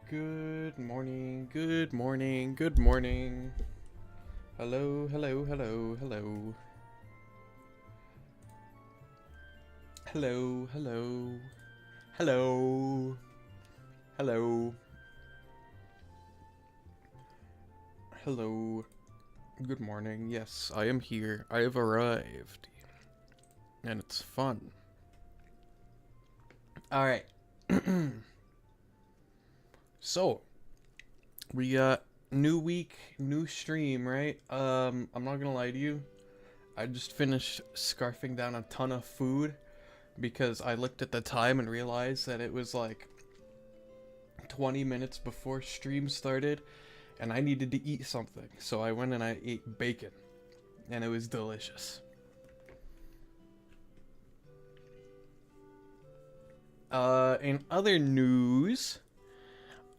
Good morning, good morning, good morning. Hello, hello, hello, hello. Hello, hello. Hello. Hello. Hello. Good morning. Yes, I am here. I have arrived. And it's fun. Alright. So, we got new week, new stream, right? I'm not gonna lie to you. I just finished scarfing down a ton of food because I looked at the time and realized that it was like 20 minutes before stream started and I needed to eat something. So I went and I ate bacon and it was delicious. In other news,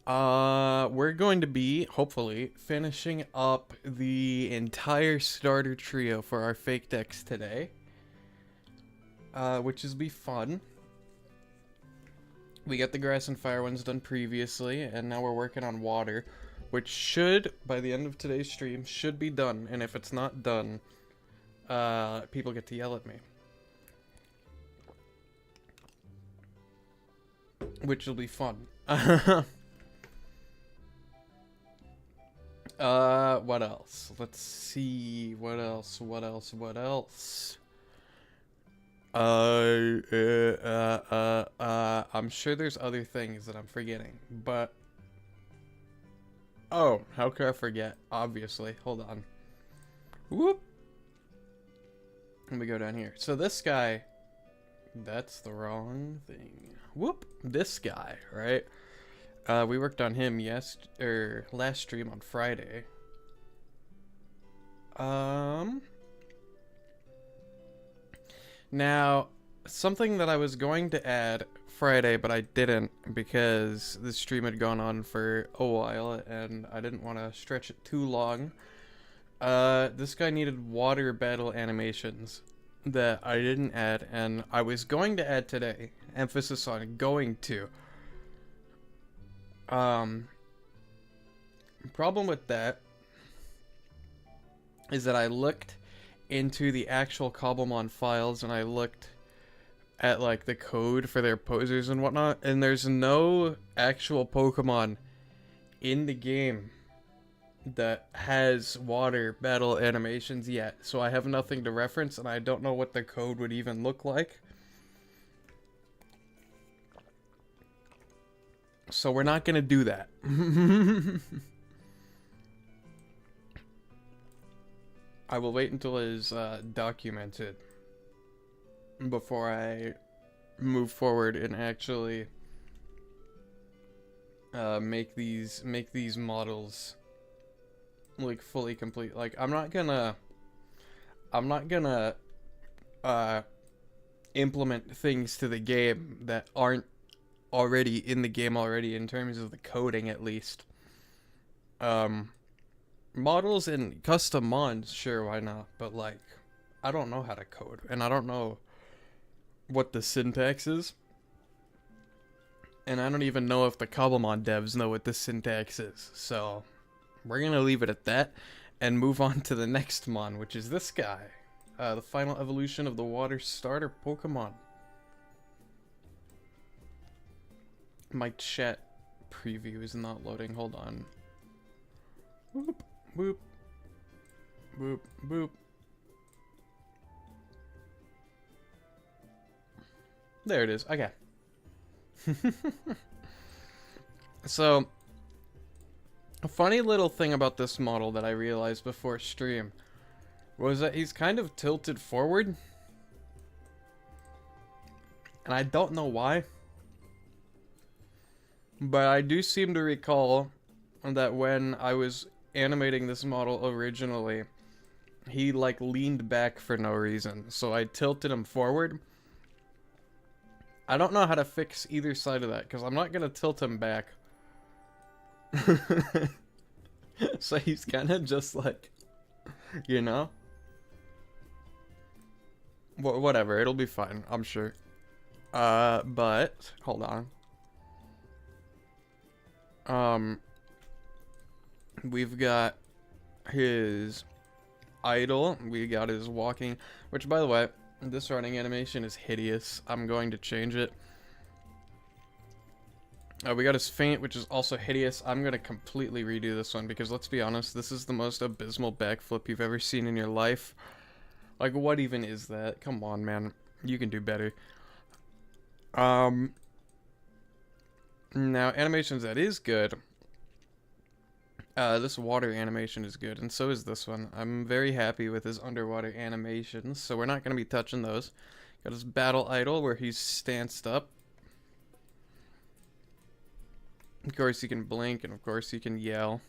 we're going to be, hopefully, finishing up the entire starter trio for our fake decks today. Which is be fun. We got the grass and fire ones done previously, and now we're working on water, which should, by the end of today's stream, should be done. And if it's not done, people get to yell at me. Which will be fun. What else? Let's see. What else? I'm sure there's other things that I'm forgetting, but... Oh, how could I forget? Obviously. Hold on. Whoop! Let me go down here. So this guy... That's the wrong thing. Whoop! This guy, right? We worked on him last stream on Friday. Now, something that I was going to add Friday, but I didn't because the stream had gone on for a while and I didn't want to stretch it too long. This guy needed water battle animations that I didn't add, and I was going to add today. Emphasis on going to. Problem with that is that I looked into the actual Cobblemon files and I looked at like the code for their posers and whatnot, and there's no actual Pokemon in the game that has water battle animations yet, so I have nothing to reference and I don't know what the code would even look like. So we're not gonna do that. I will wait until it is documented before I move forward and actually make these models like fully complete. Like I'm not gonna implement things to the game that aren't already in the game already, in terms of the coding at least. Models and custom mons, sure, why not? But like, I don't know how to code, and I don't know what the syntax is. And I don't even know if the Cobblemon devs know what the syntax is. So, we're gonna leave it at that, and move on to the next mon, which is this guy. The final evolution of the water starter Pokemon. My chat preview is not loading, hold on. Whoop, whoop, whoop, whoop. There it is, okay. So, a funny little thing about this model that I realized before stream was that he's kind of tilted forward. And I don't know why. But I do seem to recall that when I was animating this model originally, he like leaned back for no reason. So I tilted him forward. I don't know how to fix either side of that, because I'm not going to tilt him back. So he's kind of just like, you know? Whatever, it'll be fine, I'm sure. But, hold on. We've got his idle. We got his walking, which, by the way, this running animation is hideous. I'm going to change it. We got his feint, which is also hideous. I'm going to completely redo this one because, let's be honest, this is the most abysmal backflip you've ever seen in your life. Like, what even is that? Come on, man. You can do better. Now, animations that is good. This water animation is good, and so is this one. I'm very happy with his underwater animations, so we're not going to be touching those. Got his battle idol, where he's stanced up. Of course, he can blink, and of course, he can yell.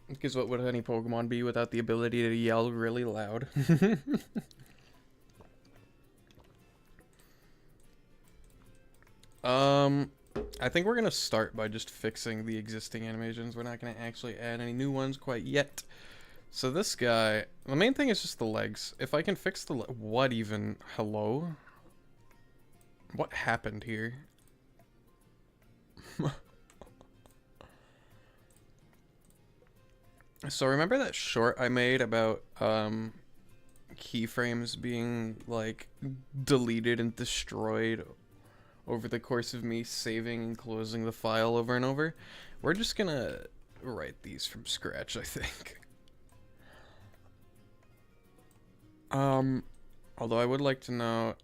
Because what would any Pokemon be without the ability to yell really loud? I think we're going to start by just fixing the existing animations. We're not going to actually add any new ones quite yet. So this guy, the main thing is just the legs. If I can fix the what even? Hello? What happened here? So remember that short I made about keyframes being like deleted and destroyed over the course of me saving and closing the file over and over? We're just gonna write these from scratch, I think. Although I would like to know.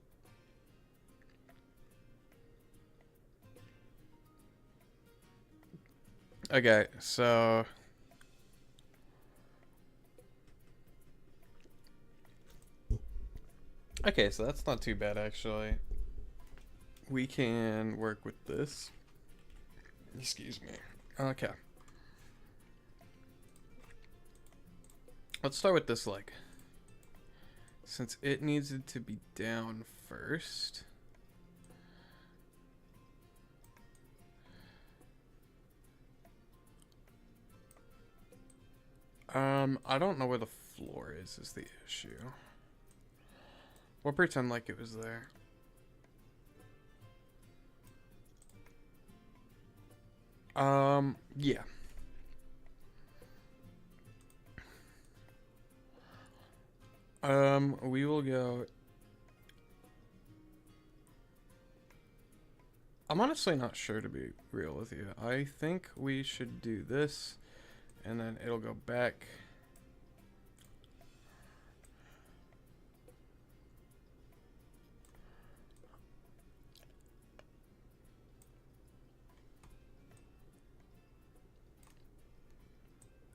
Okay, so okay, so that's not too bad actually. We can work with this. Excuse me. Okay. Let's start with this leg. Since it needs it to be down first. I don't know where the floor is the issue. We'll pretend like it was there. Yeah. We will go. I'm honestly not sure, to be real with you. I think we should do this, and then it'll go back.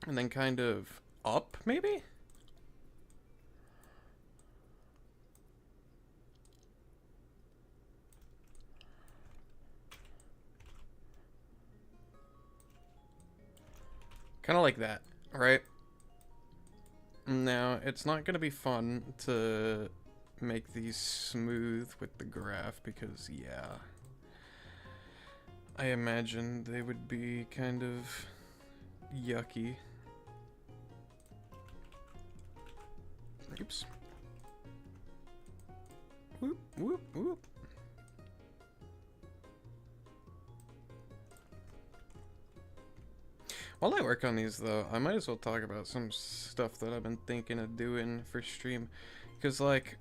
And then kind of up, maybe? Kind of like that, right? Now, it's not going to be fun to make these smooth with the graph because, yeah, I imagine they would be kind of yucky. Oops. Whoop, whoop, whoop. While I work on these, though, I might as well talk about some stuff that I've been thinking of doing for stream. Because, like,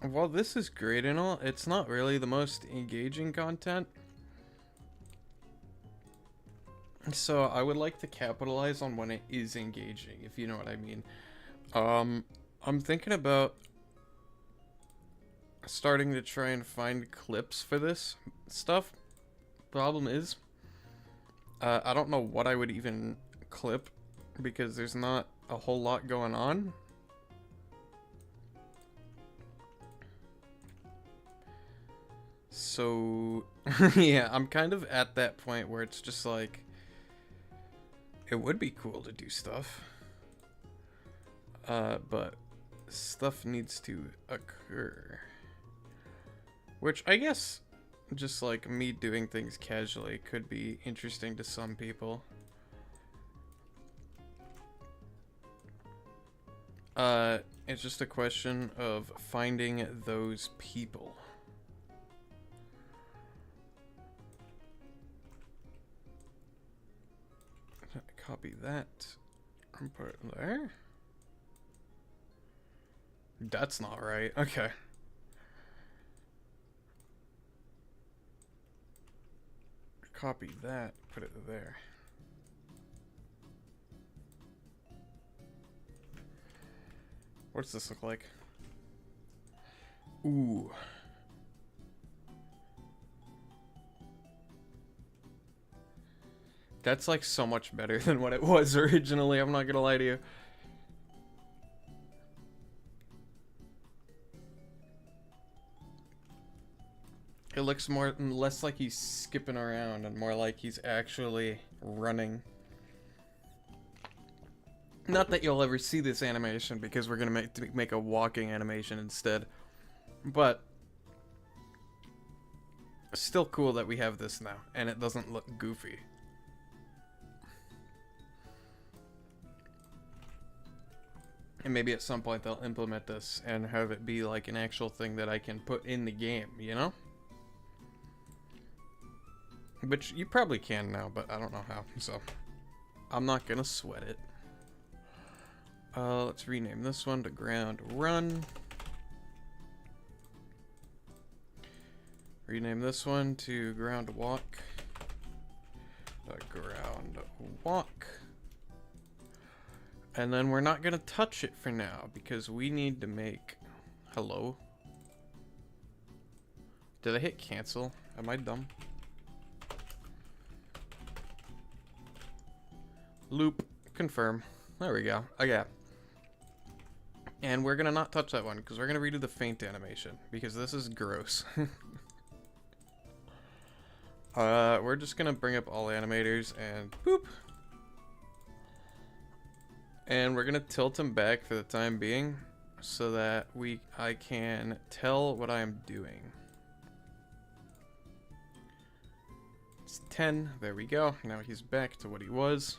while this is great and all, it's not really the most engaging content. So I would like to capitalize on when it is engaging, if you know what I mean. I'm thinking about starting to try and find clips for this stuff. Problem is, I don't know what I would even clip because there's not a whole lot going on. So, yeah, I'm kind of at that point where it's just like, it would be cool to do stuff. But stuff needs to occur. Which I guess just like me doing things casually could be interesting to some people. It's just a question of finding those people. Copy that and put it there. That's not right. Okay. Copy that, put it there. What's this look like? Ooh. That's like so much better than what it was originally, I'm not gonna lie to you. It looks less like he's skipping around and more like he's actually running. Not that you'll ever see this animation because we're gonna make a walking animation instead. But still cool that we have this now and it doesn't look goofy. And maybe at some point they'll implement this and have it be like an actual thing that I can put in the game, you know? Which you probably can now, but I don't know how, so I'm not gonna sweat it. Let's rename this one to Ground Run. Rename this one to Ground Walk. Ground Walk. And then we're not gonna touch it for now because we need to make... Hello? Did I hit cancel? Am I dumb? Loop, confirm. There we go. Okay. And we're gonna not touch that one because we're gonna redo the faint animation because this is gross. We're just gonna bring up all animators and boop. And we're gonna tilt him back for the time being so that I can tell what I'm doing. It's 10. There we go. Now he's back to what he was.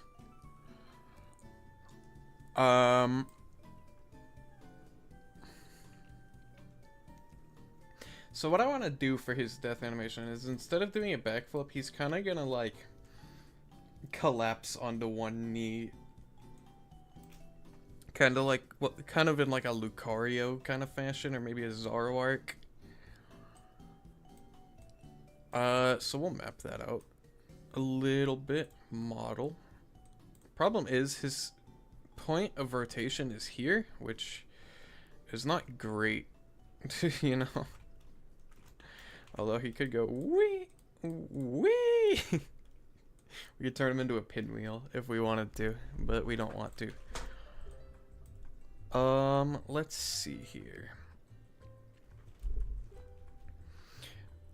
So what I want to do for his death animation is instead of doing a backflip, he's kind of gonna like collapse onto one knee. Kind of like, kind of in like a Lucario kind of fashion, or maybe a Zoroark. So we'll map that out a little bit. Model. Problem is his point of rotation is here, which is not great, you know. Although he could go wee, wee. We could turn him into a pinwheel if we wanted to, but we don't want to. Let's see here.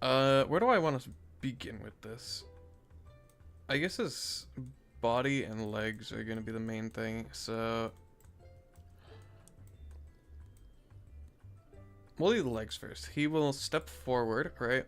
Where do I want to begin with this? I guess his body and legs are gonna be the main thing, so we'll do the legs first. He will step forward, right?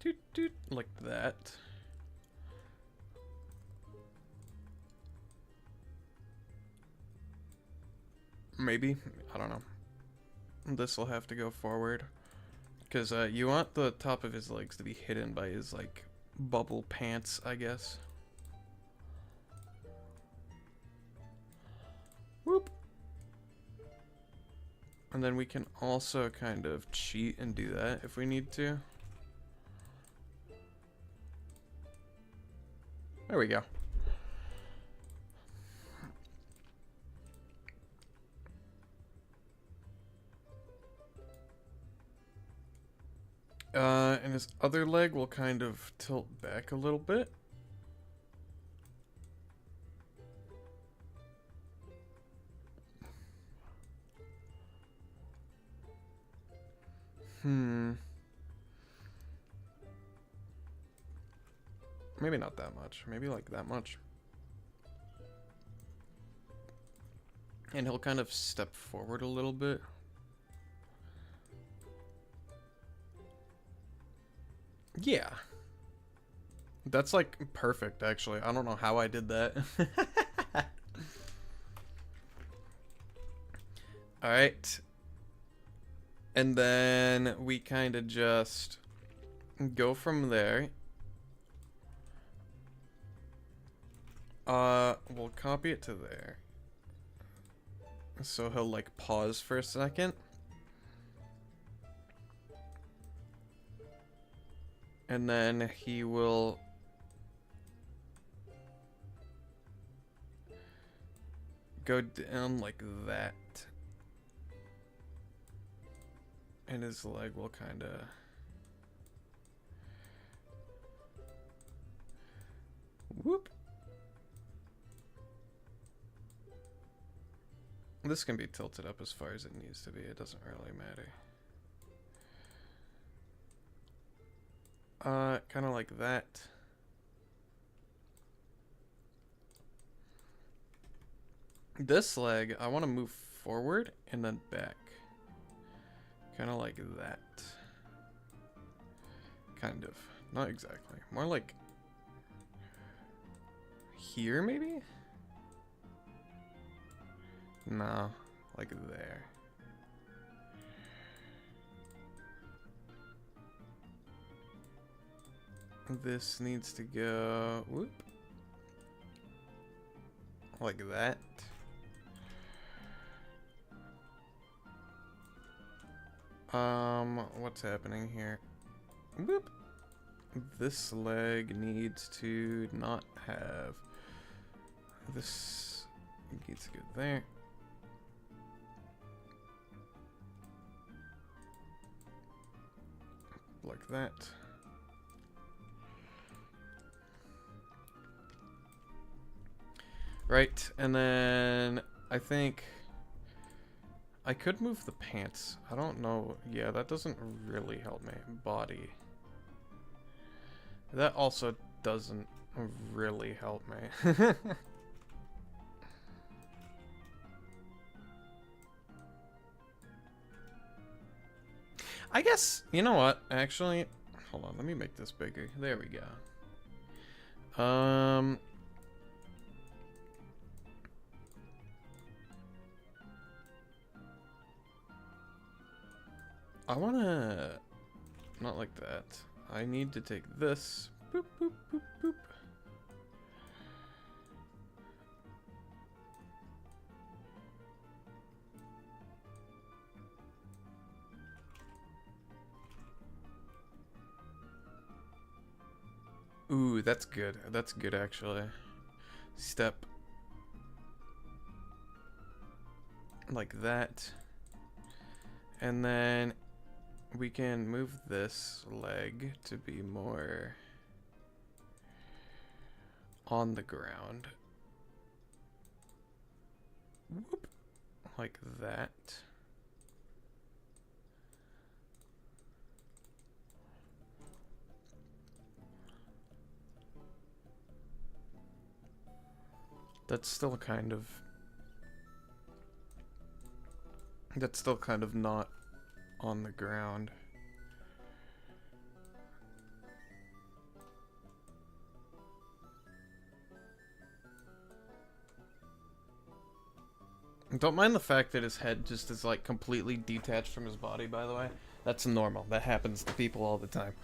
Doot, doot, like that. Maybe, I don't know. This will have to go forward because you want the top of his legs to be hidden by his like bubble pants, I guess. Whoop. And then we can also kind of cheat and do that if we need to. There we go. And his other leg will kind of tilt back a little bit. Maybe not that much. Maybe like that much. And he'll kind of step forward a little bit. Yeah. That's like perfect, actually. I don't know how I did that. Alright. And then we kind of just go from there. We'll copy it to there. So he'll like pause for a second. And then he will go down like that. And his leg will kind of... Whoop. This can be tilted up as far as it needs to be. It doesn't really matter. Kind of like that. This leg, I want to move forward and then back. Kind of like that. Kind of. Not exactly. More like here, maybe? No, like there. This needs to go, whoop, like that. What's happening here? Whoop. This leg needs to not have, this needs to go there. Like that. Right, and then I think I could move the pants. I don't know. Yeah, that doesn't really help me. Body. That also doesn't really help me. I guess, you know what? Actually, hold on. Let me make this bigger. There we go. I wanna... Not like that. I need to take this. Boop, boop, boop, boop. Ooh, that's good. That's good, actually. Step. Like that. And then we can move this leg to be more on the ground. Whoop. Like that. That's still kind of not on the ground. Don't mind the fact that his head just is like completely detached from his body, by the way. That's normal. That happens to people all the time.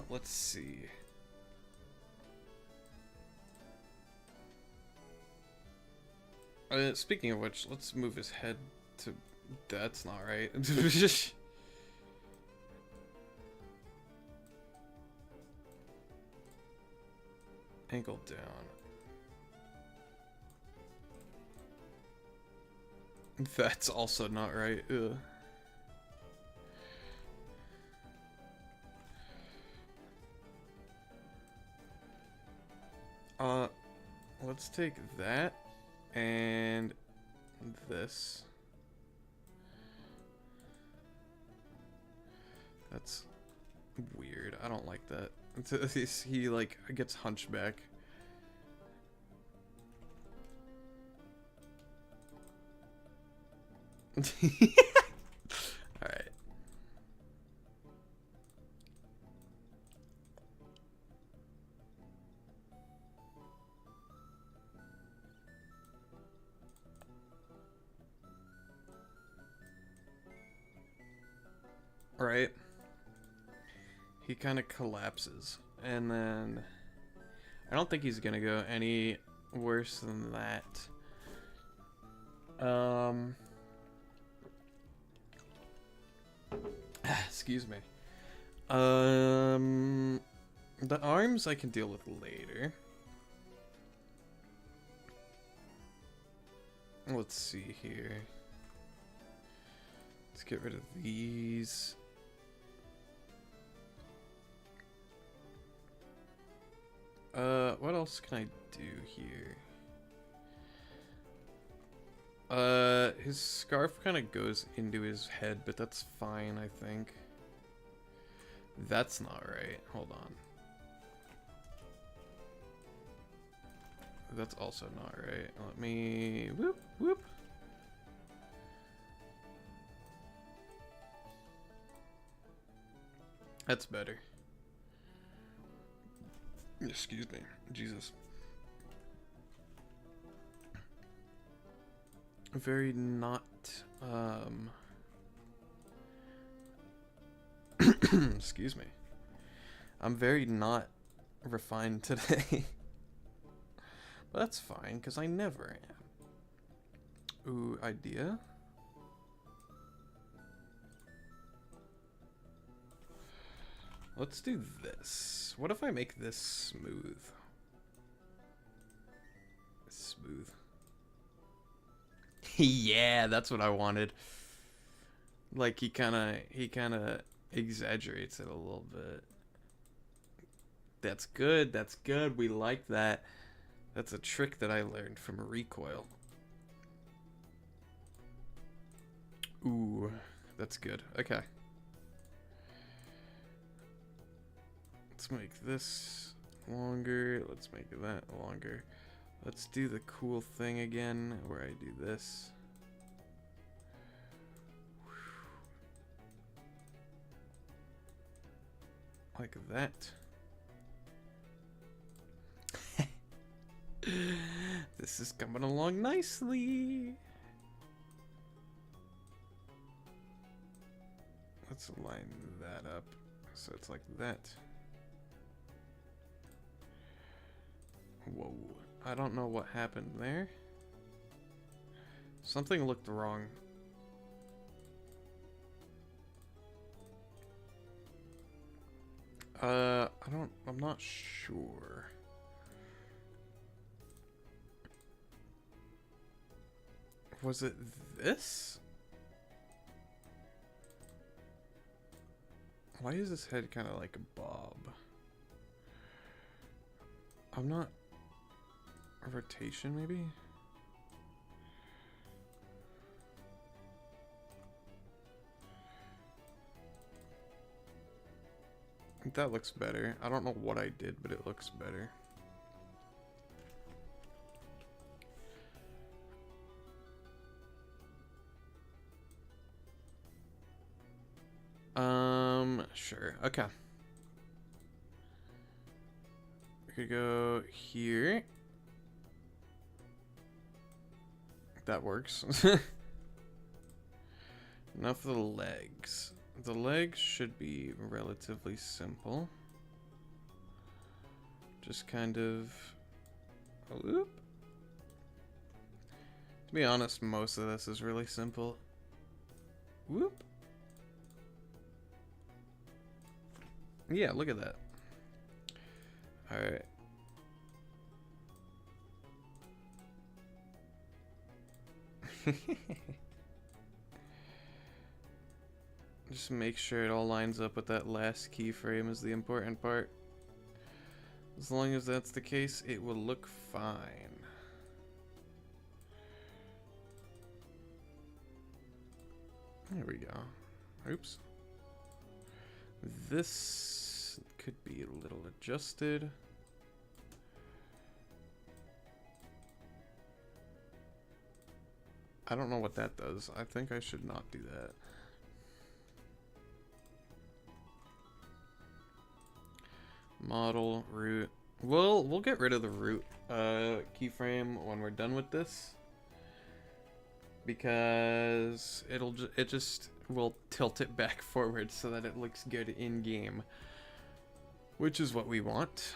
Let's see. Speaking of which, let's move his head to... That's not right. Ankle down. That's also not right. Ugh. Let's take that and this. That's weird. I don't like that. He like gets hunchback. Alright. Right. He kind of collapses. And then I don't think he's gonna go any worse than that. Excuse me. The arms I can deal with later. Let's see here. Let's get rid of these. What else can I do here? His scarf kind of goes into his head, but that's fine, I think. That's not right. Hold on. That's also not right. Let me... Whoop, whoop. That's better. Excuse me. Jesus. Very not, excuse me. I'm very not refined today. But that's fine, because I never am. Ooh, idea? Let's do this. What if I make this smooth? Smooth. Yeah, that's what I wanted. Like he kind of exaggerates it a little bit. That's good. That's good. We like that. That's a trick that I learned from Recoil. Ooh, that's good. Okay. Let's make this longer. Let's make that longer. Let's do the cool thing again where I do this. Like that. This is coming along nicely. Let's line that up so it's like that. Whoa. I don't know what happened there. Something looked wrong. I'm not sure. Was it this? Why is his head kind of like a bob? I'm not... A rotation, maybe? That looks better. I don't know what I did, but it looks better. Sure. Okay. We could go here. That works. Now for the legs. The legs should be relatively simple. Just kind of... Whoop. To be honest, most of this is really simple. Whoop. Yeah, look at that. Alright. Just make sure it all lines up with that last keyframe is the important part. As long as that's the case, it will look fine. There we go. Oops. This could be a little adjusted. I don't know what that does. I think I should not do that. Model, root. We'll get rid of the root keyframe when we're done with this. Because it just will tilt it back forward so that it looks good in game. Which is what we want.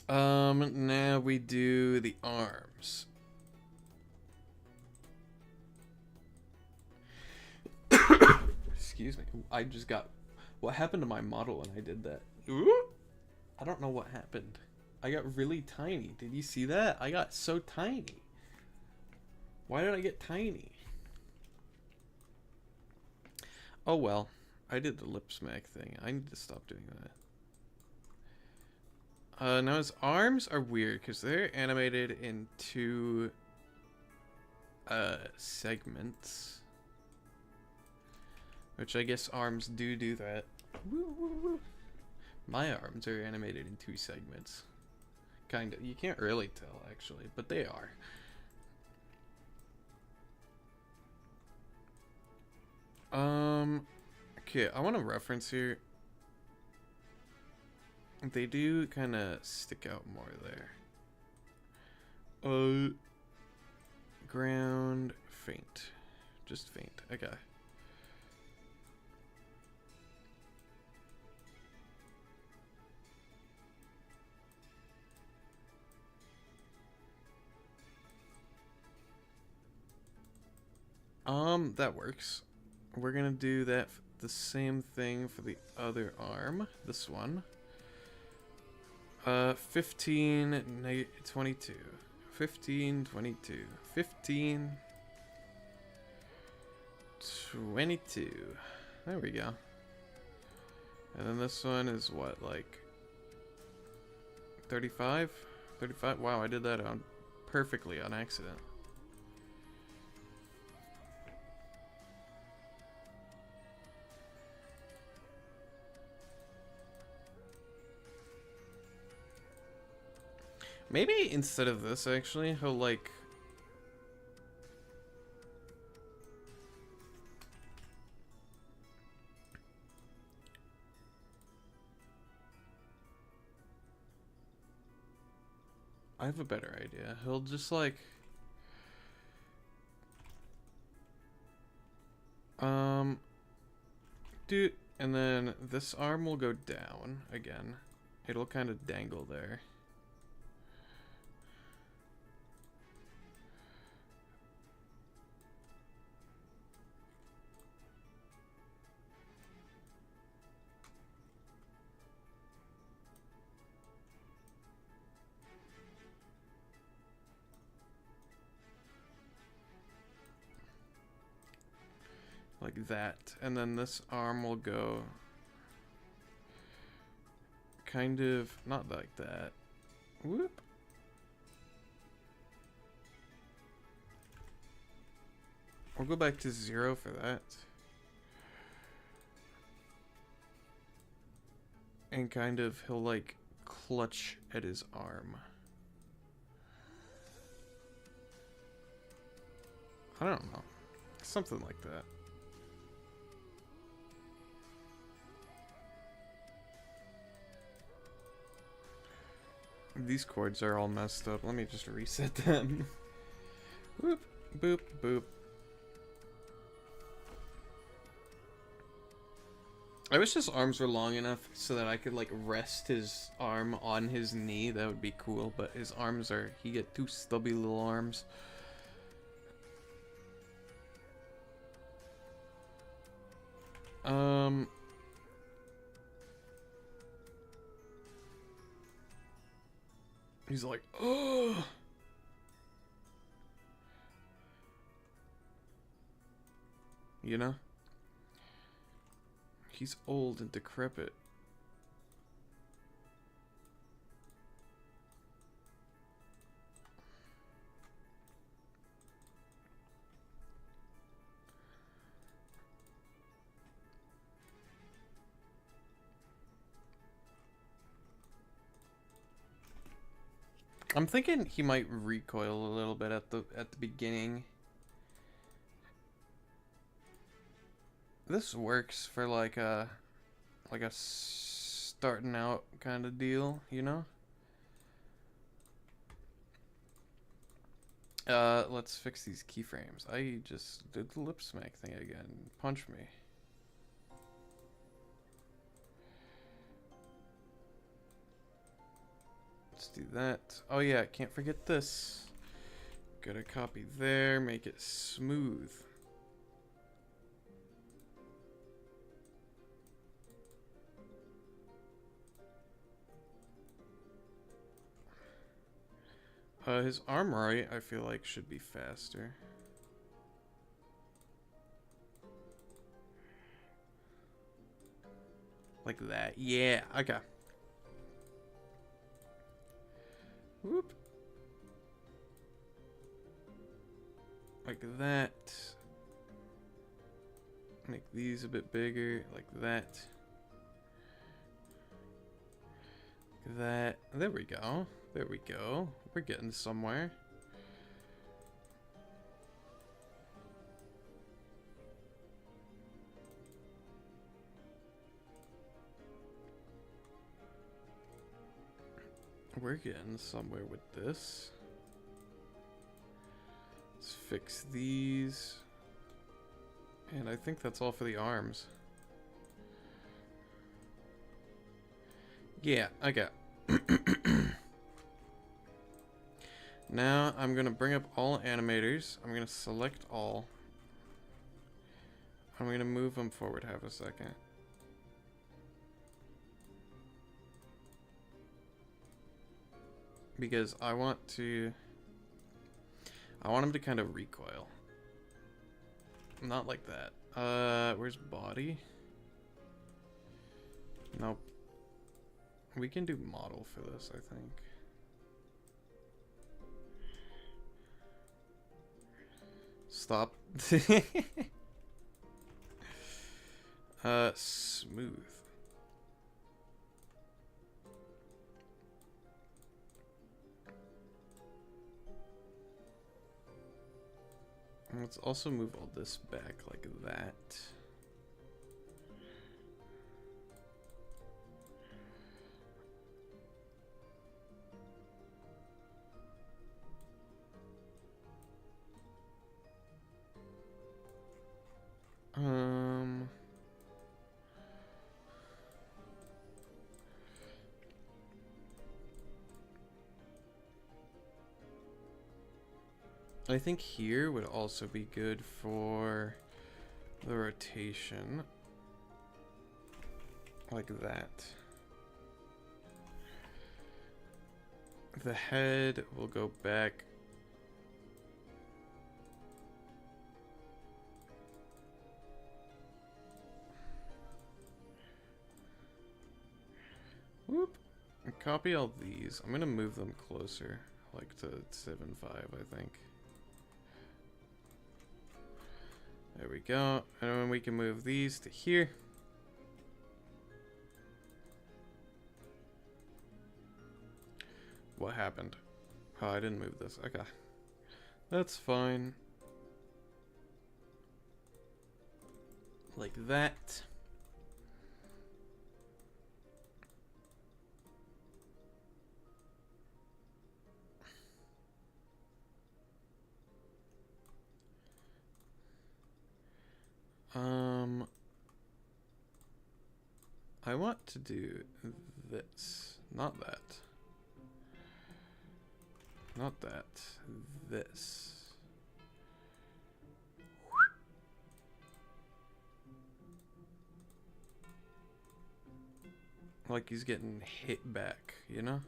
Now we do the arms. Excuse me. I just got... What happened to my model when I did that? I don't know what happened. I got really tiny. Did you see that? I got so tiny. Why did I get tiny? Oh well. I did the lip smack thing. I need to stop doing that. Now his arms are weird because they're animated in two segments. Which I guess arms do that. Woo, woo, woo. My arms are animated in two segments. Kinda. You can't really tell actually, but they are. Okay, I want to reference here. They do kind of stick out more there. Ground, faint. Just faint. Okay. That works. We're gonna do that the same thing for the other arm. This one. 15, 22. 15, 22. 15, 22. There we go. And then this one is what, like 35? 35? Wow, I did that on perfectly on accident. Maybe instead of this, actually, he'll like... I have a better idea. He'll just like... Dude, and then this arm will go down again. It'll kind of dangle there. Like that, and then this arm will go kind of not like that. Whoop. We'll go back to 0 for that. And kind of he'll like clutch at his arm. I don't know. Something like that. These chords are all messed up. Let me just reset them. Whoop, boop, boop. I wish his arms were long enough so that I could like rest his arm on his knee. That would be cool, but his arms are... He get two stubby little arms. He's like, oh. You know? He's old and decrepit. I'm thinking he might recoil a little bit at the beginning. This works for like a starting out kind of deal, you know? Let's fix these keyframes. I just did the lip smack thing again. Punch me. Let's do that. Oh yeah, can't forget this. Gotta copy there, make it smooth. His armor, I feel like, should be faster. Like that. Yeah, okay. Whoop. Like that. Make these a bit bigger, like that. Like that. There we go. There we go. We're getting somewhere. We're getting somewhere with this. Let's fix these. And I think that's all for the arms. Yeah, okay. Now I'm gonna bring up all animators. I'm gonna select all. I'm gonna move them forward half a second. Because I want him to kind of recoil. Not like that. Where's body? Nope. We can do model for this, I think. Stop. Smooth. Let's also move all this back like that. I think here would also be good for the rotation. Like that. The head will go back. Whoop. And copy all these. I'm gonna move them closer, like to 7.5, I think. There we go. And then we can move these to here. What happened? Oh, I didn't move this. Okay. That's fine. Like that. I want to do this, not that. Not that. This. Like he's getting hit back, you know?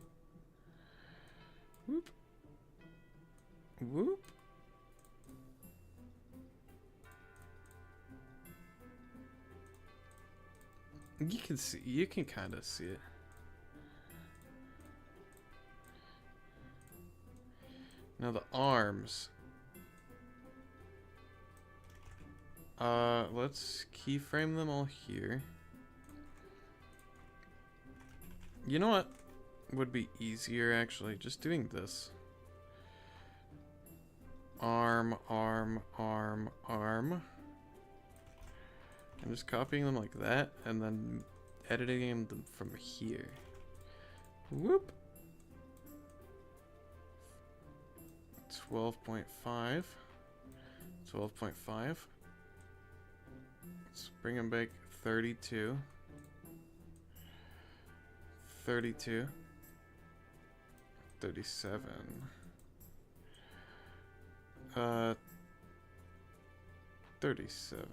Whoop. Whoop. You can see, you can kind of see it. Now the arms. Let's keyframe them all here. You know what? would be easier actually. Just doing this. Arm, arm, arm, arm. And just copying them like that, and then editing them from here. Whoop. 12.5. 12.5. Let's bring them back. 32. 32. 37. 37.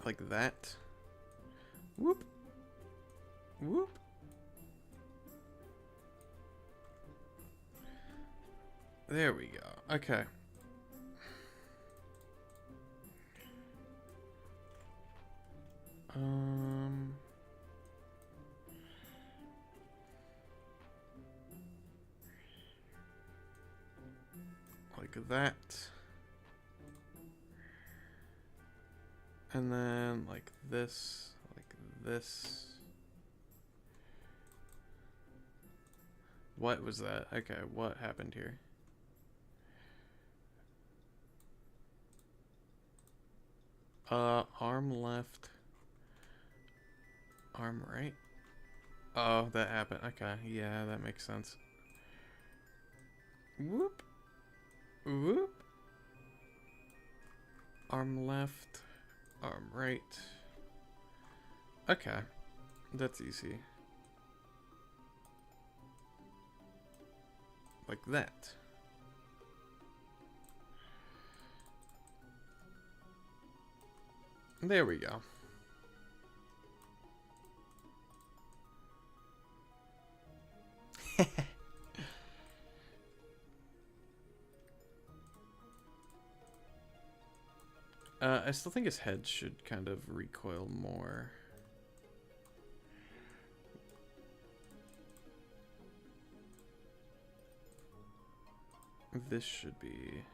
Like that. Whoop. Whoop. There we go. Okay. Like that. And then like this, like this. What was that? Okay, what happened here? Arm left. Arm right. Oh, that happened. Okay, yeah, that makes sense. Whoop. Whoop. Arm left. Arm right. Okay, that's easy. Like that. There we go. I still think his head should kind of recoil more. This should be...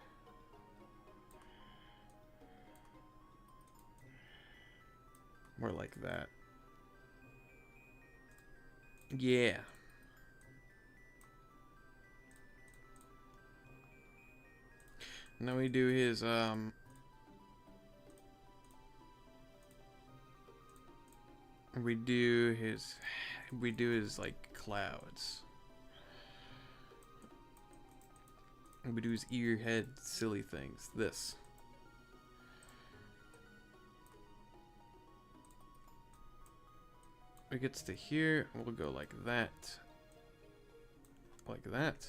more like that. Yeah. Now we do his, we do his, like, clouds. We do his ear, head, silly things. This. It gets to here, we'll go like that. Like that.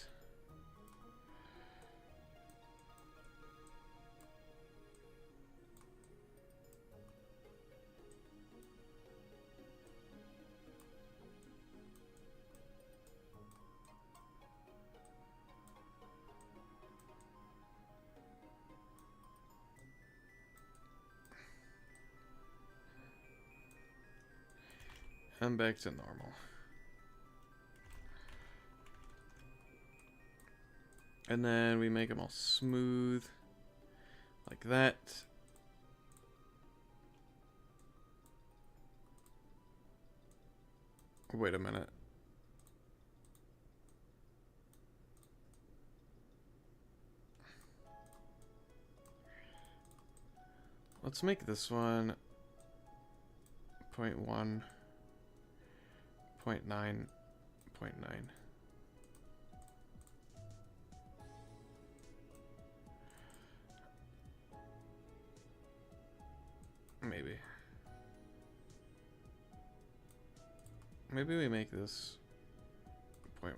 And back to normal. And then we make them all smooth. Like that. Wait a minute. Let's make this one 0.1, 0.9, 0.9. Maybe. Maybe we make this 0.1.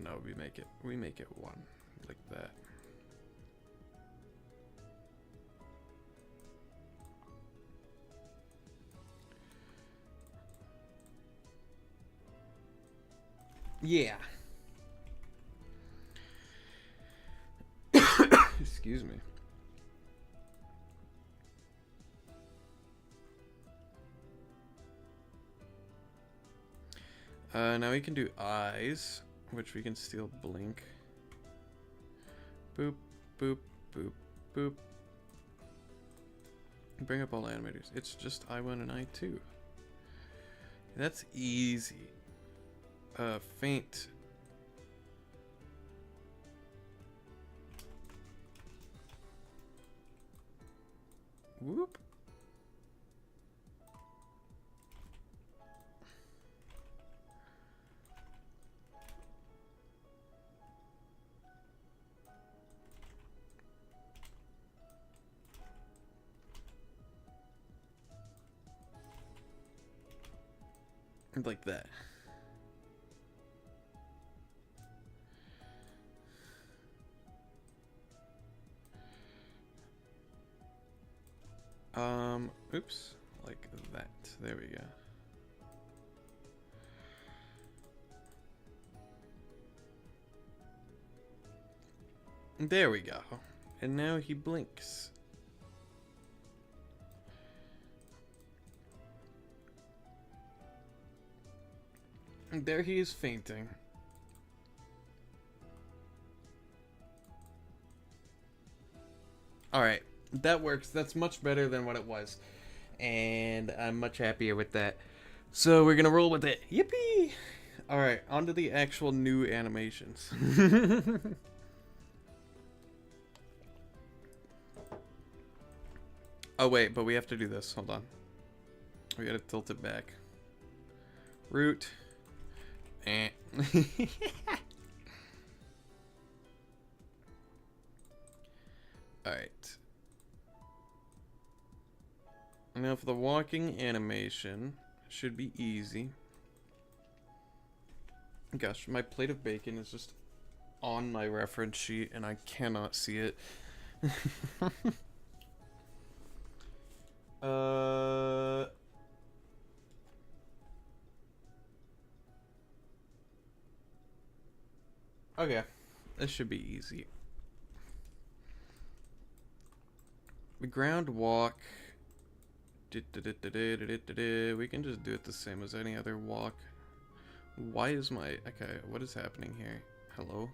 No, we make it 1, like that. Yeah. Excuse me. Now we can do eyes, which we can still blink. Boop, boop, boop, boop. Bring up all animators. It's just I1 and I2. That's easy. Faint. Whoop. Like that. Oops, like that. There we go. There we go. And now he blinks. And there he is fainting. Alright, that works. That's much better than what it was. And I'm much happier with that. So we're gonna roll with it. Yippee! Alright, on to the actual new animations. Oh wait, but we have to do this. Hold on. We gotta tilt it back. Root. Eh. Alright. Now for the walking animation, should be easy. Gosh, my plate of bacon is just on my reference sheet and I cannot see it. Okay, this should be easy. The ground walk. We can just do it the same as any other walk. Why is my... Okay, what is happening here? Hello?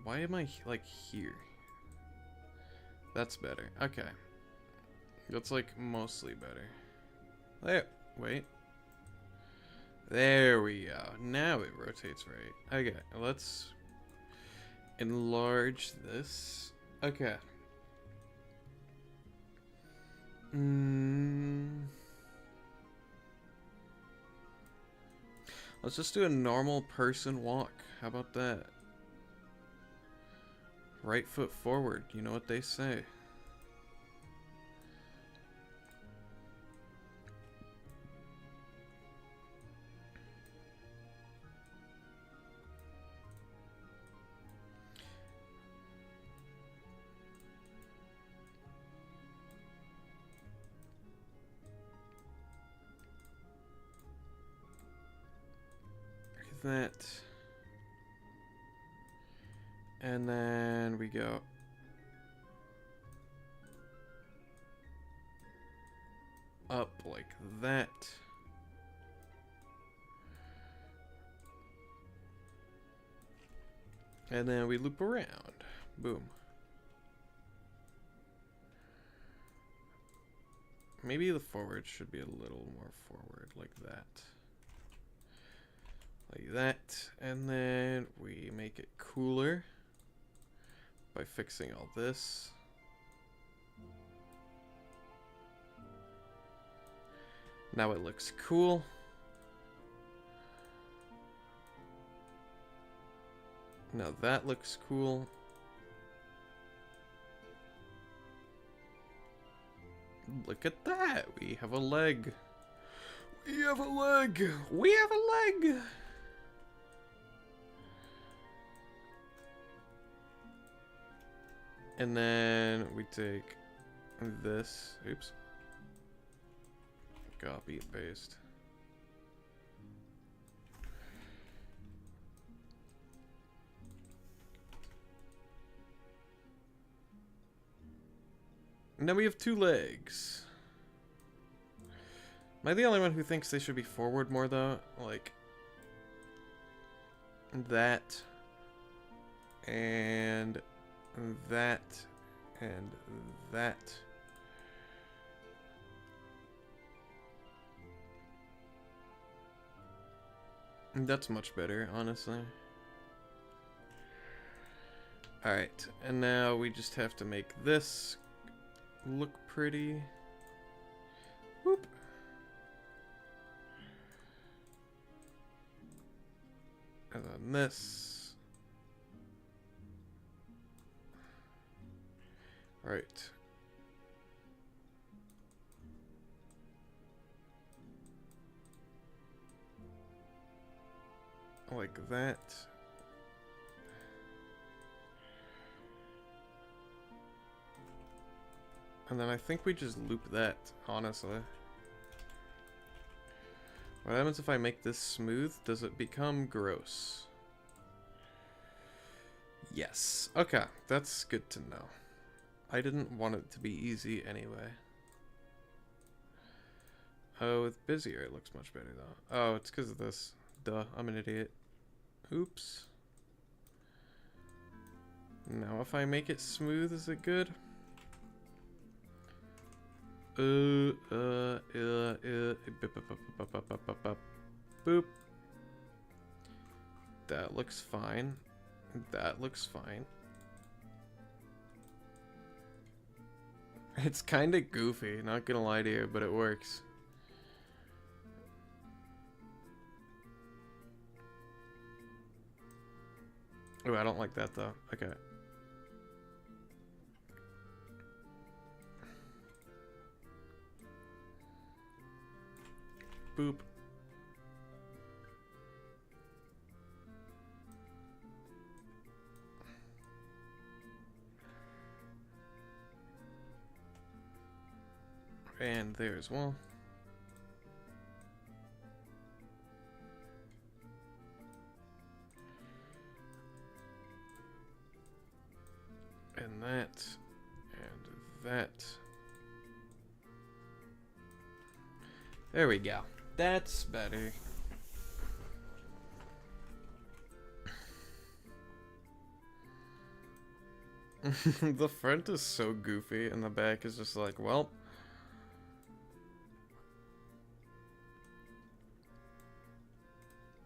Why am I, like, here? That's better. Okay. That's, like, mostly better. There. Wait. There we go. Now it rotates right. Okay, let's enlarge this. Okay. Let's just do a normal person walk. How about that? Right foot forward. You know what they say. That, and then we go up like that, and then we loop around. Boom. Maybe the forward should be a little more forward, like that. Like that, and then we make it cooler by fixing all this. Now it looks cool. Now that looks cool. Look at that, we have a leg. We have a leg. We have a leg. And then we take this, oops, copy and paste. Now we have two legs. Am I the only one who thinks they should be forward more, though? Like, that, and that, and that. That's much better, honestly. Alright, and now we just have to make this look pretty. Whoop. And then this. Right. Like that. And then I think we just loop that, honestly. What happens if I make this smooth? Does it become gross? Yes. Okay, that's good to know. I didn't want it to be easy anyway. Oh, with Busier it looks much better though. Oh, it's because of this. Duh, I'm an idiot. Oops. Now if I make it smooth, is it good? Boop. That looks fine. That looks fine. It's kind of goofy, not gonna lie to you, but it works. Oh, I don't like that though. Okay. Boop. And there as well. And that. And that. There we go. That's better. The front is so goofy and the back is just like, well.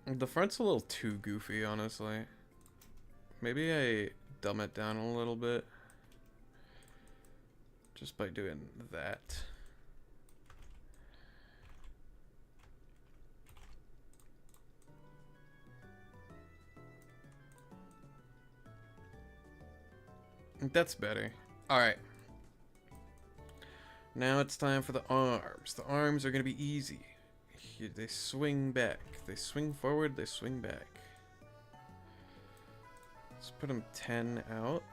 The front's a little too goofy, honestly. Maybe I dumb it down a little bit. Just by doing that. That's better. Alright. Now it's time for the arms. The arms are going to be easy. They swing back. They swing forward, they swing back. Let's put them 10 out.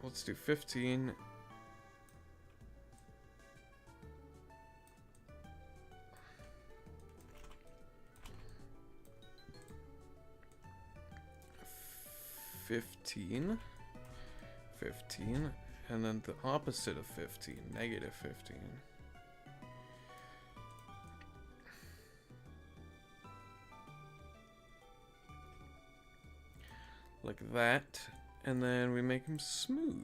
Let's do 15. $15, and then the opposite of 15, negative 15. Like that, and then we make them smooth.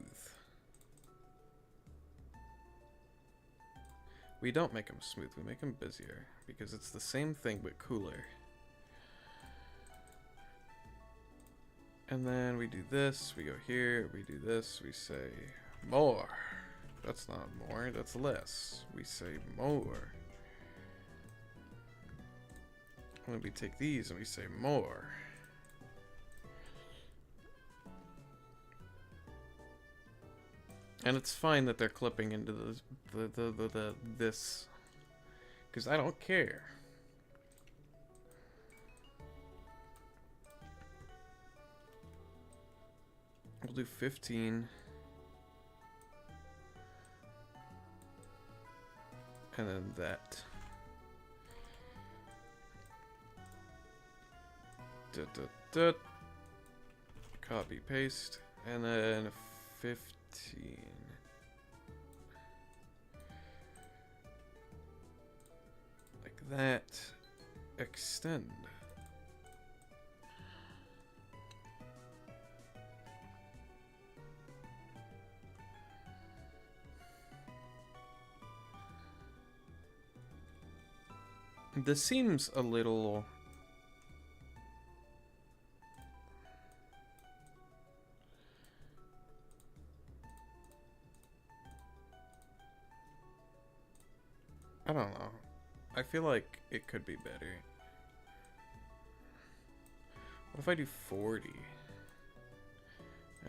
We don't make them smooth, we make them busier, because it's the same thing but cooler. And then we do this, we go here, we do this, we say more. That's not more, that's less. We say more. And then we take these and we say more. And it's fine that they're clipping into this, because I don't care. We'll do 15. And then that. Copy, paste. And then 15. Like that. Extend. This seems a little... I don't know. I feel like it could be better. What if I do 40?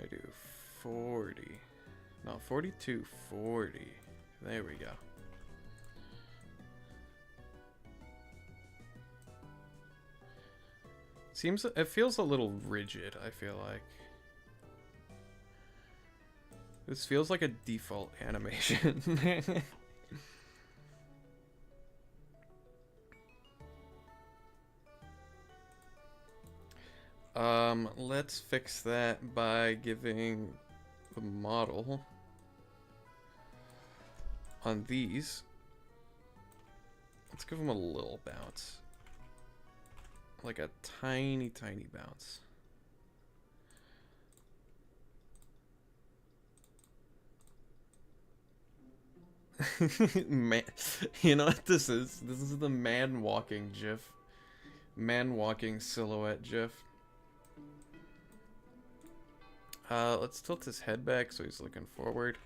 I do 40. No, 42, 40. There we go. It feels a little rigid, I feel like. This feels like a default animation. Let's fix that by giving the model on these. Let's give them a little bounce. Like a tiny, tiny bounce. Man, you know what this is? This is the man walking GIF. Man walking silhouette GIF. Let's tilt his head back so he's looking forward.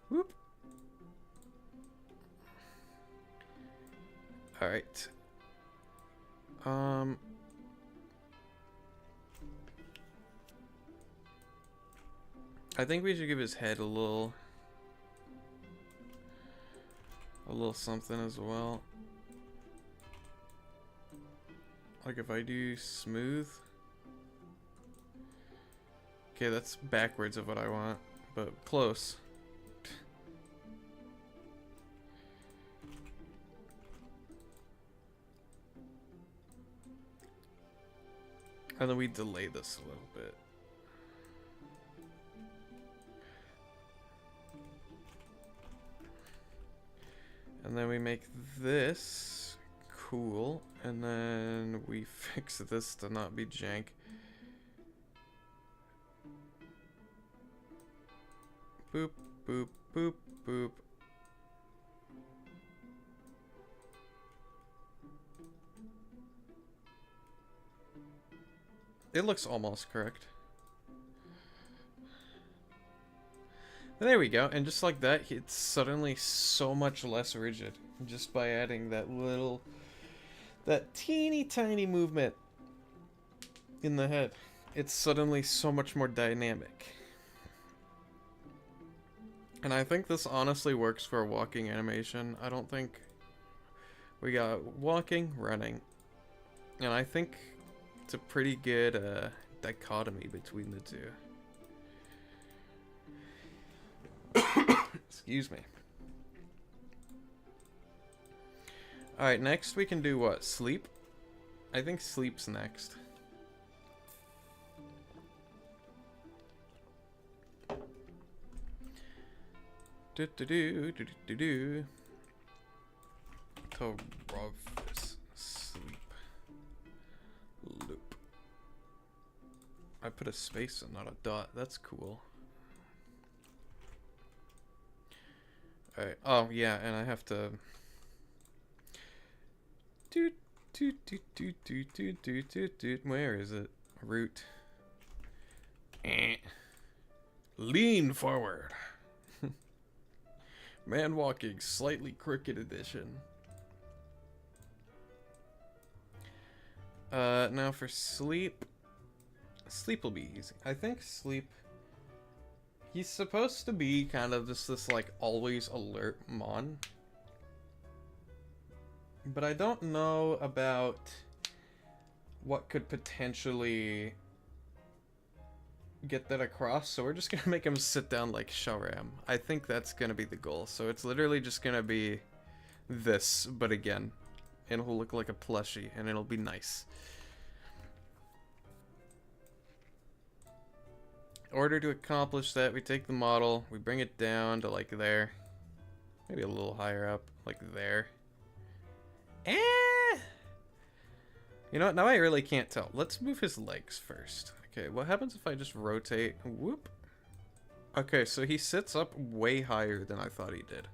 Whoop. All right. I think we should give his head a little something as well. Like if I do smooth. Okay, that's backwards of what I want, but close. And then we delay this a little bit. And then we make this cool, and then we fix this to not be jank. Boop, boop, boop, boop. It looks almost correct. There we go, and just like that, it's suddenly so much less rigid. Just by adding that teeny tiny movement in the head. It's suddenly so much more dynamic. And I think this honestly works for a walking animation. I don't think... We got walking, running. And I think it's a pretty good dichotomy between the two. Excuse me. Alright, next we can do what? Sleep? I think sleep's next. Do-do-do-do-do-do-do. To Rov's sleep. Loop. I put a space and not a dot. That's cool. Alright. Oh, yeah, and I have to... Where is it? Root. Lean forward. Man walking, slightly crooked edition. Now for sleep. Sleep will be easy. I think sleep... He's supposed to be kind of just this, like, always alert mon. But I don't know about what could potentially get that across, so we're just gonna make him sit down like Sharam. I think that's gonna be the goal. So it's literally just gonna be this, but again, and it'll look like a plushie, and it'll be nice. In order to accomplish that, we take the model, we bring it down to like there. Maybe a little higher up, like there. Eh! You know what? Now I really can't tell. Let's move his legs first. Okay, what happens if I just rotate? Whoop. Okay, so he sits up way higher than I thought he did.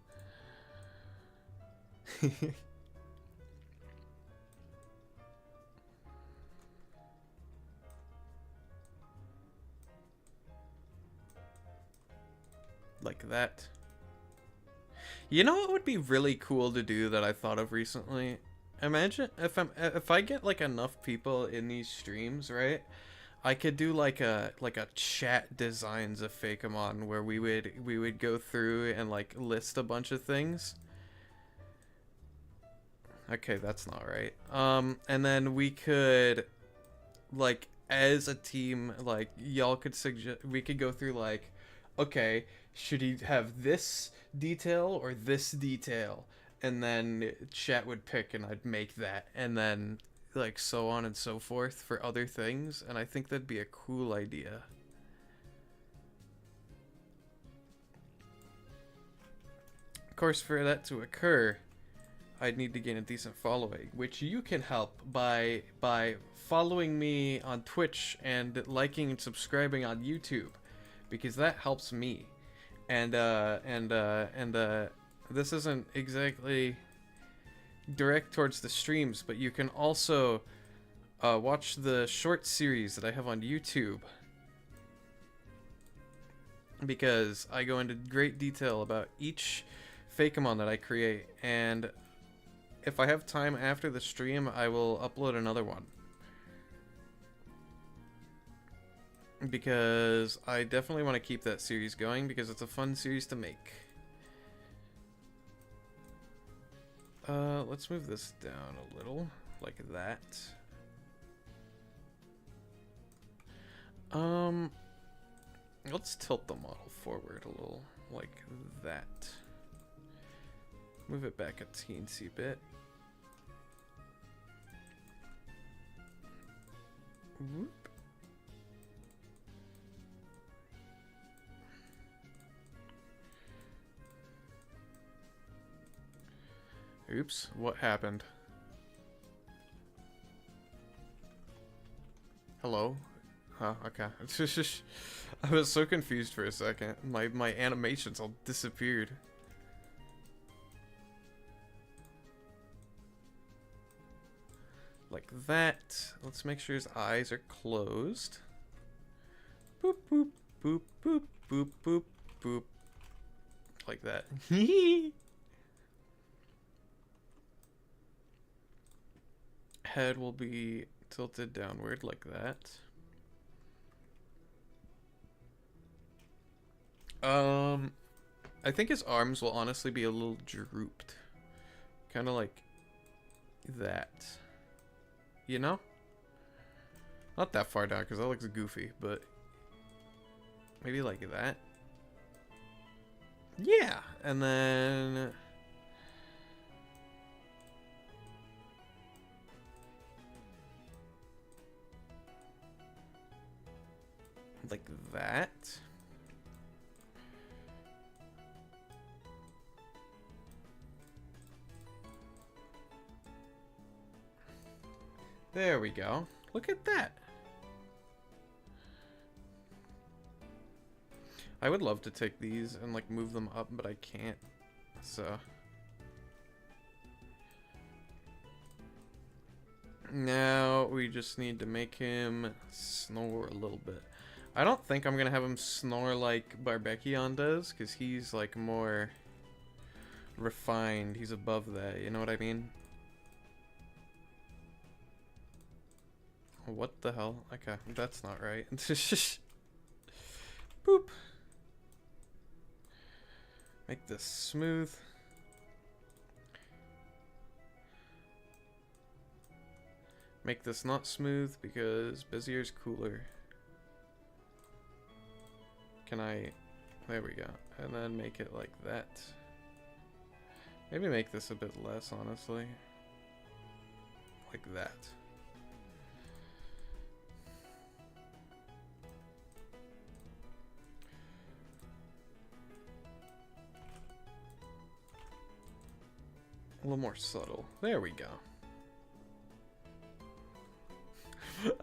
Like that. You know what would be really cool to do that I thought of recently? Imagine if I get like enough people in these streams, right? I could do like a chat designs of Fakemon where we would go through and like list a bunch of things. Okay, that's not right. And then we could like as a team, like y'all could suggest, we could go through like, okay, should he have this detail or this detail? And then chat would pick and I'd make that, and then like so on and so forth for other things, and I think that'd be a cool idea. Of course, for that to occur, I'd need to gain a decent following, which you can help by following me on Twitch and liking and subscribing on YouTube, because that helps me. And this isn't exactly direct towards the streams, but you can also watch the short series that I have on YouTube, because I go into great detail about each Fakemon that I create, and if I have time after the stream, I will upload another one, because I definitely want to keep that series going, because it's a fun series to make. Let's move this down a little, like that. Let's tilt the model forward a little, like that. Move it back a teensy bit. Whoop. Oops, what happened? Hello? Huh, okay. I was so confused for a second. My animations all disappeared. Like that. Let's make sure his eyes are closed. Boop, boop, boop, boop, boop, boop, boop. Like that. Head will be tilted downward like that. I think his arms will honestly be a little drooped. Kind of like that. You know? Not that far down, because that looks goofy, but maybe like that. Yeah, and then like that. There we go. Look at that. I would love to take these and like move them up, but I can't. So now we just need to make him snore a little bit. I don't think I'm gonna have him snore like Barbekion does, because he's like more refined. He's above that, you know what I mean? What the hell? Okay, that's not right. Boop. Make this smooth. Make this not smooth because Bezier's cooler. Can I... There we go. And then make it like that. Maybe make this a bit less, honestly. like that. A little more subtle. There we go.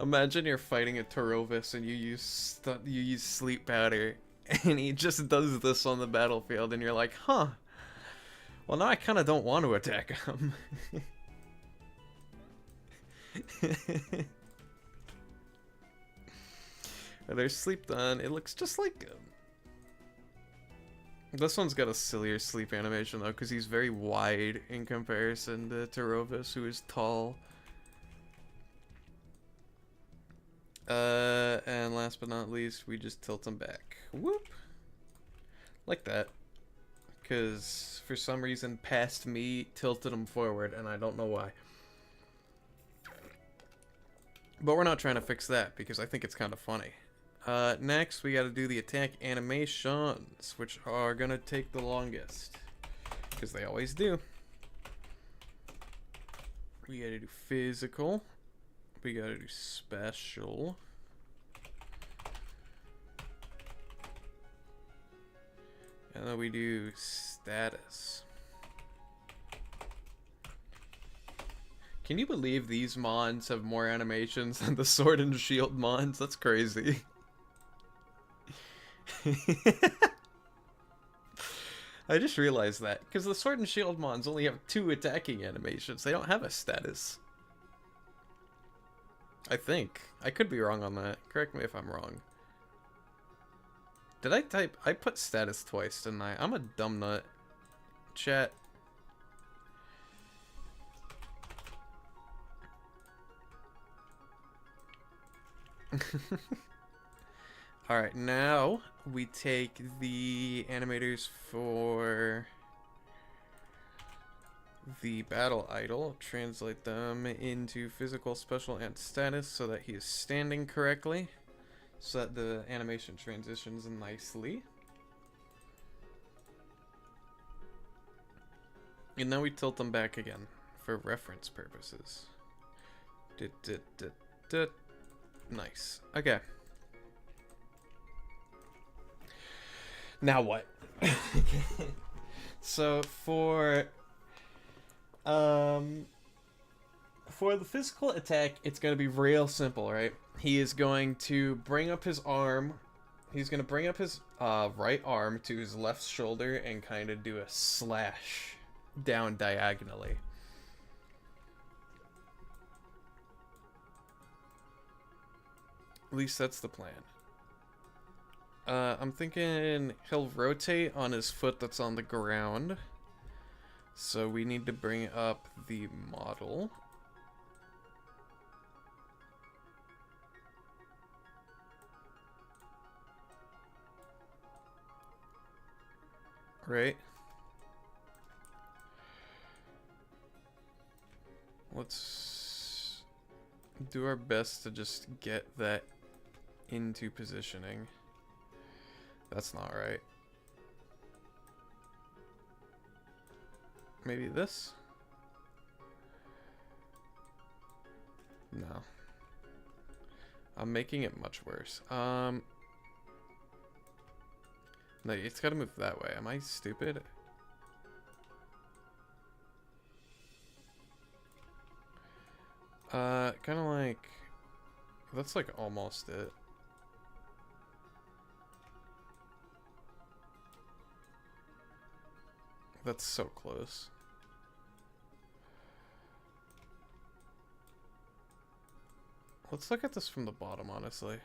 Imagine you're fighting a Torovis and you use sleep powder, and he just does this on the battlefield, and you're like, huh. Well, now I kind of don't want to attack him. There's sleep done. It looks just like him. This one's got a sillier sleep animation, though, because he's very wide in comparison to Torovis, who is tall. And last but not least, we just tilt him back. Whoop! Like that. Because, for some reason, past me tilted him forward, and I don't know why. But we're not trying to fix that, because I think it's kind of funny. Next, we gotta do the attack animations, which are gonna take the longest. Because they always do. We gotta do physical. We gotta do special. And then we do status. Can you believe these mons have more animations than the Sword and Shield mons? That's crazy. I just realized that, because the Sword and Shield mons only have 2 attacking animations. They don't have a status. I think. I could be wrong on that. Correct me if I'm wrong. Did I type... I put status twice, didn't I? I'm a dumb nut. Chat. Alright, now we take the animators for the battle idol, translate them into physical, special, and status so that he is standing correctly, so that the animation transitions nicely. And now we tilt them back again for reference purposes. Nice. Okay. Now what? So for the physical attack, it's going to be real simple, right? He is going to bring up his arm. He's going to bring up his right arm to his left shoulder and kind of do a slash down diagonally. At least that's the plan. I'm thinking he'll rotate on his foot that's on the ground. So we need to bring up the model. Right. Let's do our best to just get that into positioning. That's not right. Maybe this? No. I'm making it much worse. No, it's gotta move that way. Am I stupid? Kinda like... That's like almost it. That's so close. Let's look at this from the bottom, honestly.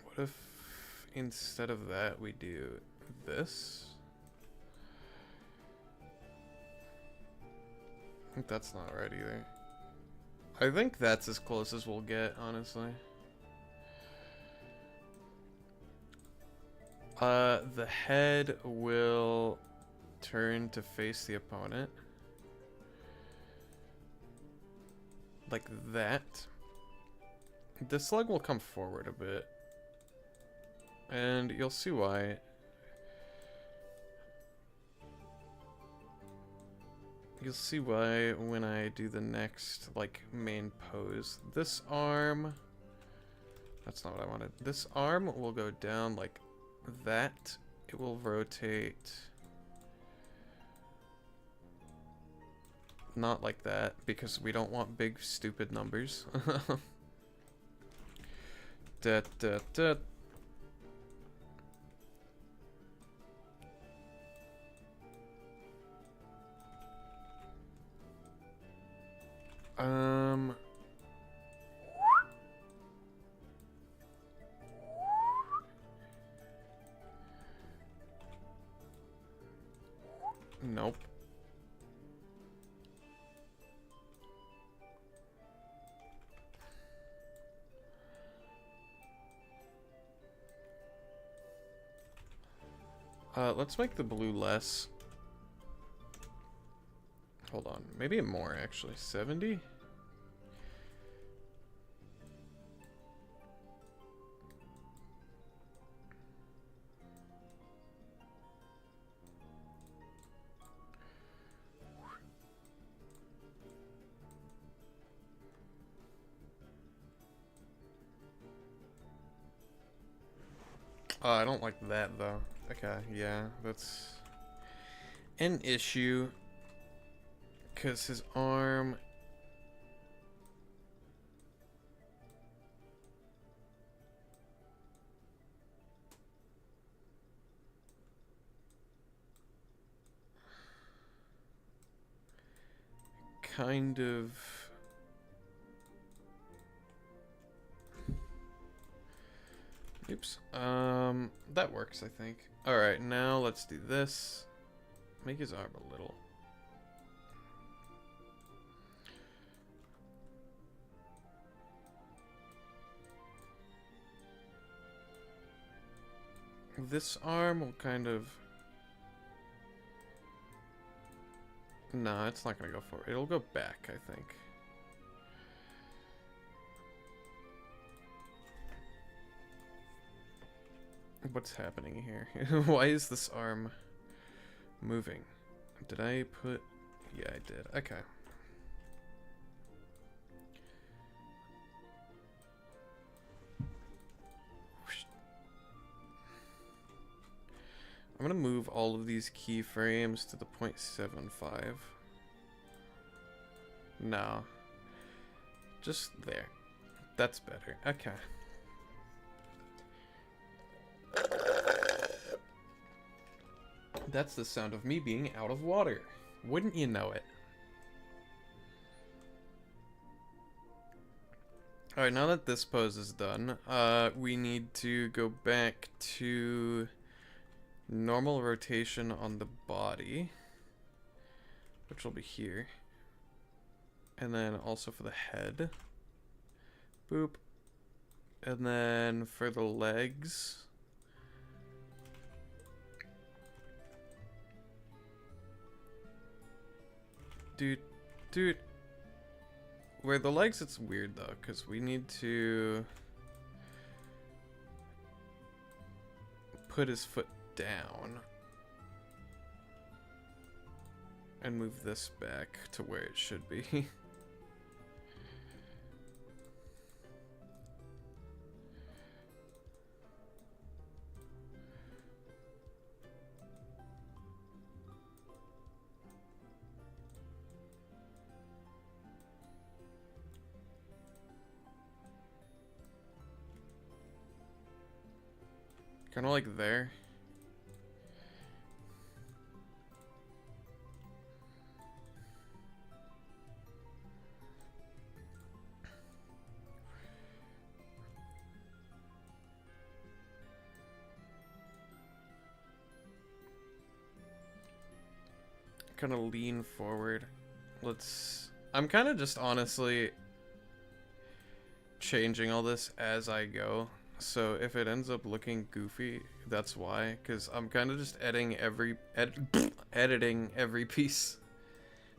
What if instead of that we do this? I think that's not right either. I think that's as close as we'll get, honestly. The head will turn to face the opponent. like that. This leg will come forward a bit. And you'll see why. You'll see why when I do the next, like, main pose. This arm... That's not what I wanted. This arm will go down like that. It will rotate... Not like that, because we don't want big, stupid numbers. Da, da, da. Nope. Let's make the blue less. Hold on, maybe more actually. 70? I don't like that though. Okay, yeah, that's an issue. Because his arm... kind of... Oops. That works, I think. Alright, now let's do this. Make his arm a little. This arm will kind of... Nah, it's not gonna go forward. It'll go back, I think. What's happening here? Why is this arm moving? Did I put... Yeah, I did. Okay. I'm gonna move all of these keyframes to the 0.75. No. Just there. That's better. Okay. That's the sound of me being out of water. Wouldn't you know it? Alright, now that this pose is done, we need to go back to normal rotation on the body, which will be here. And then also for the head. Boop. And then for the legs... Dude. Where the legs, it's weird though, because we need to put his foot down and move this back to where it should be. Kind of like there. Kind of lean forward. I'm kind of just honestly changing all this as I go. So if it ends up looking goofy, that's why, because I'm kind of just editing every piece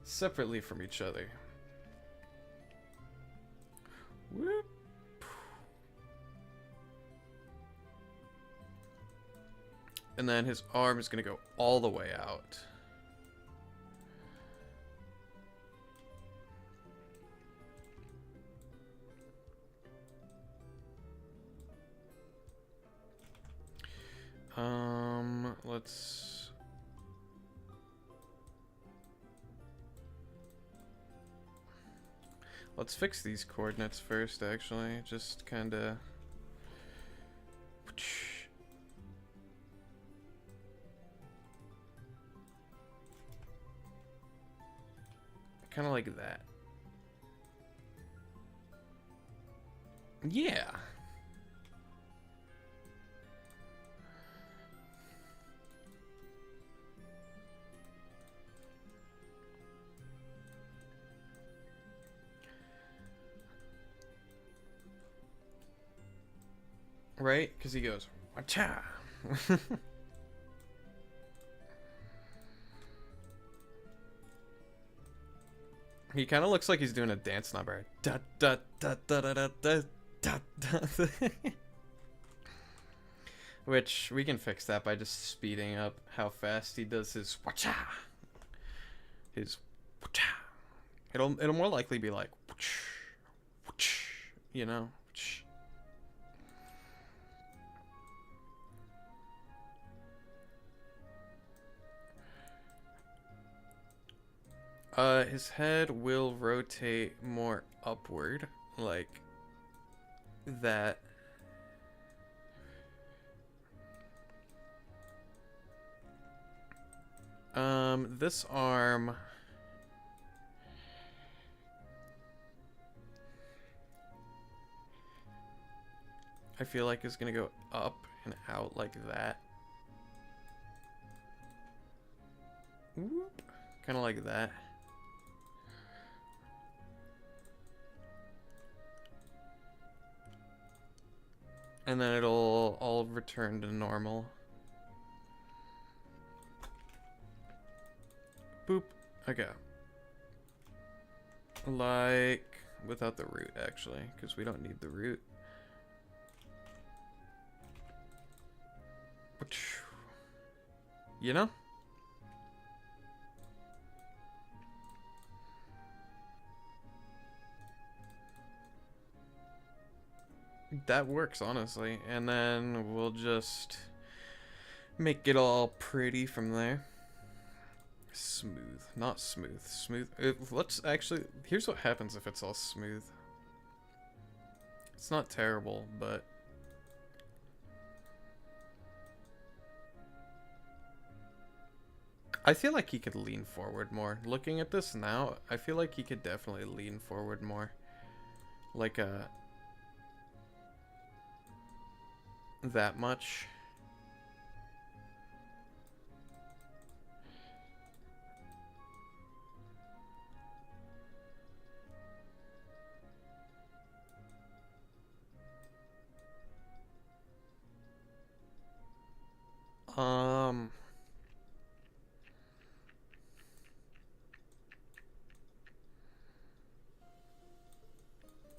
separately from each other. And then his arm is going to go all the way out. Let's fix these coordinates first, actually. Just kind of... Kind of like that. Yeah. Right? Because he goes, wacha. He kind of looks like he's doing a dance number. Da da da da da da da da da. Which we can fix that by just speeding up how fast he does his wacha. His wacha. It'll more likely be like, you know. His head will rotate more upward, like that. This arm, I feel like is gonna go up and out like that. Kind of like that. And then it'll all return to normal. Boop. Okay. Like, without the root, actually, because we don't need the root. You know? That works, honestly. And then we'll just make it all pretty from there. Smooth. Not smooth. Smooth. Let's actually... Here's what happens if it's all smooth. It's not terrible, but... I feel like he could lean forward more. Looking at this now, I feel like he could definitely lean forward more. Like a... that much.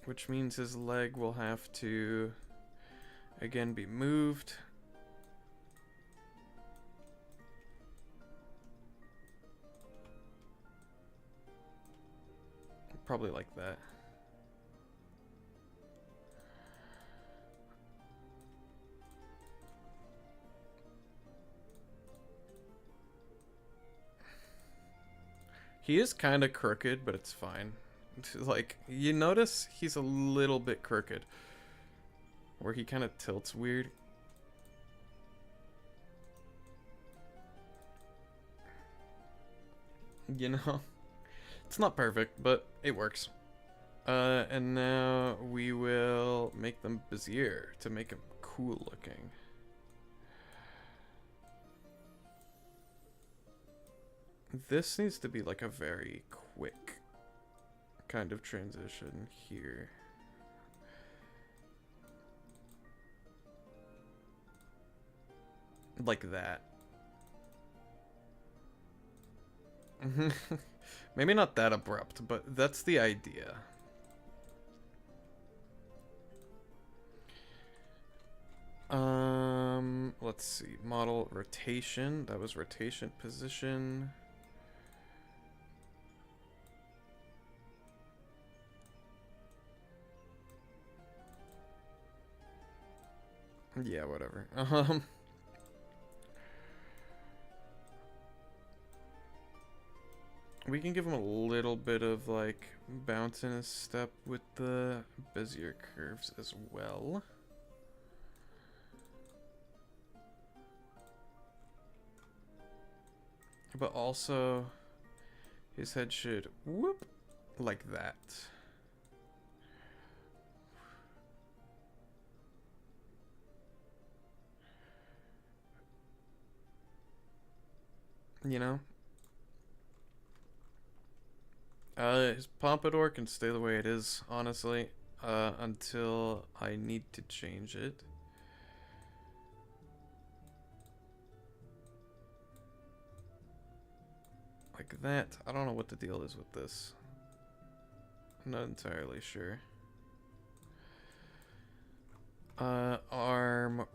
Which means his leg will have to again be moved. Probably like that. He is kind of crooked, but it's fine. Like, you notice he's a little bit crooked. Where he kind of tilts weird. You know? It's not perfect, but it works. And now we will make them busier to make him cool looking. This needs to be like a very quick kind of transition here. Like that. Maybe not that abrupt, but that's the idea. let's see. Model rotation. That was rotation position. Yeah, whatever. We can give him a little bit of like bounce in his step with the Bezier curves as well. But also his head should whoop like that. You know? His pompadour can stay the way it is, honestly, until I need to change it. Like that. I don't know what the deal is with this. I'm not entirely sure. Arm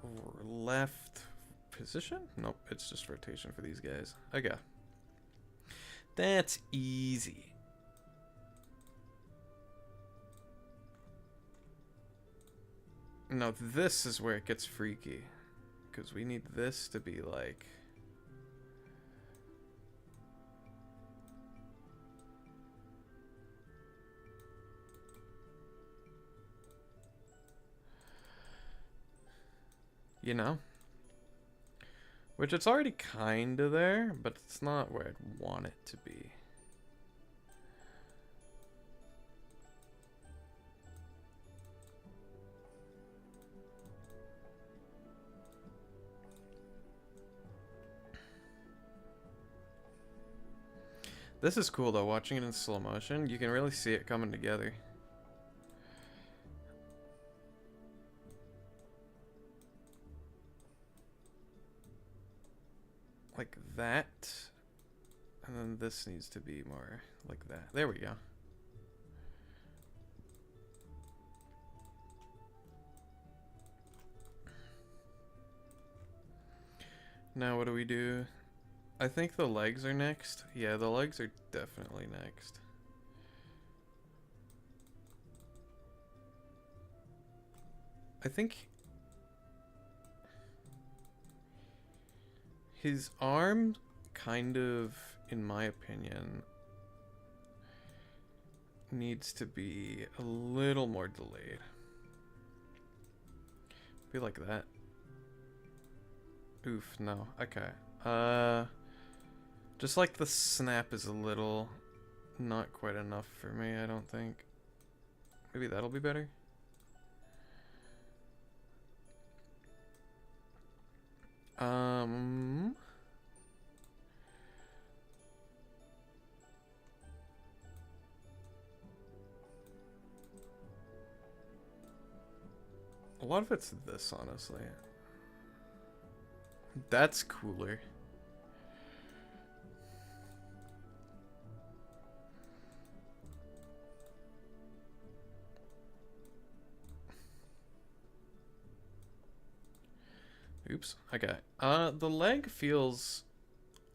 left position? Nope, it's just rotation for these guys. Okay. That's easy. Now this is where it gets freaky. Because we need this to be like... You know? Which it's already kinda there, but it's not where I'd want it to be. This is cool though, watching it in slow motion, you can really see it coming together. Like that. And then this needs to be more like that. There we go. Now what do we do? I think the legs are next. Yeah, the legs are definitely next. I think his arm kind of, in my opinion, needs to be a little more delayed. Be like that. Oof, no. Okay. Just like the snap is a little not quite enough for me, I don't think. Maybe that'll be better. A lot of it's this, honestly. That's cooler. Oops. Okay. The leg feels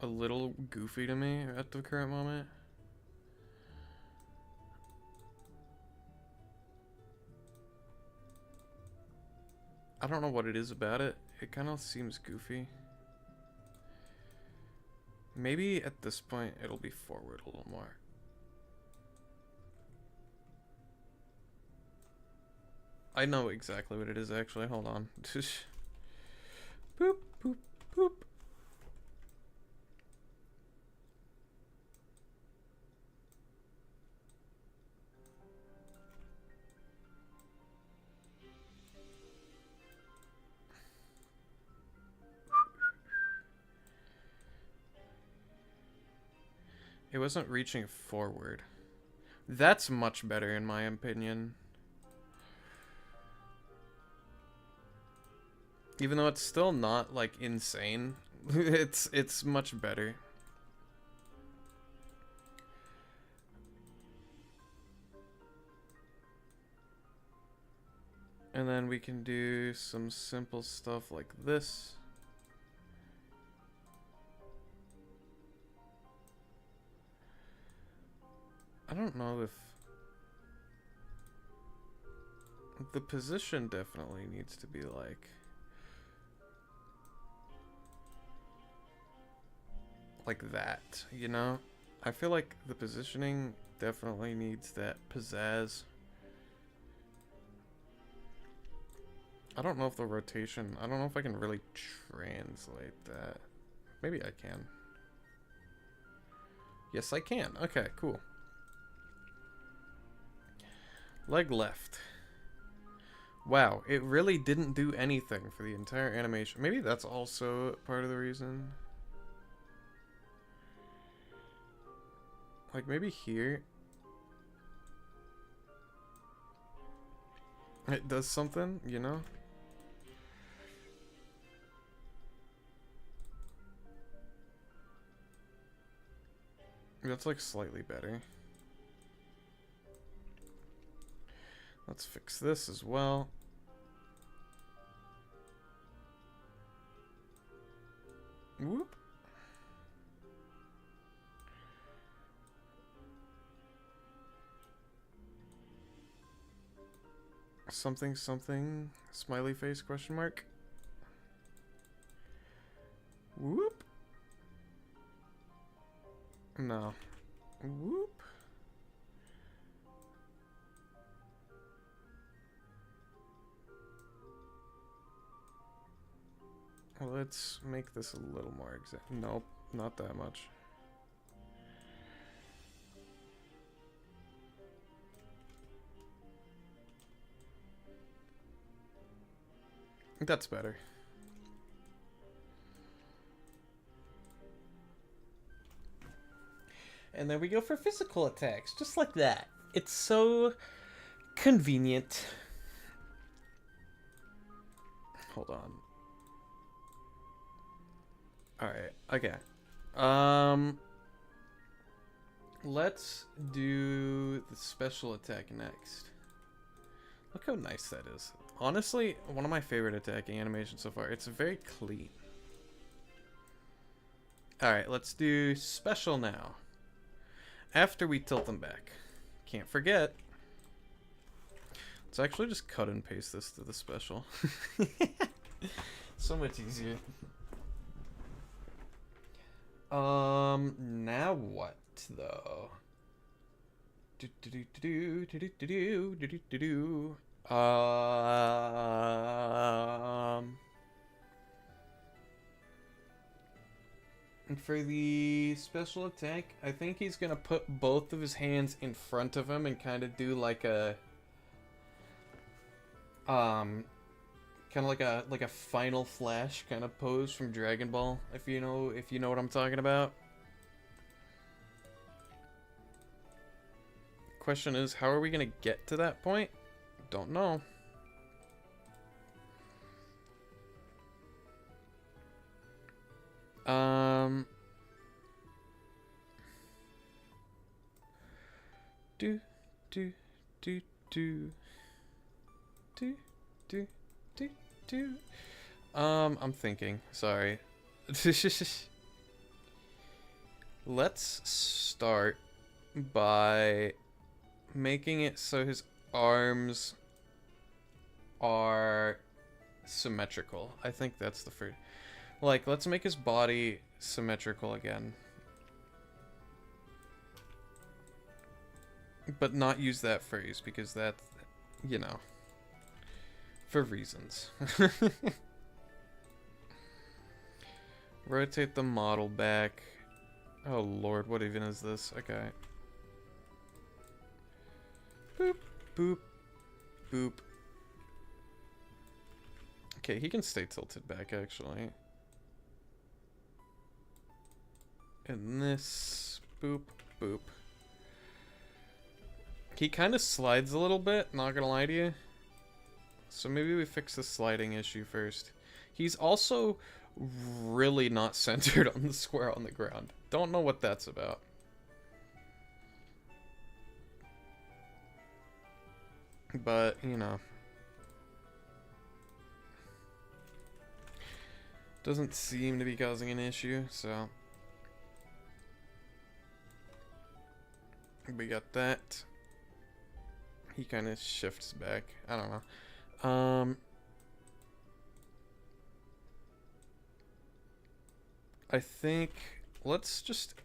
a little goofy to me at the current moment. I don't know what it is about it. It kind of seems goofy. Maybe at this point it'll be forward a little more. I know exactly what it is actually. Hold on. Boop, boop, boop. It wasn't reaching forward. That's much better in my opinion. Even though it's still not like insane, it's much better. And then we can do some simple stuff like this. I don't know if the position definitely needs to be like that, you know? I feel like the positioning definitely needs that pizzazz. I don't know if the rotation, I don't know if I can really translate that. Maybe I can. Yes, I can. Okay, cool. Leg left. Wow, it really didn't do anything for the entire animation. Maybe that's also part of the reason. Like, maybe here it does something, you know? That's like slightly better. Let's fix this as well. Whoop. Something, something, smiley face, question mark. Whoop. No. Whoop. Well, let's make this a little more exact. Nope, not that much. That's better. And then we go for physical attacks, just like that. It's so convenient. Hold on. Alright, okay. Let's do the special attack next. Look how nice that is. Honestly, one of my favorite attacking animations so far. It's very clean. Alright, let's do special now. After we tilt them back. Can't forget. Let's actually just cut and paste this to the special. So much easier. Now what though? And for the special attack, I think he's gonna put both of his hands in front of him and kind of do like a kind of like a final flash kind of pose from Dragon Ball, if you know what I'm talking about. Question is, how are we gonna get to that point? Don't know. Do do do do do do do do. I'm thinking. Sorry. Let's start by making it so his arms are symmetrical. I think that's the first. Like, let's make his body symmetrical again. But not use that phrase, because that, you know, for reasons. Rotate the model back. Oh lord, what even is this? Okay. Boop, boop, boop. Okay, he can stay tilted back, actually. And this, boop, boop. He kind of slides a little bit, not gonna lie to you. So maybe we fix the sliding issue first. He's also really not centered on the square on the ground. Don't know what that's about. But, you know. Doesn't seem to be causing an issue, so. We got that. He kind of shifts back. I don't know. I think let's just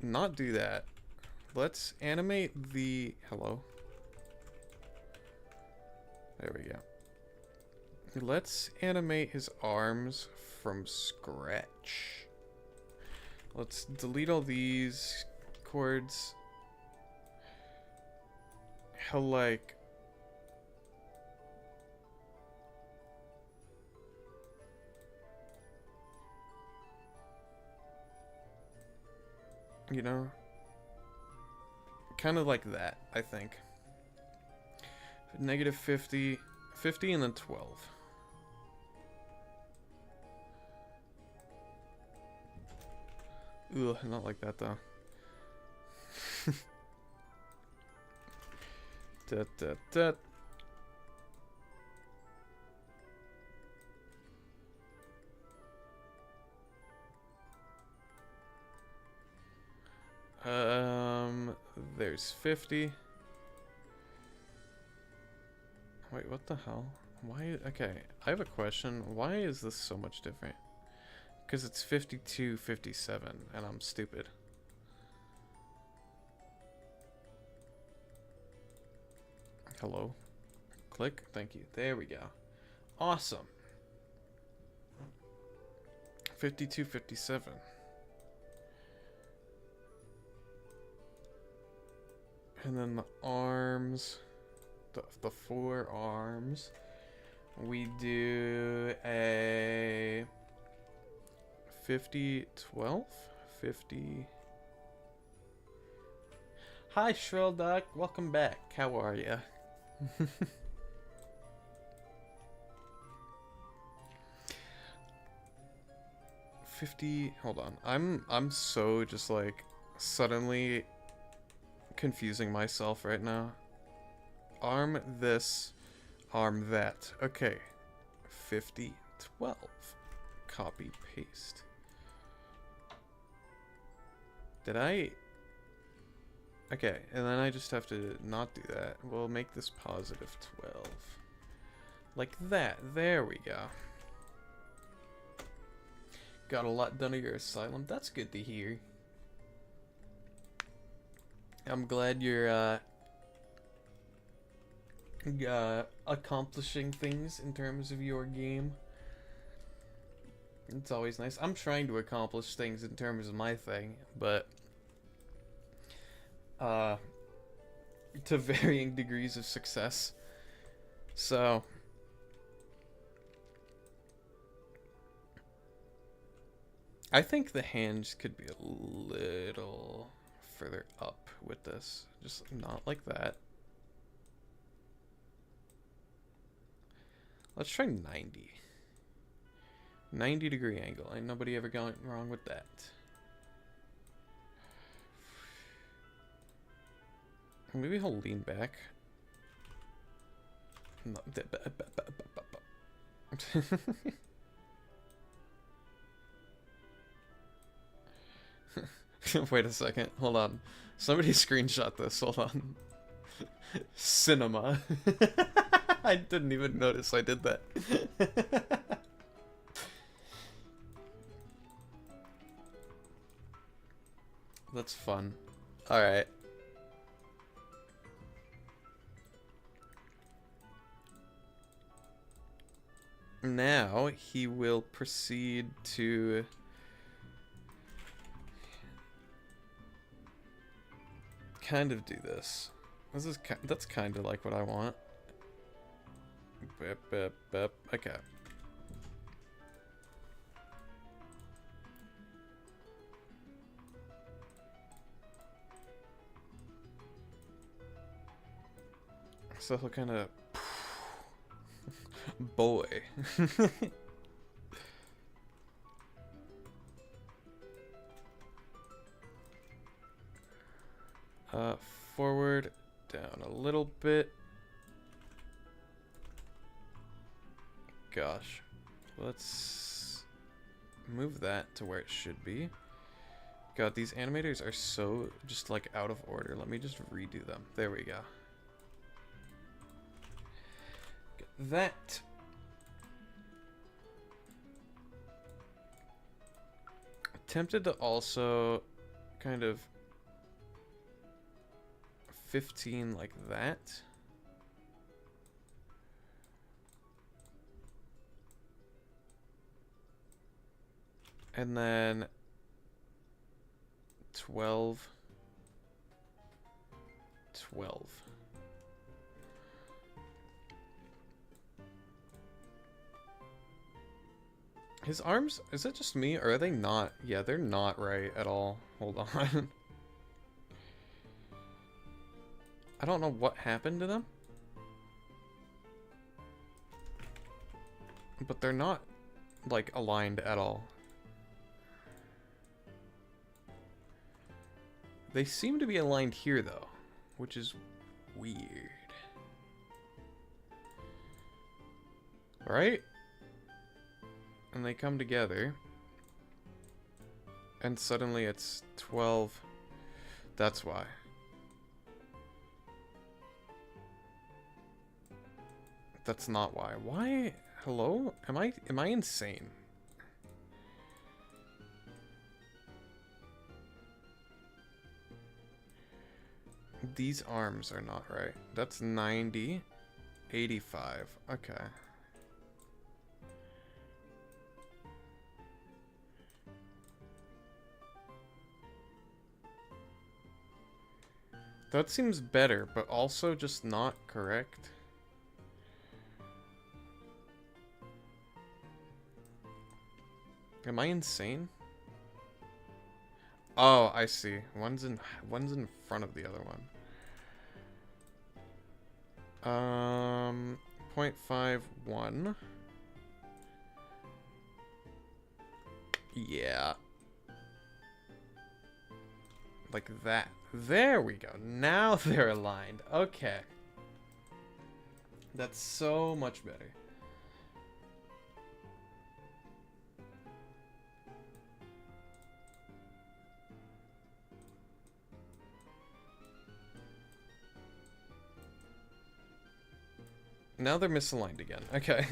not do that. Let's animate the hello. There we go. Let's animate his arms from scratch. Let's delete all these chords. He'll like you know, kind of like that, I think. Negative 50, 50 and then 12. Ugh, not like that though. Da, da, da. There's 50. Wait, what the hell? Why? Okay, I have a question. Why is this so much different? Because it's 52, 57, and I'm stupid. Hello? Click. Thank you. There we go. Awesome. 52, 57. And then the arms, the four arms, we do a 50, 12, 50. Hi, Shrill Duck. Welcome back. How are ya? 50. Hold on. I'm so just like suddenly confusing myself right now. Arm this, arm that. Okay. 50, 12. Copy, paste. Did I? Okay, and then I just have to not do that. We'll make this positive 12. Like that. There we go. Got a lot done at your asylum. That's good to hear. I'm glad you're accomplishing things in terms of your game. It's always nice. I'm trying to accomplish things in terms of my thing, but to varying degrees of success. So I think the hands could be a little further up with this. Just not like that. Let's try 90. 90-degree angle. Ain't nobody ever gone wrong with that. Maybe he'll lean back. No, wait a second. Hold on. Somebody screenshot this. Hold on. Cinema. I didn't even notice I did that. That's fun. Alright. Now he will proceed to kind of do this. That's kind of like what I want. Bip, bip, bip. Okay. So he'll kind of boy. Forward, down a little bit. Gosh, let's move that to where it should be. God, these animators are so just like out of order. Let me just redo them. There we go. Get that. Tempted to also kind of 15 like that. And then 12. His arms, is it just me, or are they not? Yeah, they're not right at all. Hold on. I don't know what happened to them. But they're not, like, aligned at all. They seem to be aligned here, though, which is weird. Right? And they come together. And suddenly it's 12. That's why. That's not why. Why? Hello? Am I insane? These arms are not right. That's 90. 85. Okay. That seems better, but also just not correct. Am I insane? Oh, I see. One's in front of the other one. 0.51. Yeah. Like that. There we go. Now they're aligned. Okay. That's so much better. Now they're misaligned again. Okay.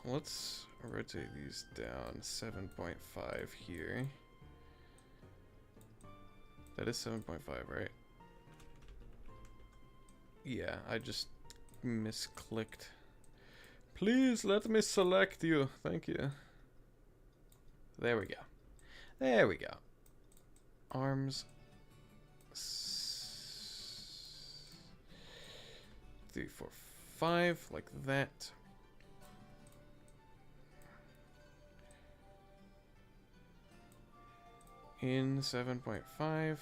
Let's rotate these down 7.5 here. That is 7.5, right? Yeah, I just misclicked. Please let me select you. Thank you. There we go. There we go. Arms. 3, 4, 5, like that. In 7.5.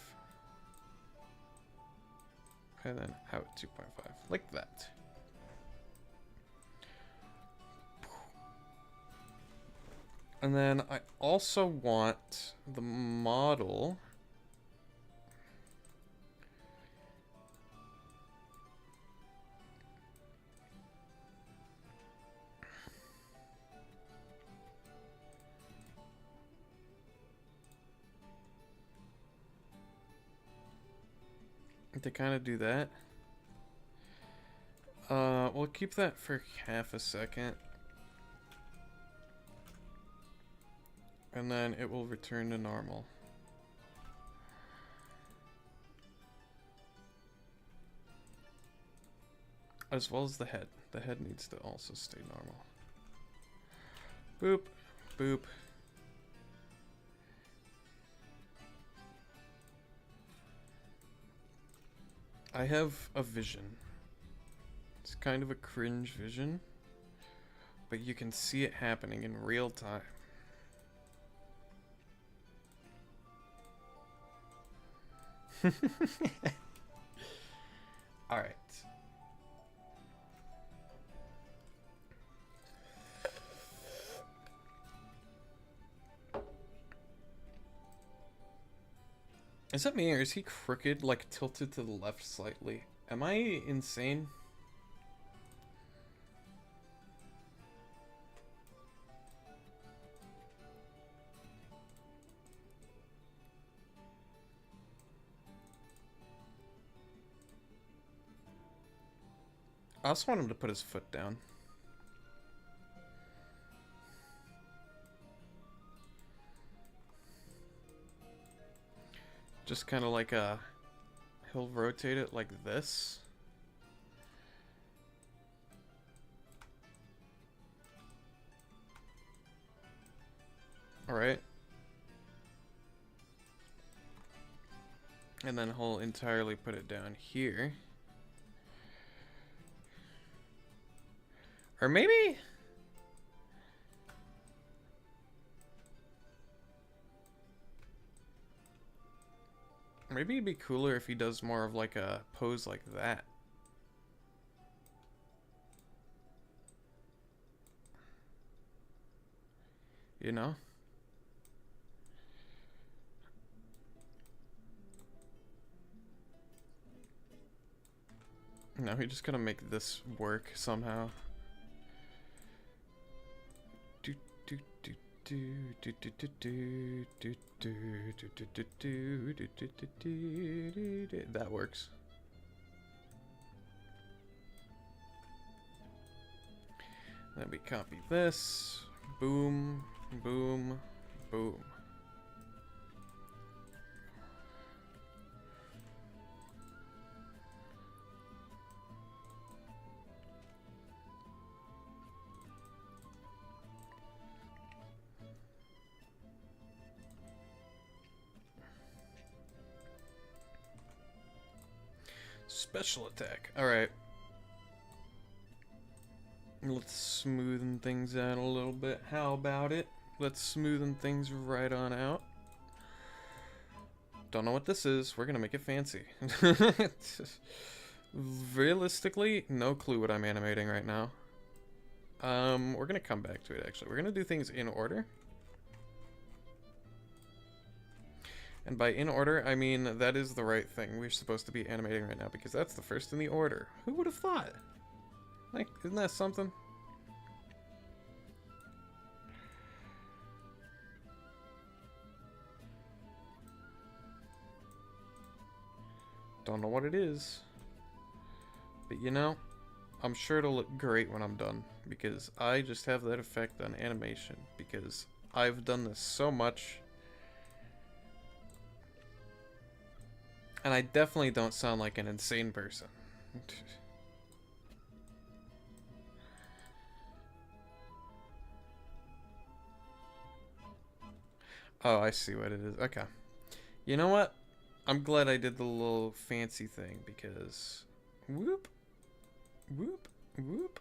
And then out 2.5. Like that. And then I also want the model to kind of do that. We'll keep that for half a second. And then it will return to normal. As well as the head. The head needs to also stay normal. Boop. Boop. I have a vision. It's kind of a cringe vision. But you can see it happening in real time. All right. Is that me or is he crooked, like tilted to the left slightly? Am I insane? I also want him to put his foot down. Just kind of like he'll rotate it like this. Alright. And then he'll entirely put it down here. Or maybe... Maybe it'd be cooler if he does more of like a pose like that. You know? No, we just gotta make this work somehow. That works. Then we copy this. Boom, boom, boom. Special attack. Alright. Let's smoothen things out a little bit. How about it? Let's smoothen things right on out. Don't know what this is. We're gonna make it fancy. Realistically, no clue what I'm animating right now. We're gonna come back to it actually. We're gonna do things in order. And by in order, I mean that is the right thing we're supposed to be animating right now, because that's the first in the order. Who would have thought? Like, isn't that something? Don't know what it is. But you know, I'm sure it'll look great when I'm done, because I just have that effect on animation, because I've done this so much. And I definitely don't sound like an insane person. Oh, I see what it is. Okay. You know what? I'm glad I did the little fancy thing, because... Whoop. Whoop. Whoop.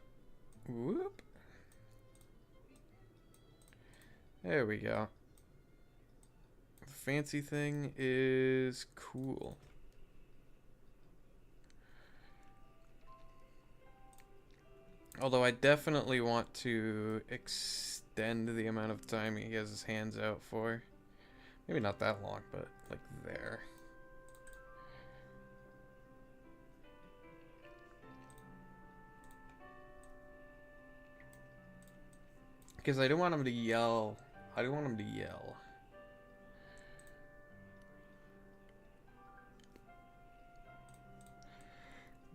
Whoop. There we go. The fancy thing is cool. Although I definitely want to extend the amount of time he has his hands out for. Maybe not that long, but like there. Because I don't want him to yell. I don't want him to yell.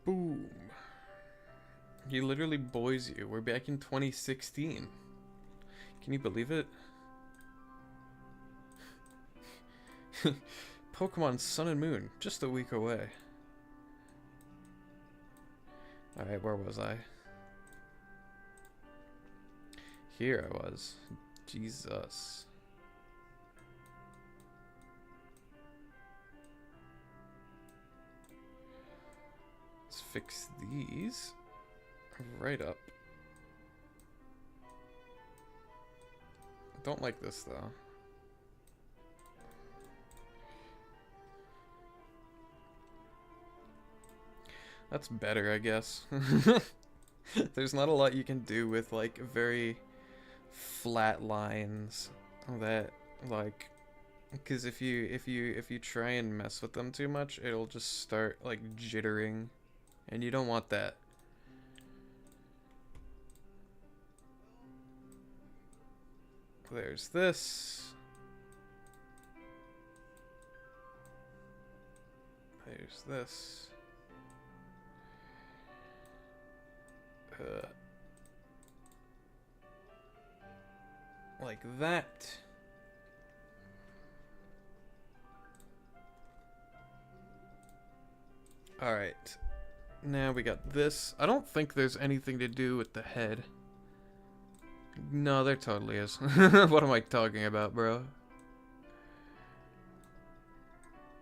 Boom. He literally buoys you. We're back in 2016. Can you believe it? Pokemon Sun and Moon, just a week away. Alright, where was I? Here I was. Jesus. Let's fix these. Right up. Don't like this though. That's better, I guess. There's not a lot you can do with like very flat lines that like Because if you try and mess with them too much, it'll just start like jittering, and you don't want that. There's this. There's this. Like that. Alright. Now we got this. I don't think there's anything to do with the head. No, there totally is. What am I talking about, bro?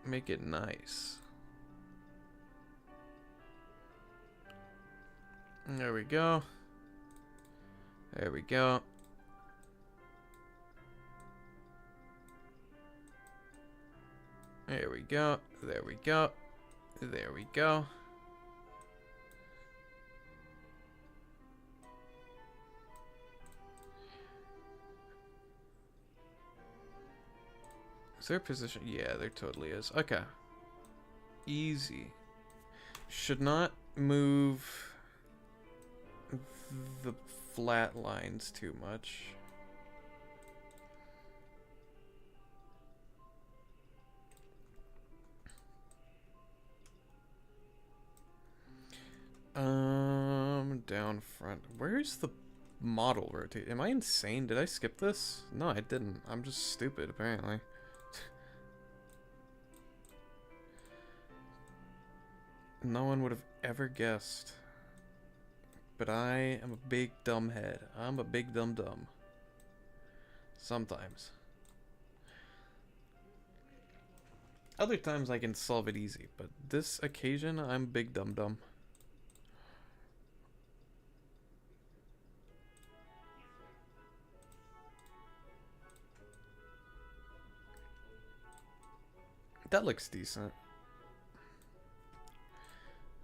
Make it nice. There we go. There we go. There we go. There we go. There we go. Is there a position? Yeah, there totally is. Okay. Easy. Should not move the flat lines too much. Down front. Where's the model rotate? Am I insane? Did I skip this? No, I didn't. I'm just stupid, apparently. No one would have ever guessed. But I am a big dumb head. I'm a big dumb dumb. Sometimes. Other times I can solve it easy, but this occasion I'm big dumb dumb. That looks decent.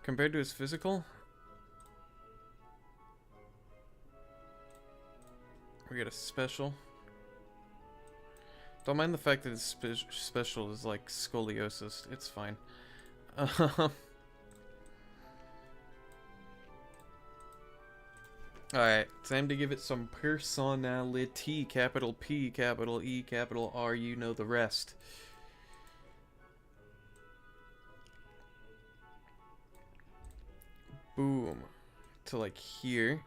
Compared to his physical, we got a special. Don't mind the fact that his special is like scoliosis. It's fine. Alright, time to give it some personality. Capital P, capital E, capital R, you know the rest. Boom. To like here.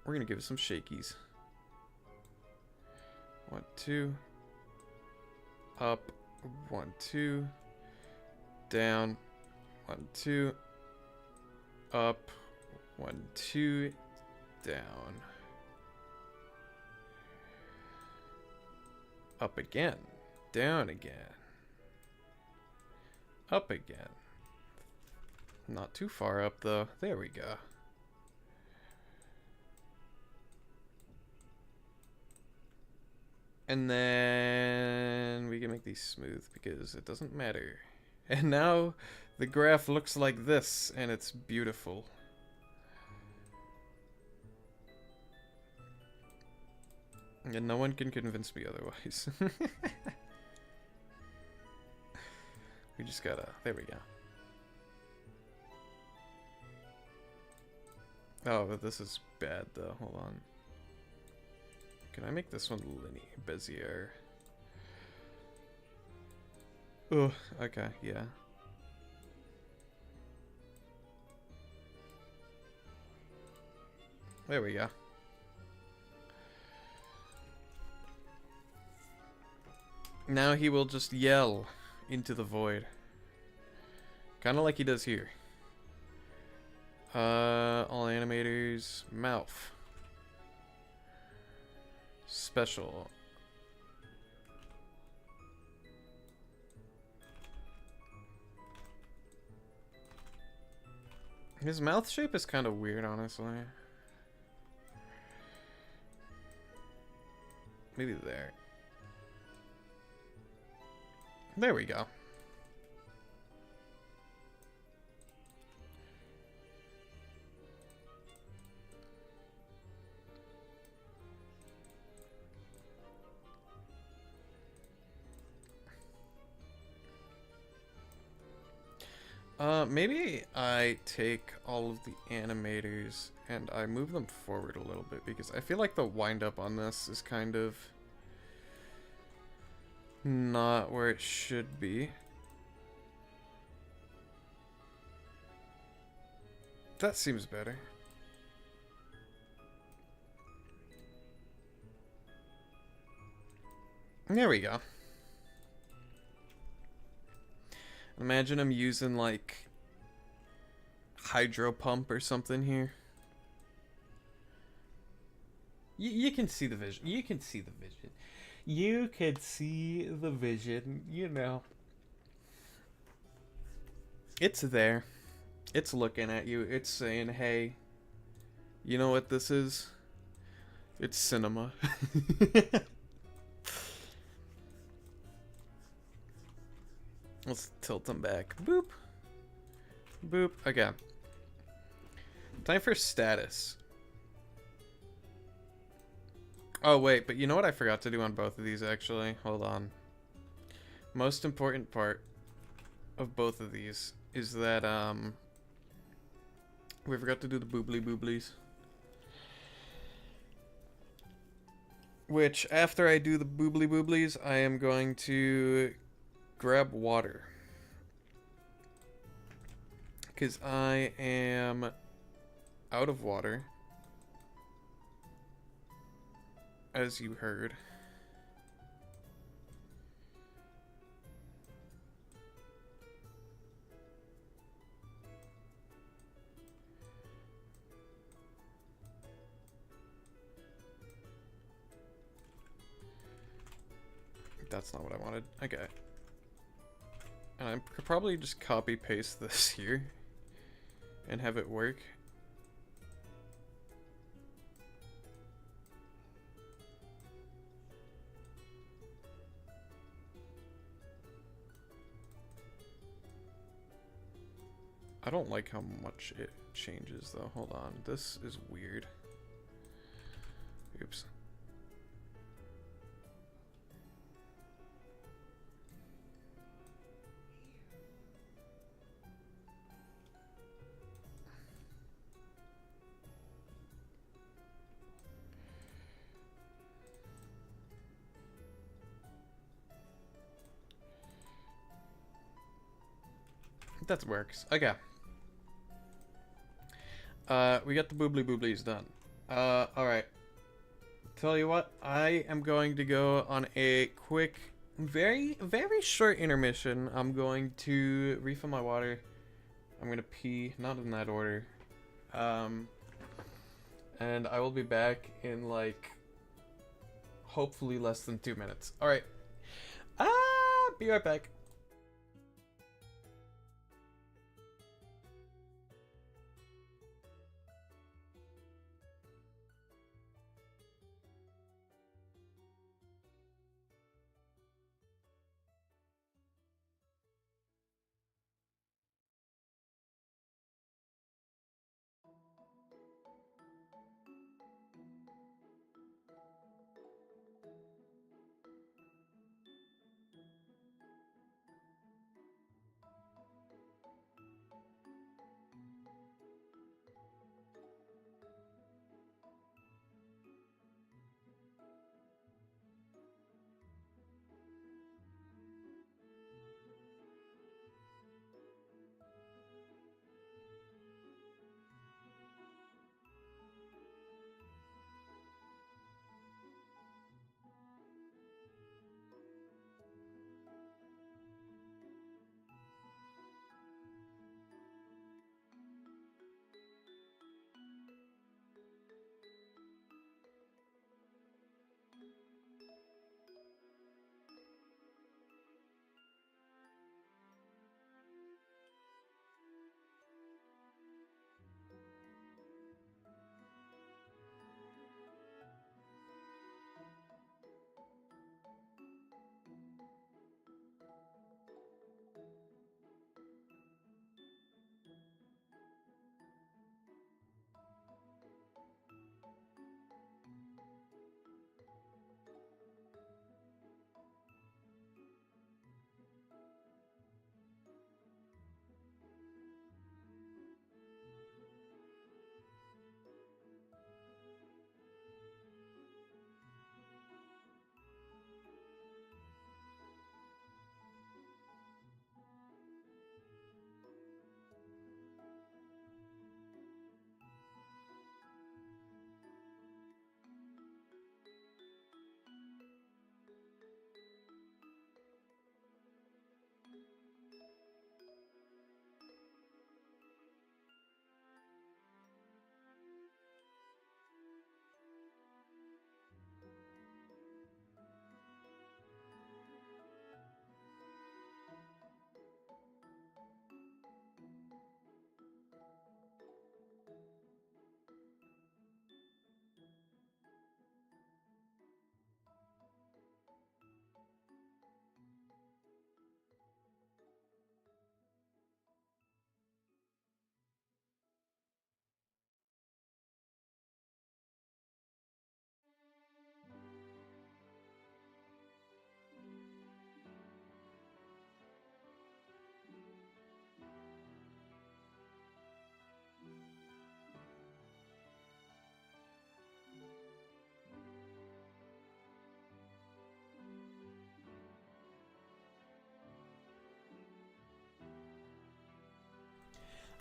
We're gonna give it some shakies. 1, 2. Up. 1, 2. Down. 1, 2. Up. 1, 2. Down. Up again. Down again. Up again. Not too far up though. There we go. And then we can make these smooth because it doesn't matter. And now the graph looks like this and it's beautiful. And no one can convince me otherwise. We just gotta, there we go. Oh, but this is bad though. Hold on. Can I make this one linear? Bezier. Ugh, okay, yeah. There we go. Now he will just yell into the void. Kind of like he does here. All animators, mouth. Special. His mouth shape is kind of weird, honestly. Maybe there. There we go. Maybe I take all of the animators and I move them forward a little bit because I feel like the wind up on this is kind of not where it should be. That seems better. There we go. Imagine I'm using like hydro pump or something here. You can see the vision. You can see the vision. You could see the vision, you know. It's there. It's looking at you. It's saying, hey, you know what this is? It's cinema. Let's tilt them back. Boop. Boop. Okay. Time for status. Oh, wait, but you know what I forgot to do on both of these, actually? Hold on. Most important part of both of these is that, we forgot to do the boobly booblies. Which, after I do the boobly booblies, I am going to grab water. Because I am out of water. As you heard. That's not what I wanted. Okay. And I could probably just copy paste this here and have it work. I don't like how much it changes though. Hold on. This is weird. Oops. That works. Okay. We got the boobly booblies done. Alright. Tell you what, I am going to go on a quick, very short intermission. I'm going to refill my water. I'm gonna pee, not in that order. And I will be back in like, hopefully less than 2 minutes. Alright. Be right back.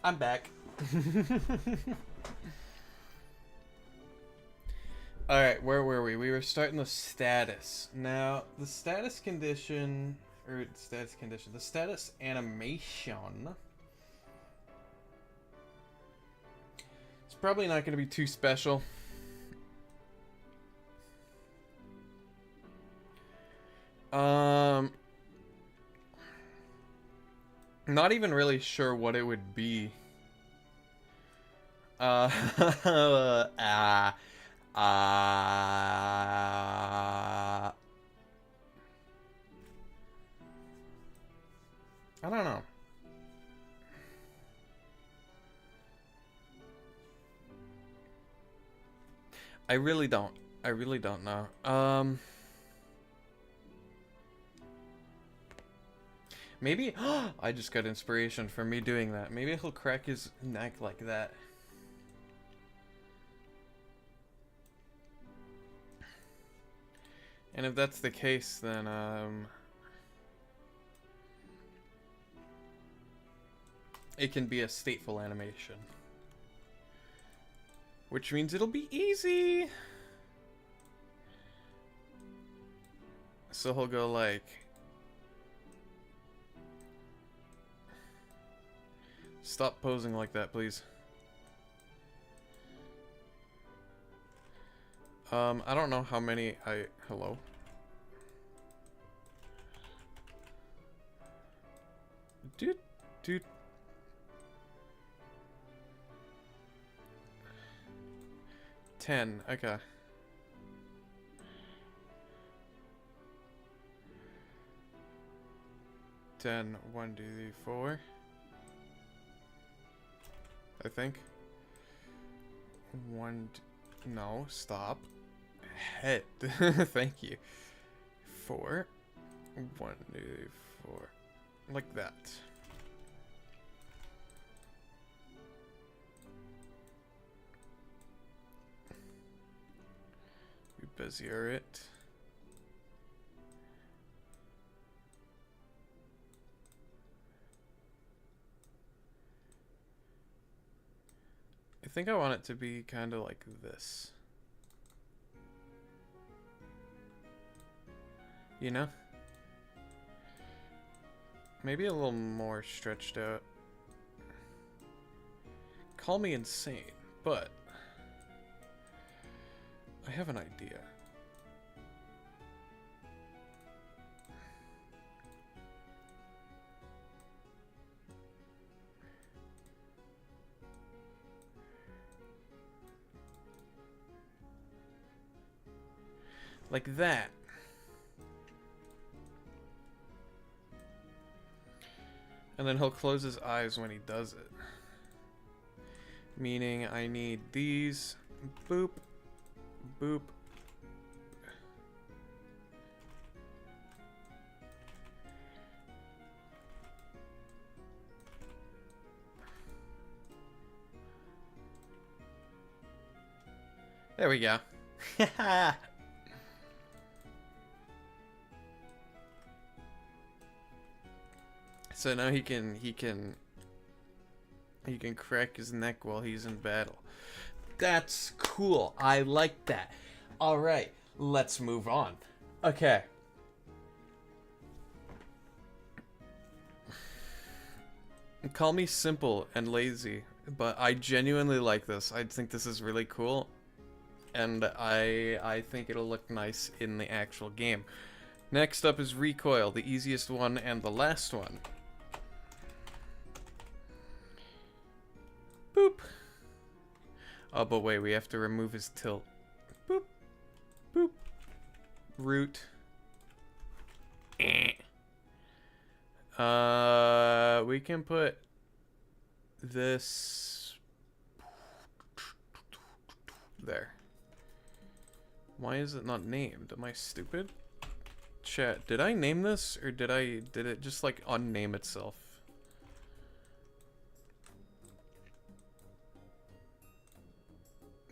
I'm back. Alright, where were we? We were starting the status. Now, the status condition, the status animation. It's probably not going to be too special. Not even really sure what it would be. I don't know. I really don't know. Maybe I just got inspiration from me doing that. Maybe he'll crack his neck like that. And if that's the case, then it can be a stateful animation. Which means it'll be easy. So he'll go like... Stop posing like that, please. I don't know how many hello? Dude. 10, okay. 10, 1, 2, 3, 4. I think. No, stop. Head. Thank you. 4. 1, 2, 3, 4. Like that. You bezier it. I think I want it to be kind of like this. You know? Maybe a little more stretched out. Call me insane, but I have an idea. Like that. And then he'll close his eyes when he does it. Meaning I need these. Boop. Boop. There we go. So now he can crack his neck while he's in battle. That's cool. I like that. All right, let's move on. Okay. Call me simple and lazy, but I genuinely like this. I think this is really cool, and I think it'll look nice in the actual game. Next up is recoil, the easiest one and the last one. Boop. Oh, but wait, we have to remove his tilt. Boop. Boop. Root. We can put this there. Why is it not named? Am I stupid? Chat, did I name this or did it just like unname itself?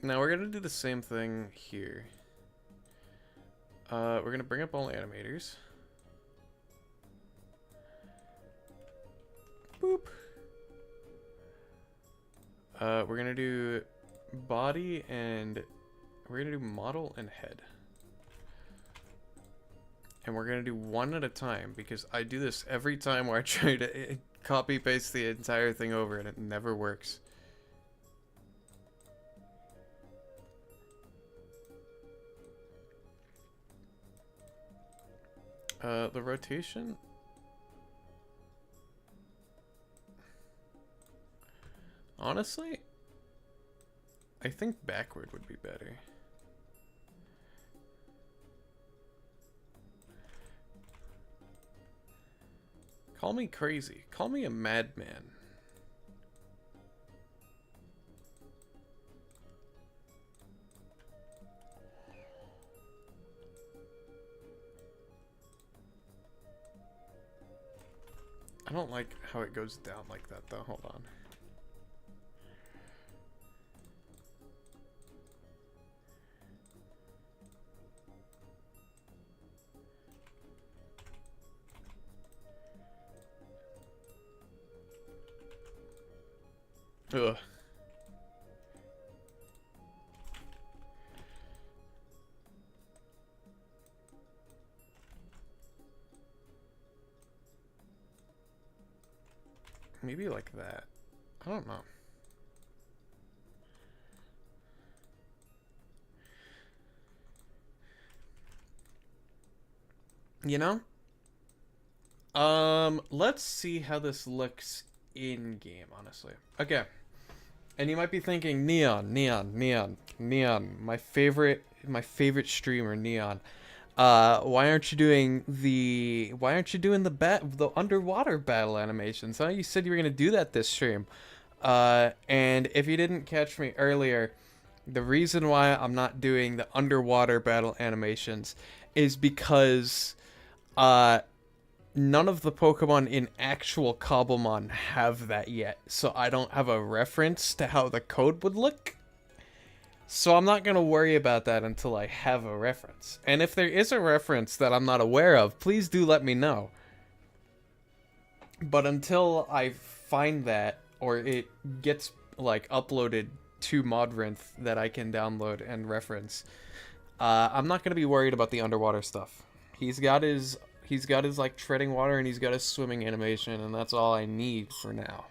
Now we're gonna do the same thing here. We're gonna bring up all animators. Boop. We're gonna do body and we're gonna do model and head. And we're gonna do one at a time because I do this every time where I try to copy paste the entire thing over and it never works. The rotation. Honestly, I think backward would be better. Call me crazy. Call me a madman. I don't like how it goes down like that though. Hold on. Ugh. Maybe like that. I don't know. You know? Let's see how this looks in game, honestly. Okay. And you might be thinking, Neon. My favorite streamer, Neon. Why aren't you doing the underwater battle animations? Huh? You said you were gonna do that this stream. And if you didn't catch me earlier, the reason why I'm not doing the underwater battle animations is because none of the Pokemon in actual Cobblemon have that yet. So I don't have a reference to how the code would look. So I'm not going to worry about that until I have a reference. And if there is a reference that I'm not aware of, please do let me know. But until I find that, or it gets like uploaded to Modrinth that I can download and reference, I'm not going to be worried about the underwater stuff. He's got his like treading water and he's got his swimming animation, and that's all I need for now.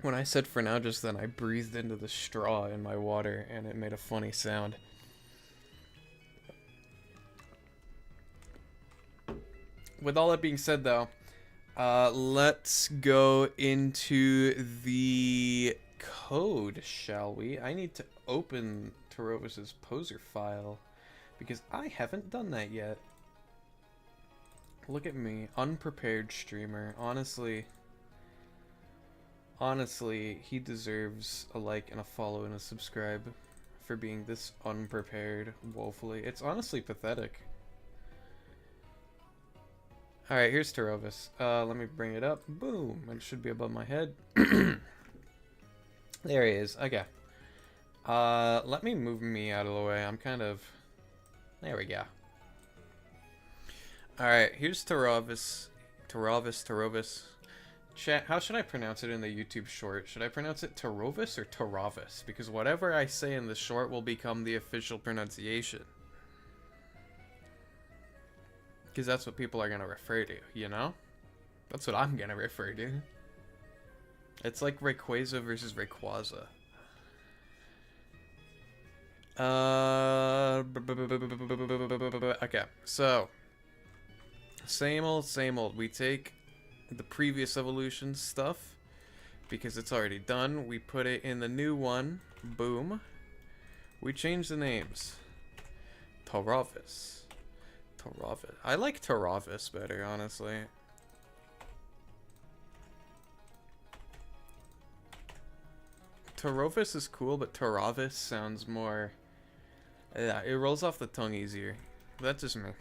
When I said for now just then, I breathed into the straw in my water and it made a funny sound. With all that being said though, let's go into the code, shall we? I need to open Tarovis's poser file because I haven't done that yet. Look at me, unprepared streamer. Honestly, he deserves a like and a follow and a subscribe for being this unprepared woefully. It's honestly pathetic. Alright, here's Tarovis. Let me bring it up. Boom. It should be above my head. There he is. Okay. Let me move me out of the way. I'm kind of... There we go. Alright, here's Tarovis. Tarovis. Chat, how should I pronounce it in the YouTube short? Should I pronounce it Tarovis or Taravis? Because whatever I say in the short will become the official pronunciation. Because that's what people are going to refer to, you know? That's what I'm going to refer to. It's like Rayquaza versus Rayquaza. Okay, so same old. We take the previous evolution stuff because it's already done. We put it in the new one. Boom. We change the names. Tarovis. I like Tarovis better, honestly. Tarovis is cool, but Tarovis sounds more... Yeah, it rolls off the tongue easier. That's just me.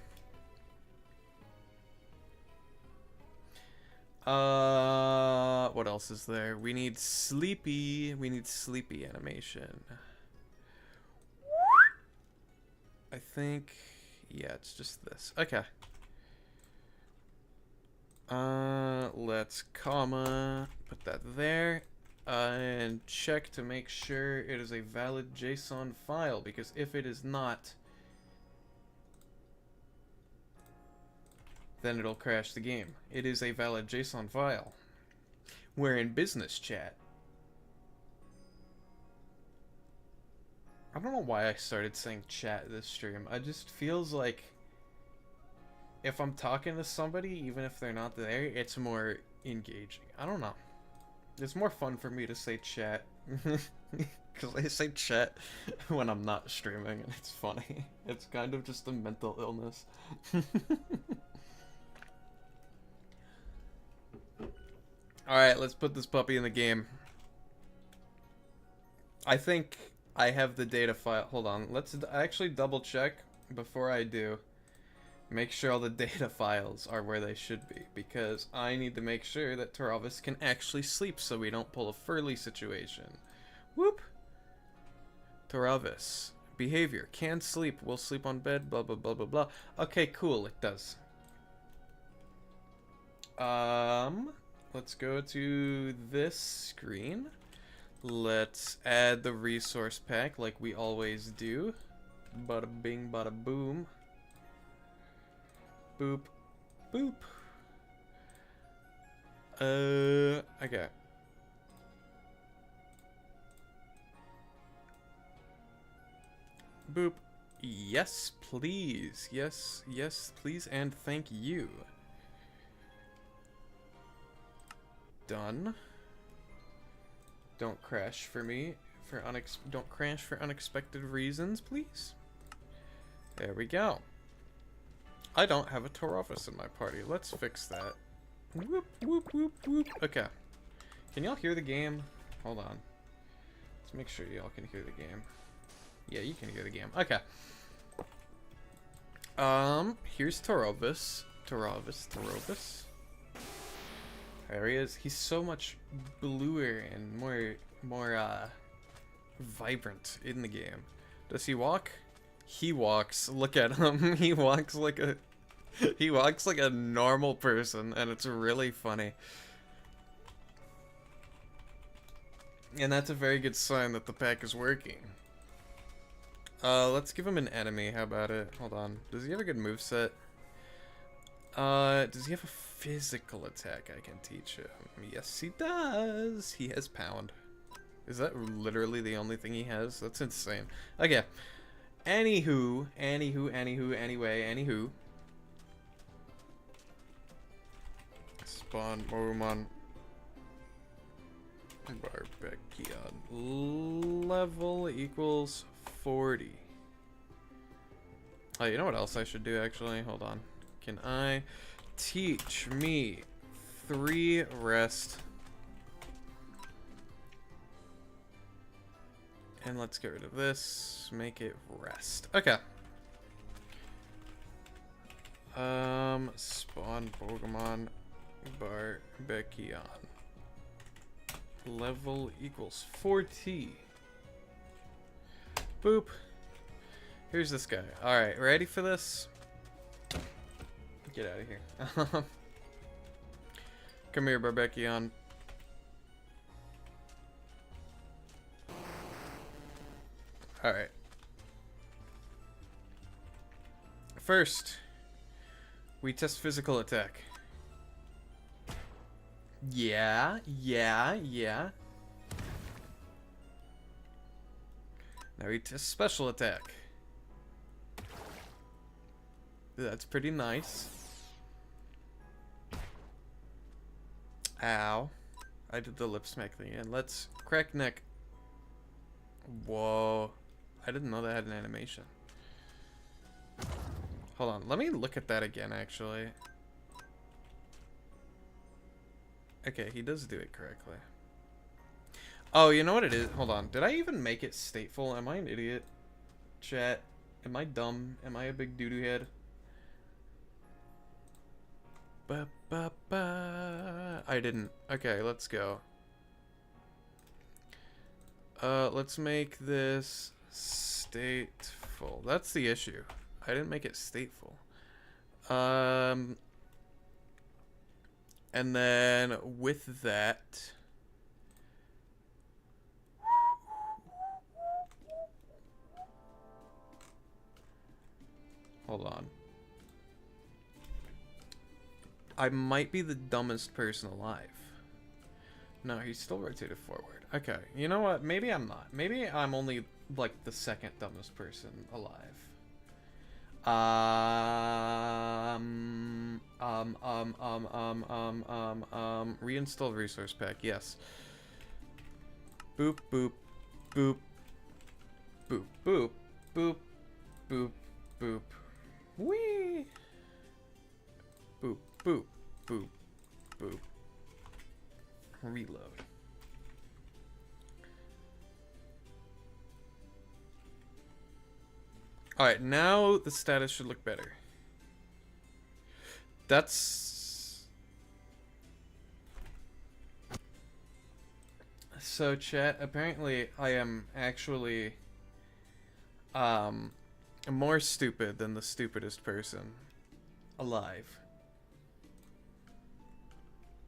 What else is there? We need sleepy animation. I think, yeah, it's just this. Okay. Let's comma, put that there. and check to make sure it is a valid JSON file, because if it is not, then it'll crash the game. It is a valid JSON file. We're in business chat. I don't know why I started saying chat this stream. It just feels like if I'm talking to somebody, even if they're not there, it's more engaging. I don't know. It's more fun for me to say chat. Because I say chat when I'm not streaming, and it's funny. It's kind of just a mental illness. Alright, let's put this puppy in the game. I think I have the data file. Hold on. Let's actually double check before I do. Make sure all the data files are where they should be, because I need to make sure that Taravis can actually sleep so we don't pull a Furley situation. Whoop! Taravis. Behavior. Can sleep. Will sleep on bed. Blah, blah, blah, blah, blah. Okay, cool. It does. Let's go to this screen. Let's add the resource pack like we always do. Bada bing, bada boom. Boop. Boop. Okay. Boop. Yes, please. Yes, yes, please, and thank you. Done. Don't crash for me. Don't crash for unexpected reasons, please. There we go. I don't have a Taravis in my party. Let's fix that. Whoop, whoop, whoop, whoop. Okay. Can y'all hear the game? Hold on. Let's make sure y'all can hear the game. Yeah, you can hear the game. Okay. Here's Taravis. Taravis. There he is. He's so much bluer and more vibrant in the game. Does he walk? He walks. Look at him. He walks like a normal person, and it's really funny. And that's a very good sign that the pack is working. Let's give him an enemy. How about it? Hold on. Does he have a good moveset? Does he have a physical attack I can teach him? Yes, he does. He has pound. Is that literally the only thing he has? That's insane. Okay. Anywho. Spawn Cobblemon Addon. Level equals 40. Oh, you know what else I should do, actually? Hold on. Can I teach me 3 rest? And let's get rid of this. Make it rest. Okay. Spawn Cobblemon Addon. Level equals 40. Boop. Here's this guy. Alright, ready for this? Get out of here. Come here, Addon. Alright. First, we test physical attack. Yeah. Now we test special attack. That's pretty nice. Ow. I did the lip smack thing again. Let's crack neck. Whoa. I didn't know that had an animation. Hold on. Let me look at that again, actually. Okay, he does do it correctly. Oh, you know what it is? Hold on. Did I even make it stateful? Am I an idiot? Chat. Am I dumb? Am I a big doo-doo head? I didn't. Okay, let's go. Let's make this stateful. That's the issue. I didn't make it stateful. And then with that, Hold on. I might be the dumbest person alive. No, he's still rotated forward. Okay, you know what? Maybe I'm not. Maybe I'm only, like, the second dumbest person alive. Reinstall resource pack, yes. Boop, boop, boop, boop, boop, boop, boop, boop. Whee! Boop, boop, boop, boop. Reload. Alright, now the status should look better. That's... So, chat, apparently I am actually more stupid than the stupidest person alive.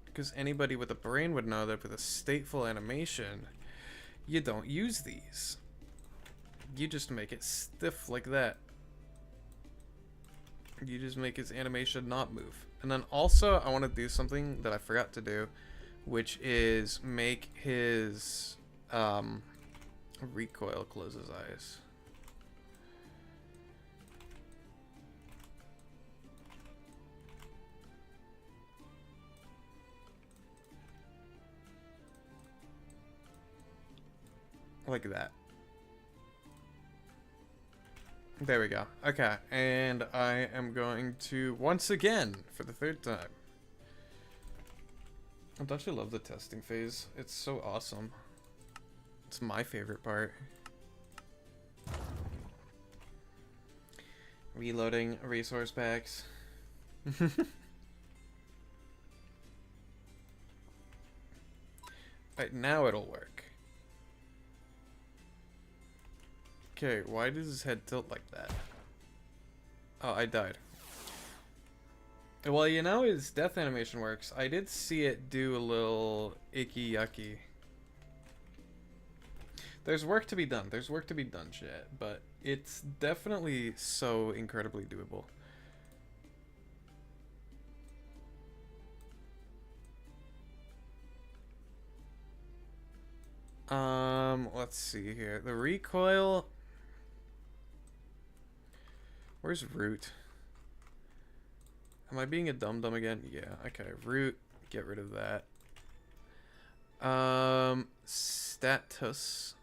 Because anybody with a brain would know that with a stateful animation, you don't use these. You just make it stiff like that. You just make his animation not move. And then also, I want to do something that I forgot to do, which is make his recoil close his eyes. Like that. There we go. Okay, and I am going to, once again, for the third time. Don't you love the testing phase? It's so awesome. It's my favorite part. Reloading resource packs. Right, now it'll work. Okay, why does his head tilt like that? Oh, I died. Well, you know his death animation works. I did see it do a little icky yucky. There's work to be done. There's work to be done, chat. But it's definitely so incredibly doable. Let's see here. The recoil... Where's root? Am I being a dum-dum again? Yeah, okay. Root, get rid of that. Status.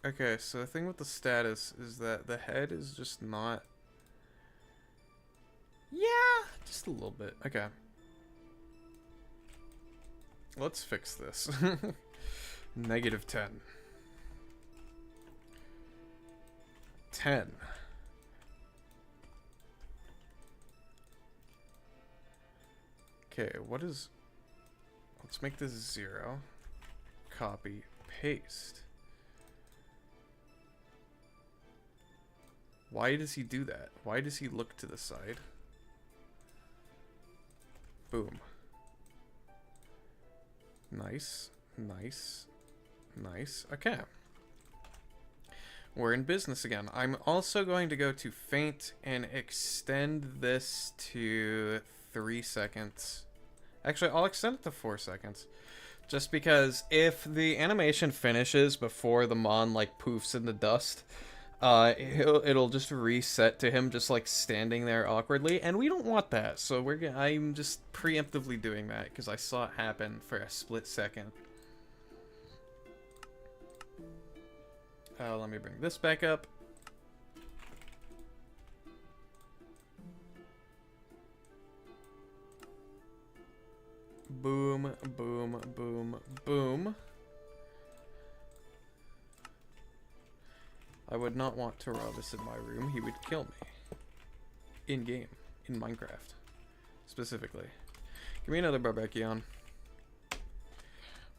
Okay, so the thing with the status is that the head is just not... Yeah, just a little bit. Okay. Let's fix this. Negative 10. 10. Okay, what is... Let's make this 0. Copy, paste. Why does he do that? Why does he look to the side? Boom. Nice, nice, nice. Okay. We're in business again. I'm also going to go to faint and extend this to 3 seconds. Actually, I'll extend it to 4 seconds. Just because if the animation finishes before the Mon, like, poofs in the dust, it'll just reset to him just, like, standing there awkwardly, and we don't want that. So I'm just preemptively doing that, because I saw it happen for a split second. Let me bring this back up. Boom, boom, boom, boom. I would not want to rob this in my room. He would kill me. In-game. In Minecraft. Specifically. Give me another Barbekion.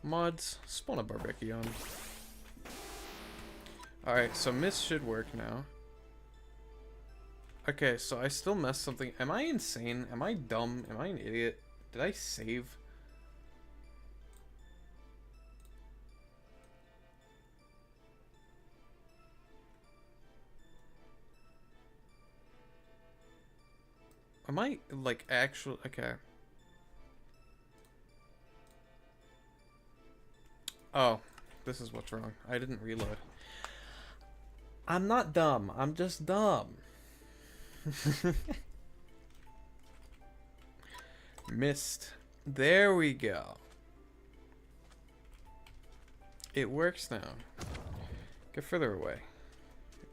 Mods, spawn a Barbekion. Alright, so Miss should work now. Okay, so I still messed something. Am I insane? Am I dumb? Am I an idiot? Did I save? Am I, like, actually... Okay. Oh, this is what's wrong. I didn't reload. I'm not dumb. I'm just dumb. Missed. There we go. It works now. Get further away.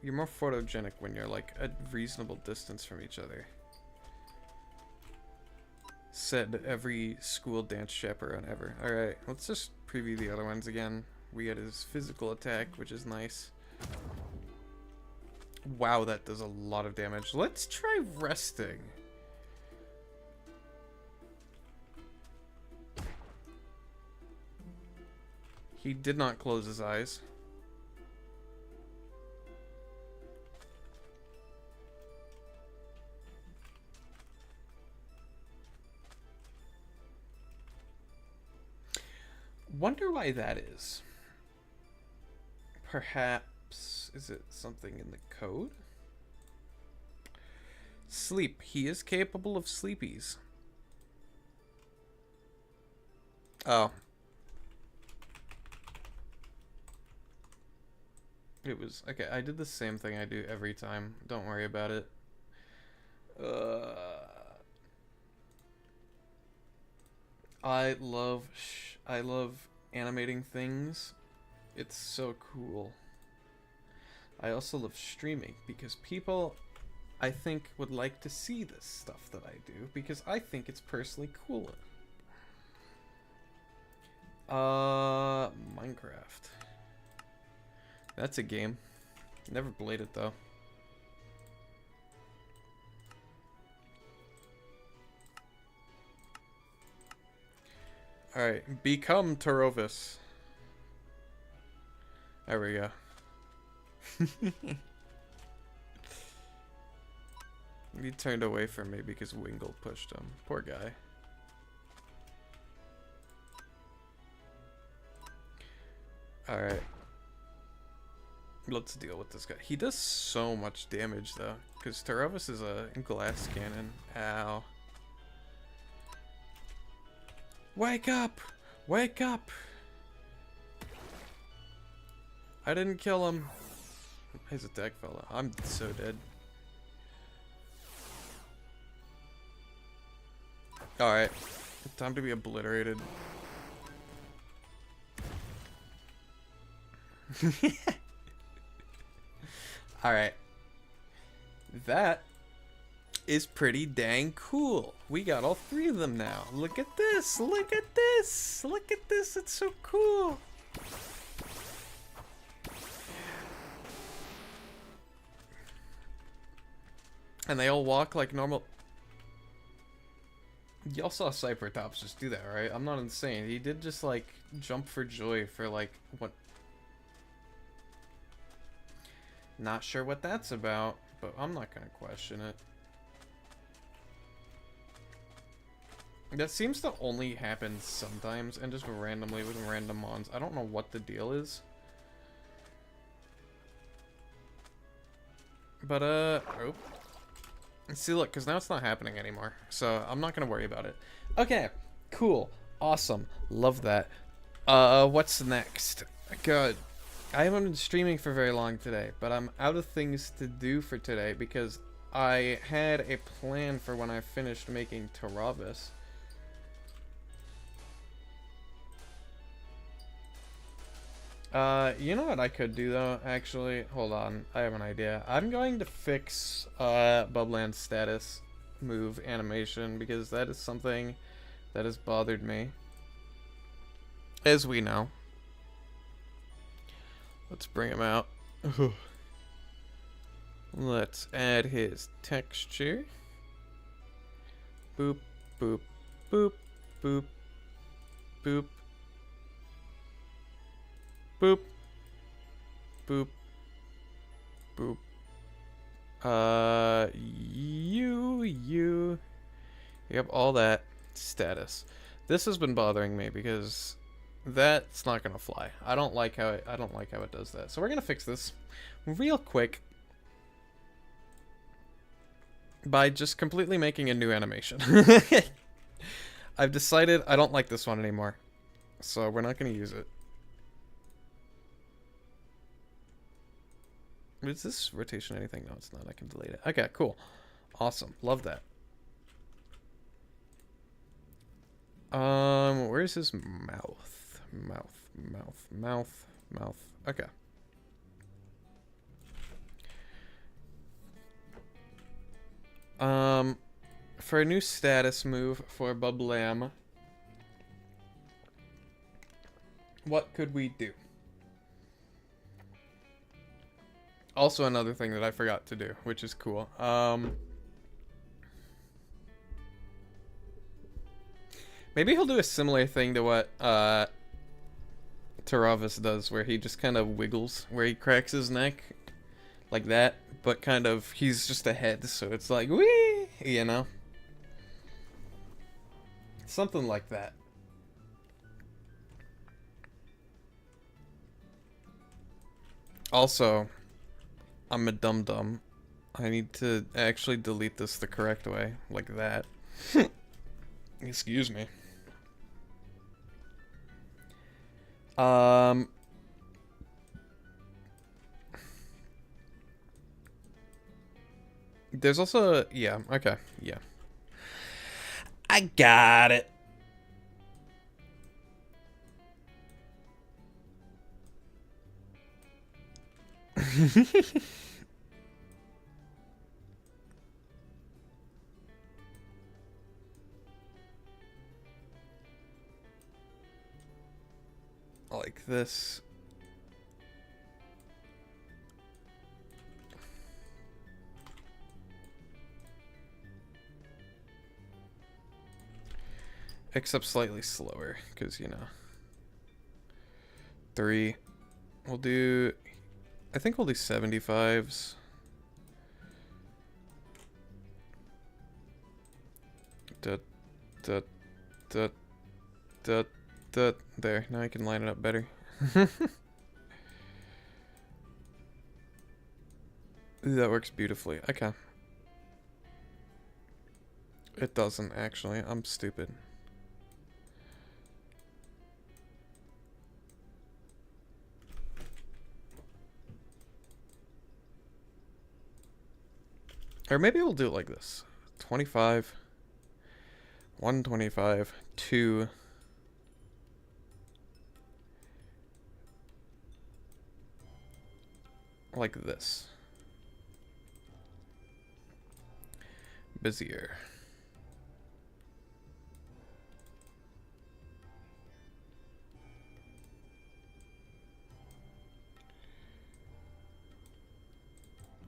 You're more photogenic when you're like a reasonable distance from each other. Said every school dance chaperone ever. Alright, let's just preview the other ones again. We get his physical attack, which is nice. Wow, that does a lot of damage. Let's try resting. He did not close his eyes. Wonder why that is. Perhaps, is it something in the code? Sleep. He is capable of sleepies. Oh. It was, okay, I did the same thing I do every time. Don't worry about it. I love animating things. It's so cool. I also love streaming because people, I think, would like to see this stuff that I do because I think it's personally cool. Minecraft. That's a game. Never played it though. Alright, become Tarovis. There we go. He turned away from me because Wingle pushed him. Poor guy. Alright. Let's deal with this guy. He does so much damage though, because Tarovis is a glass cannon. Ow. Wake up! Wake up! I didn't kill him. His attack fell out. I'm so dead. Alright. Time to be obliterated. Alright. That is pretty dang cool. We got all three of them now. Look at this. Look at this. Look at this. It's so cool. And they all walk like normal. Y'all saw Cybertops just do that, right? I'm not insane. He did just like jump for joy for like what? Not sure what that's about, but I'm not gonna question it. That seems to only happen sometimes and just randomly with random mons. I don't know what the deal is. But, oh. See, look, because now it's not happening anymore. So, I'm not going to worry about it. Okay, cool. Awesome. Love that. What's next? Good. I haven't been streaming for very long today, but I'm out of things to do for today because I had a plan for when I finished making Tarovis. You know what I could do though, actually? Hold on, I have an idea. I'm going to fix, Bubland's status move animation because that is something that has bothered me. As we know. Let's bring him out. Let's add his texture. Boop, boop, boop, boop, boop. Boop. Boop. Boop. You. Yep, all that status. This has been bothering me because that's not gonna fly. I don't like how it does that. So we're gonna fix this real quick. by just completely making a new animation. I've decided I don't like this one anymore, so we're not going to use it. Is this rotation anything? No, it's not. I can delete it. Okay, cool. Awesome. Love that. Where's his mouth? Mouth. Okay. For a new status move for Bublam, what could we do? Also another thing that I forgot to do, which is cool. Maybe he'll do a similar thing to what Taravis does, where he just kind of wiggles, where he cracks his neck like that, but kind of he's just a head, so it's like wee, you know, something like that. Also, I'm a dum-dum. I need to actually delete this the correct way, like that. Excuse me. There's also, yeah, okay, yeah. I got it. Like this. Except slightly slower, because, you know. 3. We'll do... I think we'll do 75s. There, now I can line it up better. Ooh, that works beautifully. Okay. It doesn't, actually. I'm stupid. Or maybe we'll do it like this. 25. 125. 2. Like this. Busier.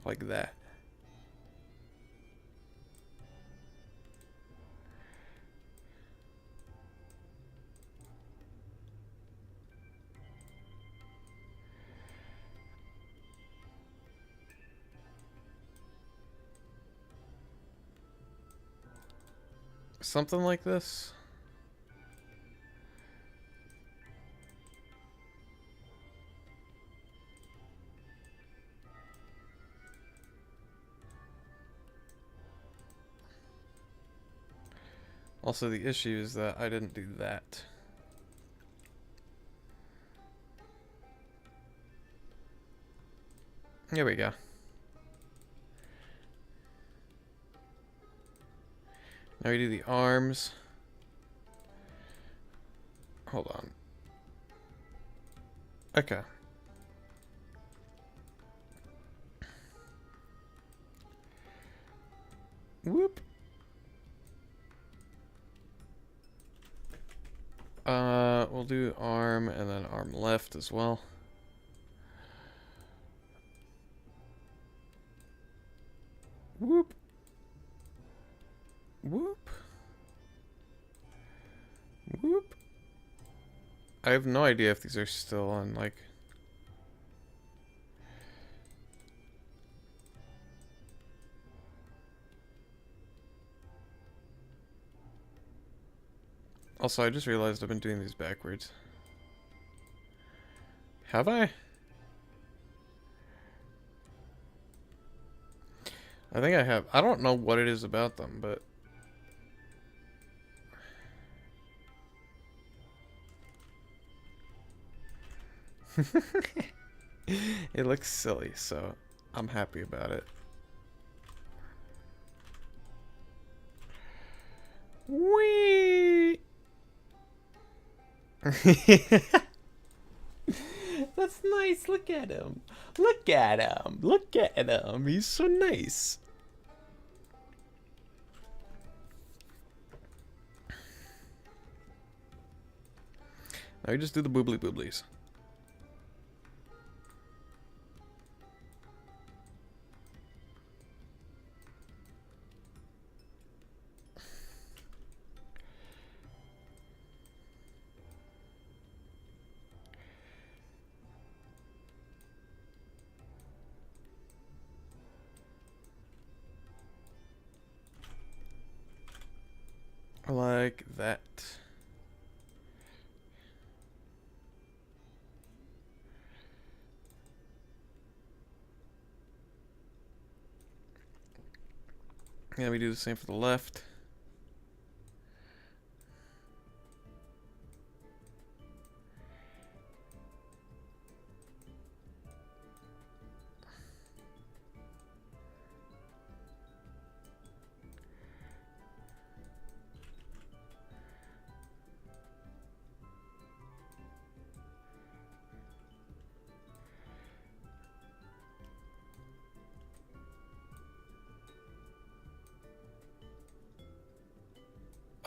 Like that. Something like this. Also, the issue is that I didn't do that. Here we go. Now we do the arms. Hold on. Okay. Whoop. We'll do arm and then arm left as well. Whoop. Whoop. Whoop. I have no idea if these are still on, like... Also, I just realized I've been doing these backwards. Have I? I think I have. I don't know what it is about them, but it looks silly, so I'm happy about it. Whee! That's nice. Look at him. Look at him. Look at him. He's so nice. Now we just do the boobly booblies. Like that. Yeah, we do the same for the left.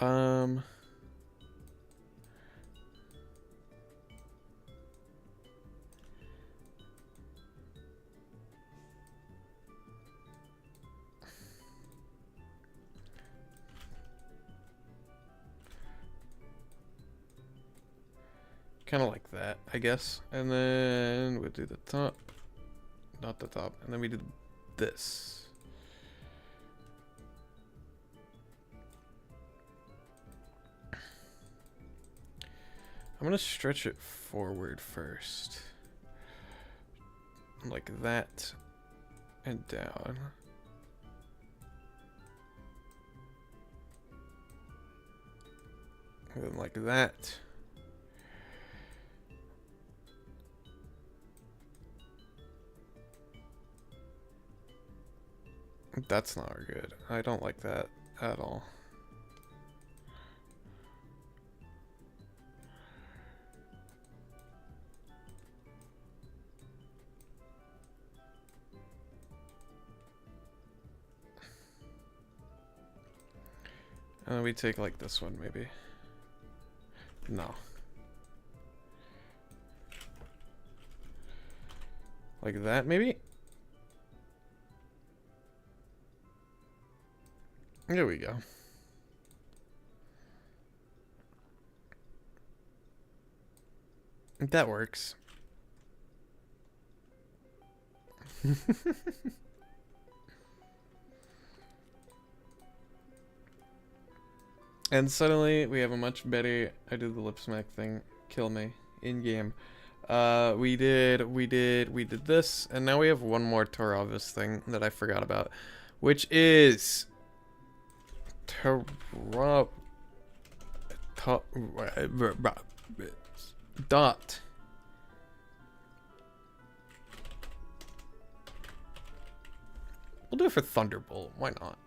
Um, kind of like that, I guess. And then we'll do the top, not the top, and then we do this. I'm gonna stretch it forward first. Like that. And down. And then like that. That's not good. I don't like that at all. We take like this one, maybe. No. Like that, maybe? There we go. That works. And suddenly we have a much better. I did the lip smack thing. Kill me in game. We did this, and now we have one more Taravis thing that I forgot about, which is dot. We'll do it for Thunderbolt. Why not?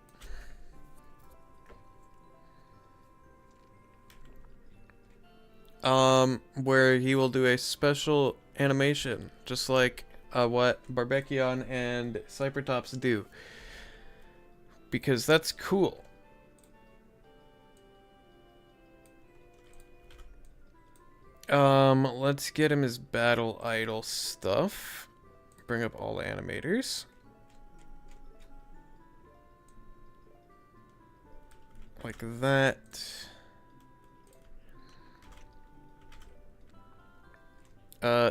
Where he will do a special animation, just like what Barbekion and Cybertops do, because that's cool. Let's get him his battle idol stuff. Bring up all the animators. Like that.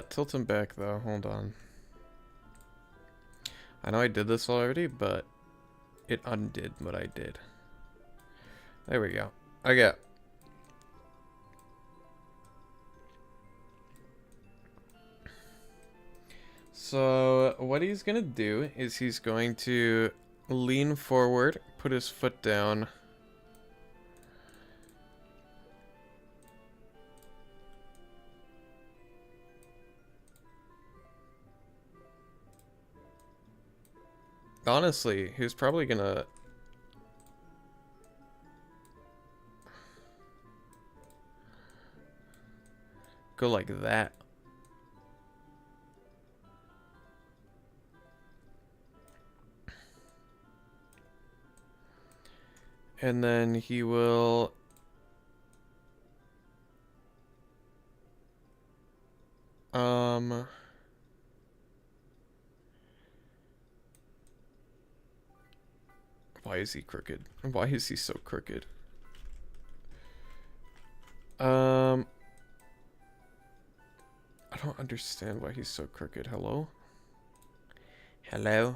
Tilt him back though, hold on. I know I did this already, but it undid what I did. There we go. Okay. So what he's gonna do is he's going to lean forward, put his foot down. Honestly, he was probably gonna go like that. And then he will why is he crooked? Why is he so crooked? I don't understand why he's so crooked. Hello? Hello?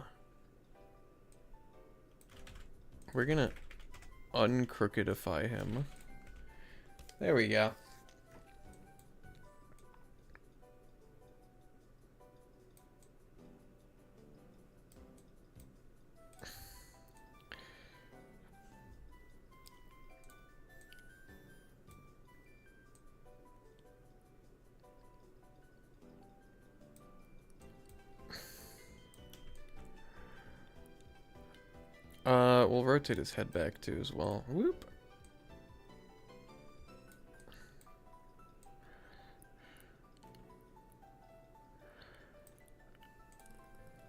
We're gonna uncrookedify him. There we go. We'll rotate his head back too as well. Whoop.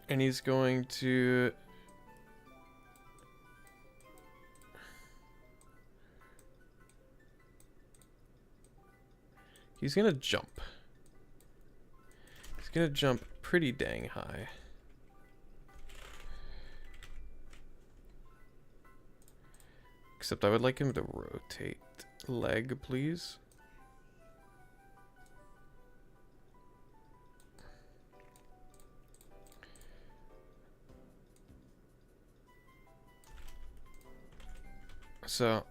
And he's going to he's gonna jump. He's gonna jump pretty dang high. Except I would like him to rotate leg, please. So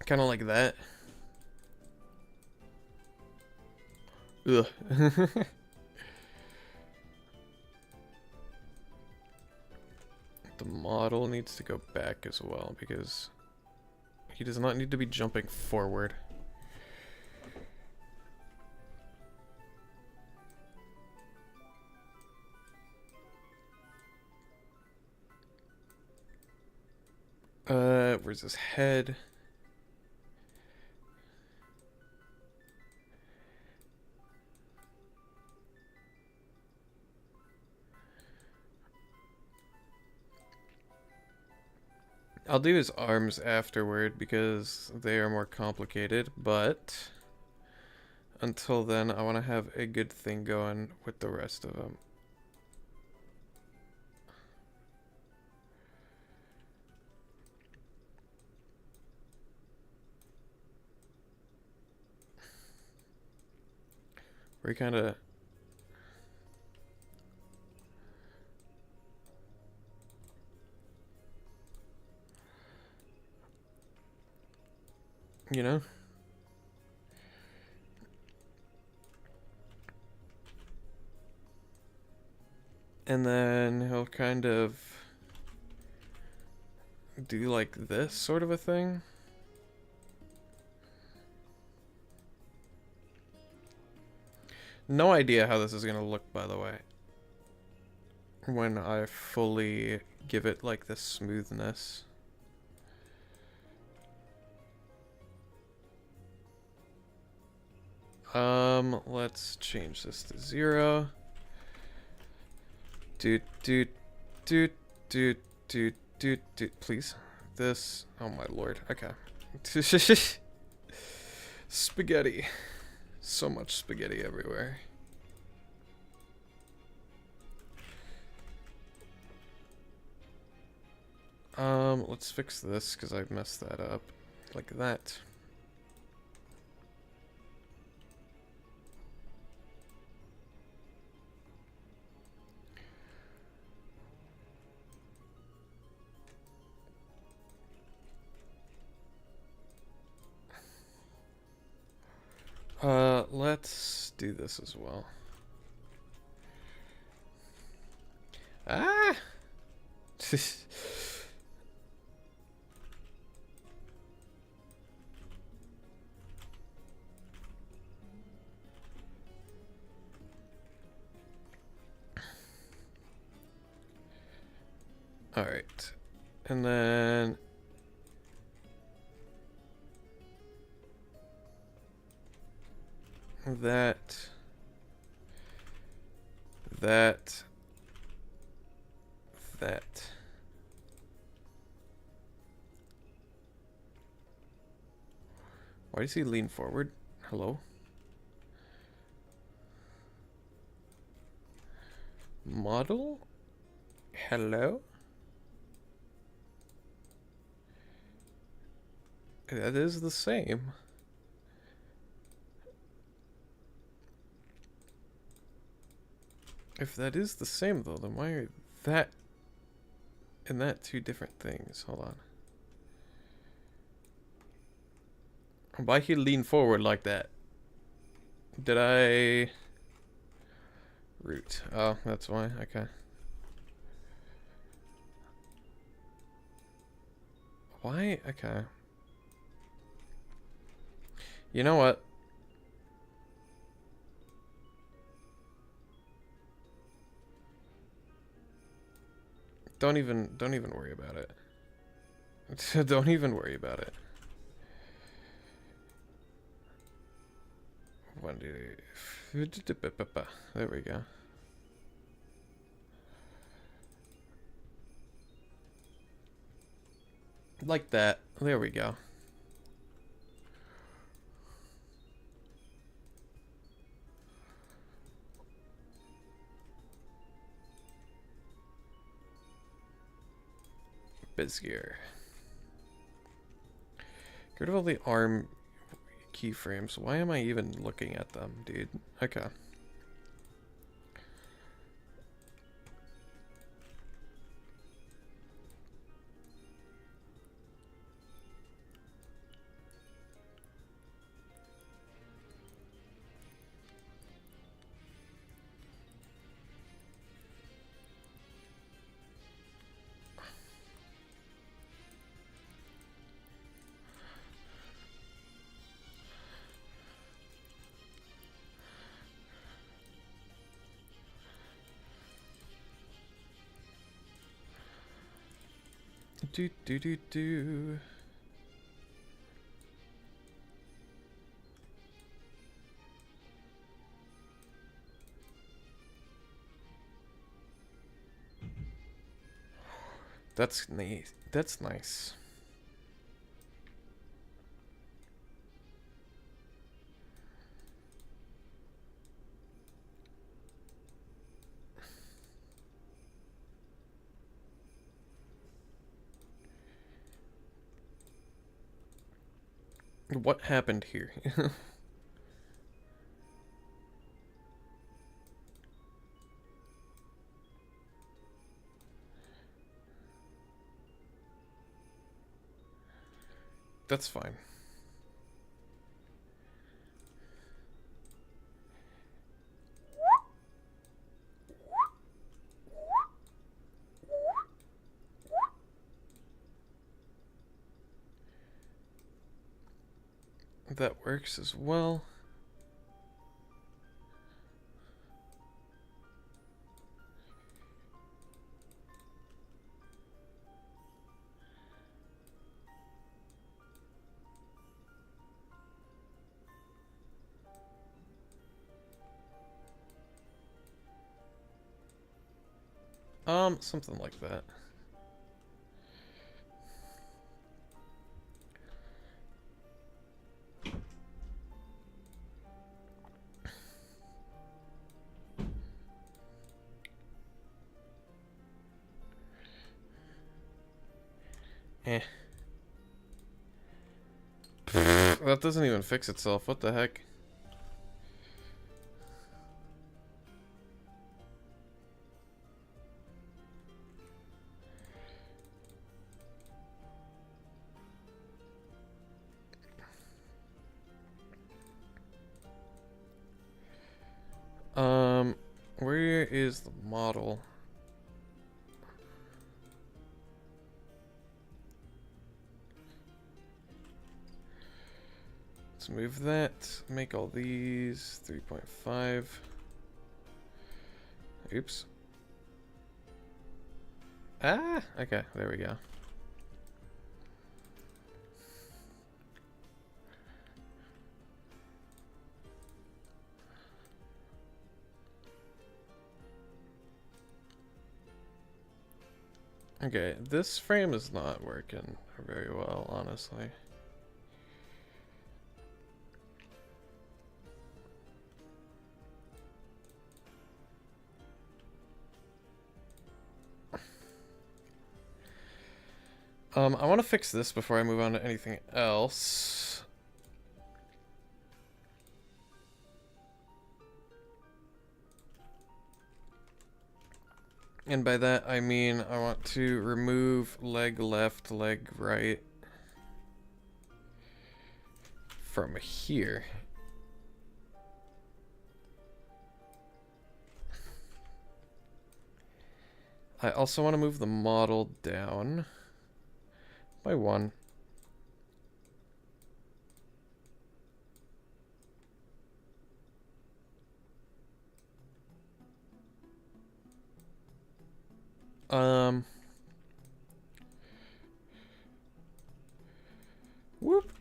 kind of like that. Ugh. The model needs to go back as well because he does not need to be jumping forward. Where's his head? I'll do his arms afterward because they are more complicated, but until then, I want to have a good thing going with the rest of them. We kind of... You know? And then he'll kind of do like this sort of a thing. No idea how this is gonna look, by the way, when I fully give it like this smoothness. Let's change this to 0. Doot, doot, doot, doot, doot, doot, doot. Please. This. Oh my lord. Okay. Spaghetti. So much spaghetti everywhere. Let's fix this because I messed that up. Like that. Let's do this as well. Ah! Alright. And then... That... Why does he lean forward? Hello? Model? Hello? That is the same. If that is the same though, then why are that and that two different things? Hold on. Why he lean forward like that? Did I... Root. Oh, that's why. Okay. Why? Okay. You know what? Don't even worry about it. Don't even worry about it. There we go. Like that. There we go. Bizgear. Get rid of all the arm keyframes. Why am I even looking at them, dude? Okay. Do. That's nice. That's nice. What happened here? That's fine. That works as well. Something like that. Eh. That doesn't even fix itself. What the heck? Where is the model? Let's move that. Make all these 3.5. Oops. Ah, okay, there we go. Okay, this frame is not working very well, honestly. I want to fix this before I move on to anything else. And by that, I mean I want to remove leg left, leg right from here. I also want to move the model down by 1. Whoop.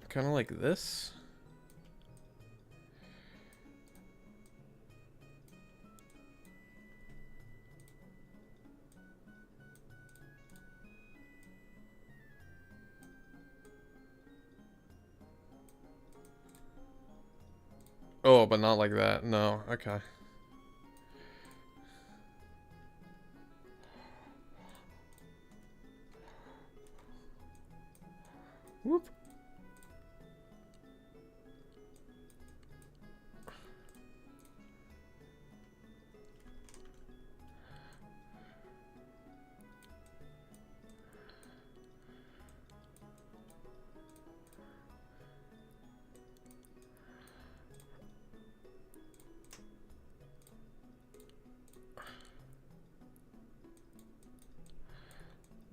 Kind of like this. Oh, but not like that. No, okay. Whoop.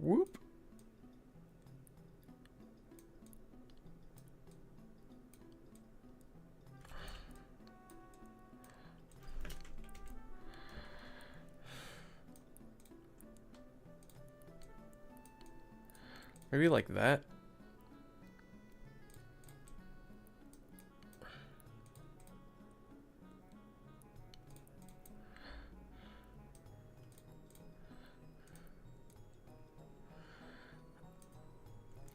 Whoop. Maybe like that.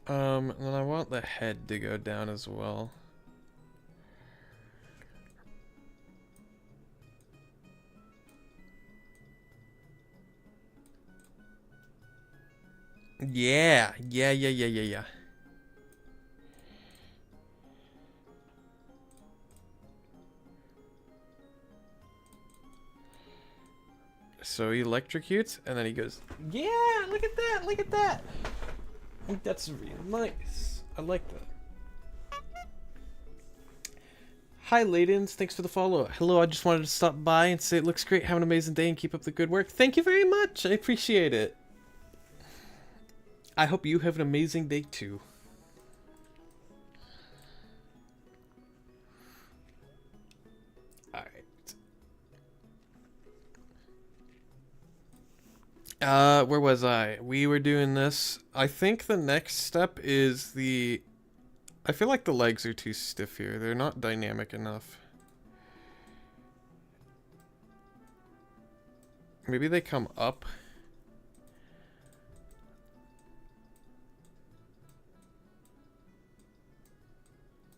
And then I want the head to go down as well. Yeah. So he electrocutes, and then he goes, yeah, look at that, look at that. I think that's really nice. I like that. Hi, Ladens. Thanks for the follow. Hello, I just wanted to stop by and say it looks great. Have an amazing day and keep up the good work. Thank you very much. I appreciate it. I hope you have an amazing day, too. Where was I? We were doing this. I think the next step is the... I feel like the legs are too stiff here. They're not dynamic enough. Maybe they come up.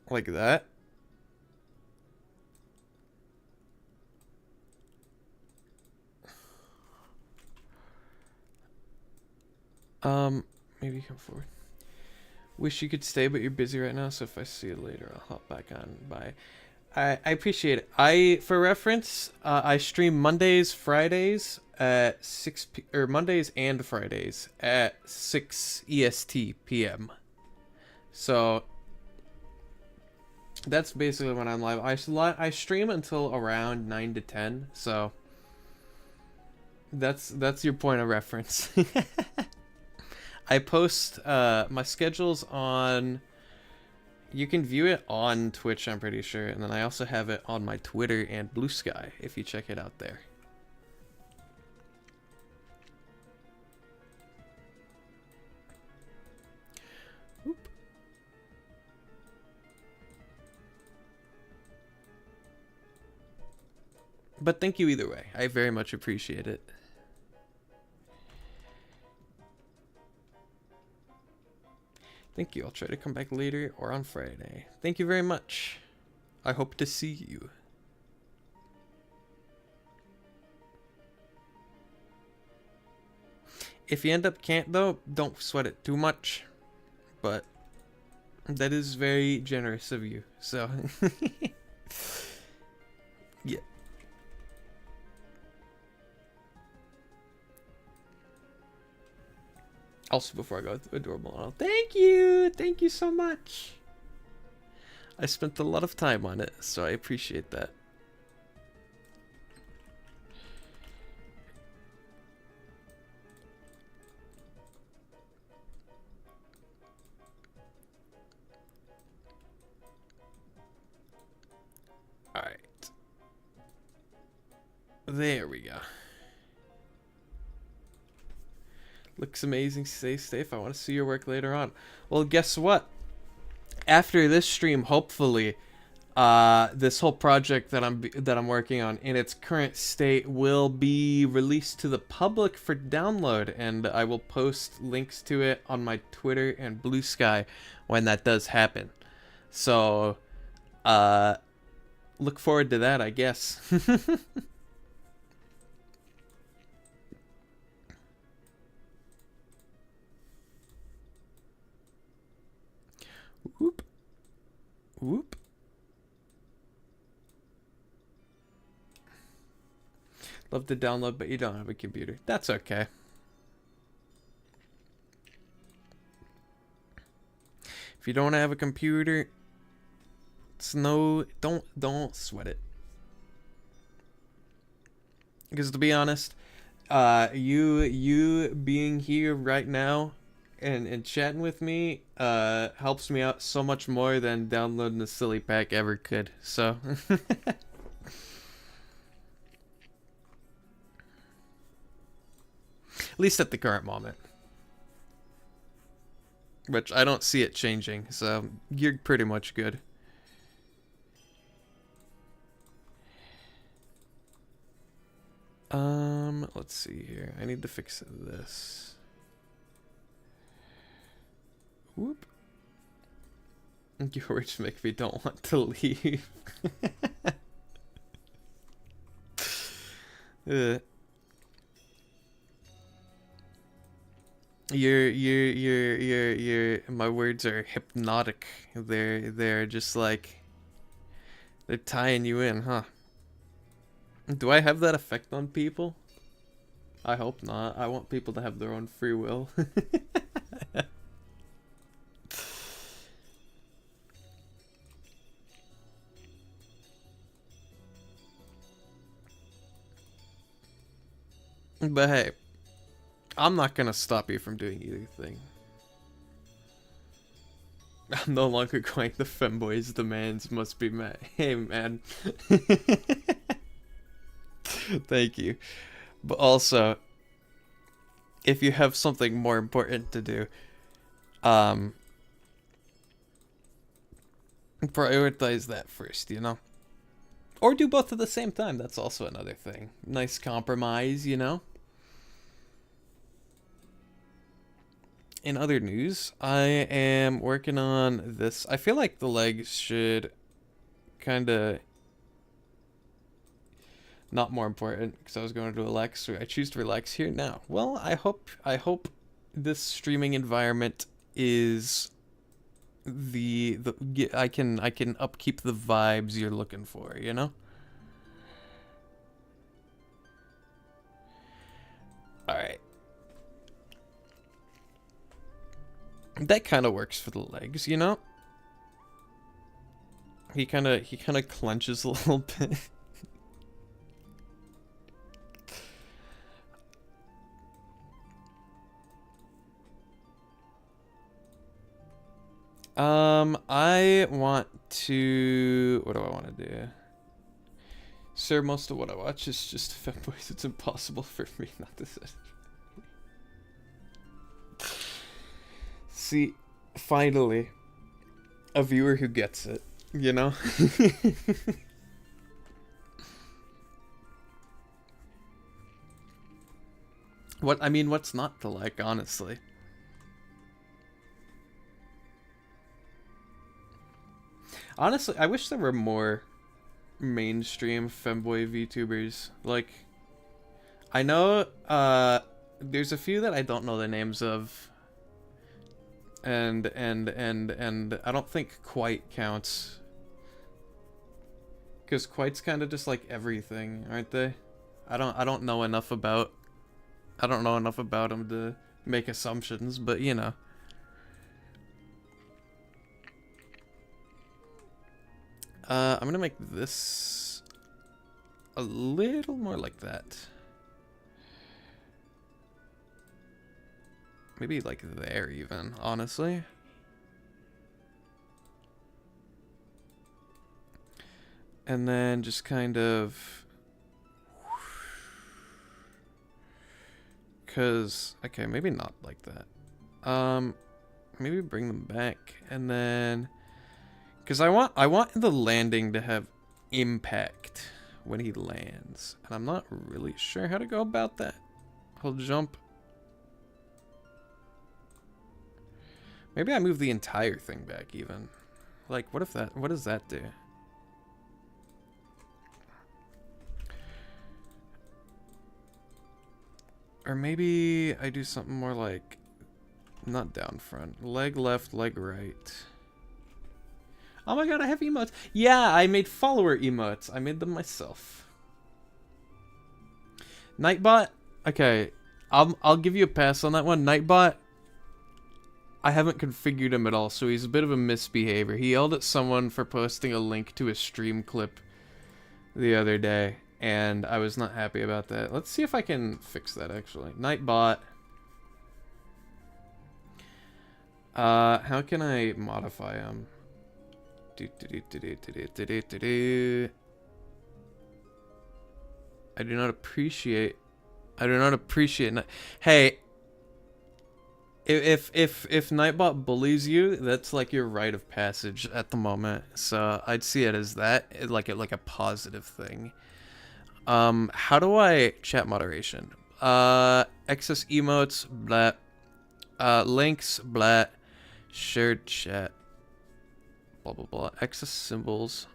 Like that. Maybe come forward. Wish you could stay, but you're busy right now, so if I see you later, I'll hop back on. Bye. I appreciate it. For reference, I stream Mondays, Fridays at 6 or Mondays and Fridays at 6 EST PM. So that's basically when I'm live. I stream until around 9 to 10, so that's your point of reference. I post my schedules on. You can view it on Twitch, I'm pretty sure, and then I also have it on my Twitter and Blue Sky if you check it out there. Oop. But thank you either way. I very much appreciate it. Thank you. I'll try to come back later or on Friday. Thank you very much. I hope to see you. If you end up can't though, don't sweat it too much. But that is very generous of you. So yeah. Also, before I go to Adorable, thank you so much. I spent a lot of time on it, so I appreciate that. All right, there we go. Looks amazing. Stay safe. I want to see your work later on. Well, guess what? After this stream, hopefully, this whole project that I'm working on in its current state will be released to the public for download, and I will post links to it on my Twitter and Blue Sky when that does happen. So, look forward to that, I guess. Whoop. Whoop. Love to download, but you don't have a computer. That's okay. If you don't have a computer, it's don't sweat it. Because to be honest, you being here right now and chatting with me helps me out so much more than downloading the silly pack ever could. So at least at the current moment, which I don't see it changing, so you're pretty much good. Let's see here. I need to fix this. Whoop. Your words make me don't want to leave. My words are hypnotic. They're just like, they're tying you in, huh? Do I have that effect on people? I hope not. I want people to have their own free will. But hey, I'm not gonna stop you from doing either thing. I'm no longer going the femboys' demands must be met. Hey man. Thank you. But also, if you have something more important to do, prioritize that first, you know? Or do both at the same time. That's also another thing. Nice compromise, you know? In other news, I am working on this. I feel like the legs should kind of not more important because I was going to relax. So I choose to relax here now. Well, I hope this streaming environment is the I can upkeep the vibes you're looking for, you know? All right. That kind of works for the legs, you know? He kind of clenches a little bit. I want to... What do I want to do? Sir, most of what I watch is just femboys. It's impossible for me not to say. See, finally, a viewer who gets it, you know? What's not to like, honestly? Honestly, I wish there were more mainstream femboy VTubers. Like, I know, there's a few that I don't know the names of. And I don't think Quite counts. Because Quite's kind of just like everything, aren't they? I don't know enough about him to make assumptions, but you know. I'm gonna make this a little more like that. Maybe like there even, honestly. And then just kind of... Cause, okay, maybe not like that. Maybe bring them back, and then... Cause I want the landing to have impact when he lands. And I'm not really sure how to go about that. He'll jump. Maybe I move the entire thing back even. Like, what does that do? Or maybe I do something more like, not down front. Leg left, leg right. Oh my god, I have emotes. Yeah, I made follower emotes. I made them myself. Nightbot? Okay, I'll give you a pass on that one. Nightbot, I haven't configured him at all, so he's a bit of a misbehavior. He yelled at someone for posting a link to a stream clip the other day, and I was not happy about that. Let's see if I can fix that, actually. Nightbot. How can I modify him? I do not appreciate... Hey, if Nightbot bullies you, that's like your rite of passage at the moment. So I'd see it as that, like a positive thing. How do I chat moderation? Excess emotes, blah. Links, blah. Shared chat. Blah blah blah. Excess symbols.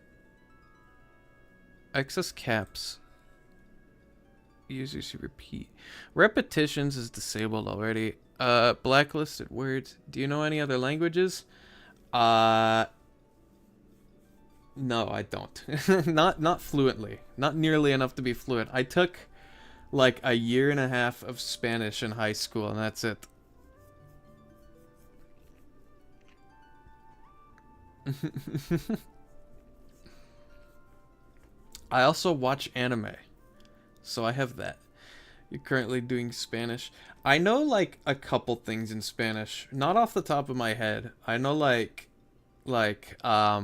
Excess caps. Users who repeat. Repetitions is disabled already. Blacklisted words. Do you know any other languages? No, I don't. Not fluently. Not nearly enough to be fluent. I took like a year and a half of Spanish in high school, and that's it. I also watch anime, so I have that. You're currently doing Spanish. I know like a couple things in Spanish, not off the top of my head. I know like I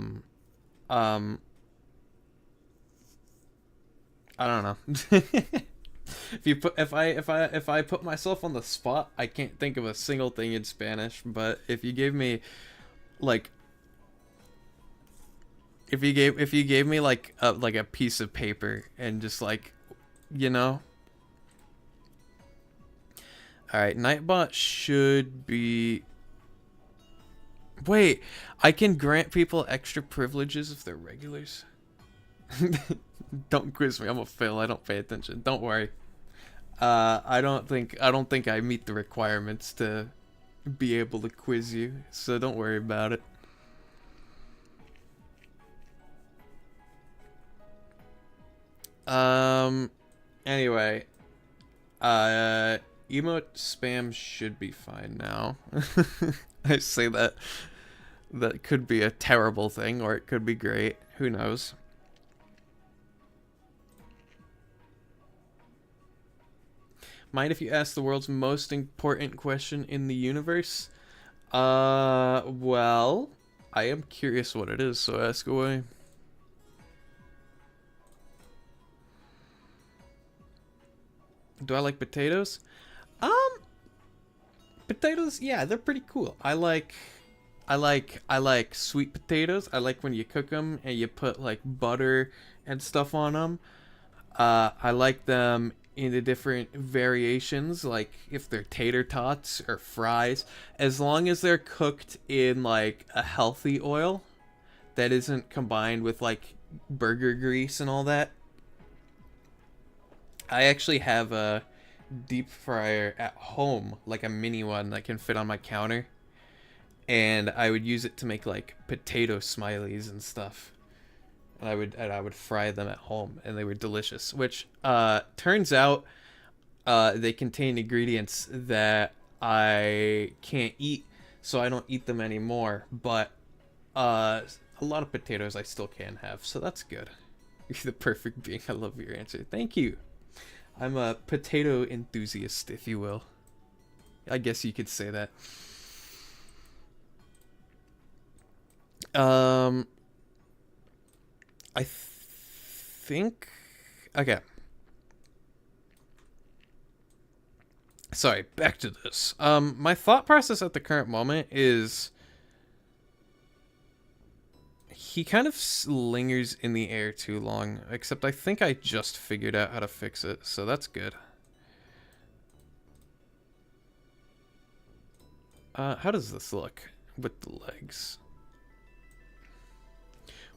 don't know. If I put myself on the spot, I can't think of a single thing in Spanish, but if you gave me like if you gave me like a piece of paper and just like, you know. All right, Nightbot should be... Wait, I can grant people extra privileges if they're regulars. Don't quiz me, I'm a fail. I don't pay attention. Don't worry. I don't think I meet the requirements to be able to quiz you, so don't worry about it. Anyway, emote spam should be fine now. I say that could be a terrible thing, or it could be great. Who knows? Mind if you ask the world's most important question in the universe? Well, I am curious what it is, so ask away. Do I like potatoes? Potatoes, yeah, they're pretty cool. I like sweet potatoes. I like when you cook them and you put like butter and stuff on them. I like them in the different variations, like if they're tater tots or fries, as long as they're cooked in like a healthy oil that isn't combined with like burger grease and all that. I actually have a deep fryer at home, like a mini one that can fit on my counter, and I would use it to make like potato smileys and stuff. And I would fry them at home, and they were delicious. Which turns out they contain ingredients that I can't eat, so I don't eat them anymore. But a lot of potatoes I still can have, so that's good. You're the perfect being. I love your answer. Thank you. I'm a potato enthusiast, if you will. I guess you could say that. I think... Okay. Sorry, back to this. My thought process at the current moment is... He kind of lingers in the air too long, except I think I just figured out how to fix it, so that's good. How does this look with the legs?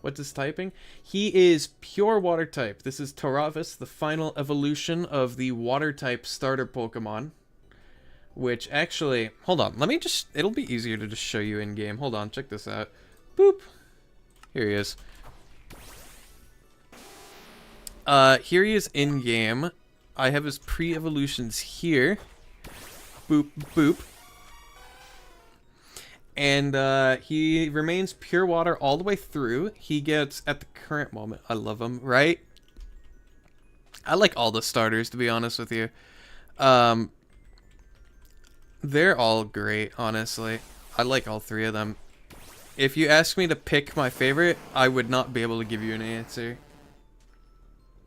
What is typing? He is pure water type. This is Taravis, the final evolution of the water type starter Pokemon. Which actually, hold on, let me just, it'll be easier to just show you in game. Hold on, check this out. Boop. Here he is. Here he is in game. I have his pre-evolutions here. Boop, boop. And he remains pure water all the way through. He gets, at the current moment, I love him, right? I like all the starters, to be honest with you. They're all great, honestly. I like all three of them. If you ask me to pick my favorite, I would not be able to give you an answer.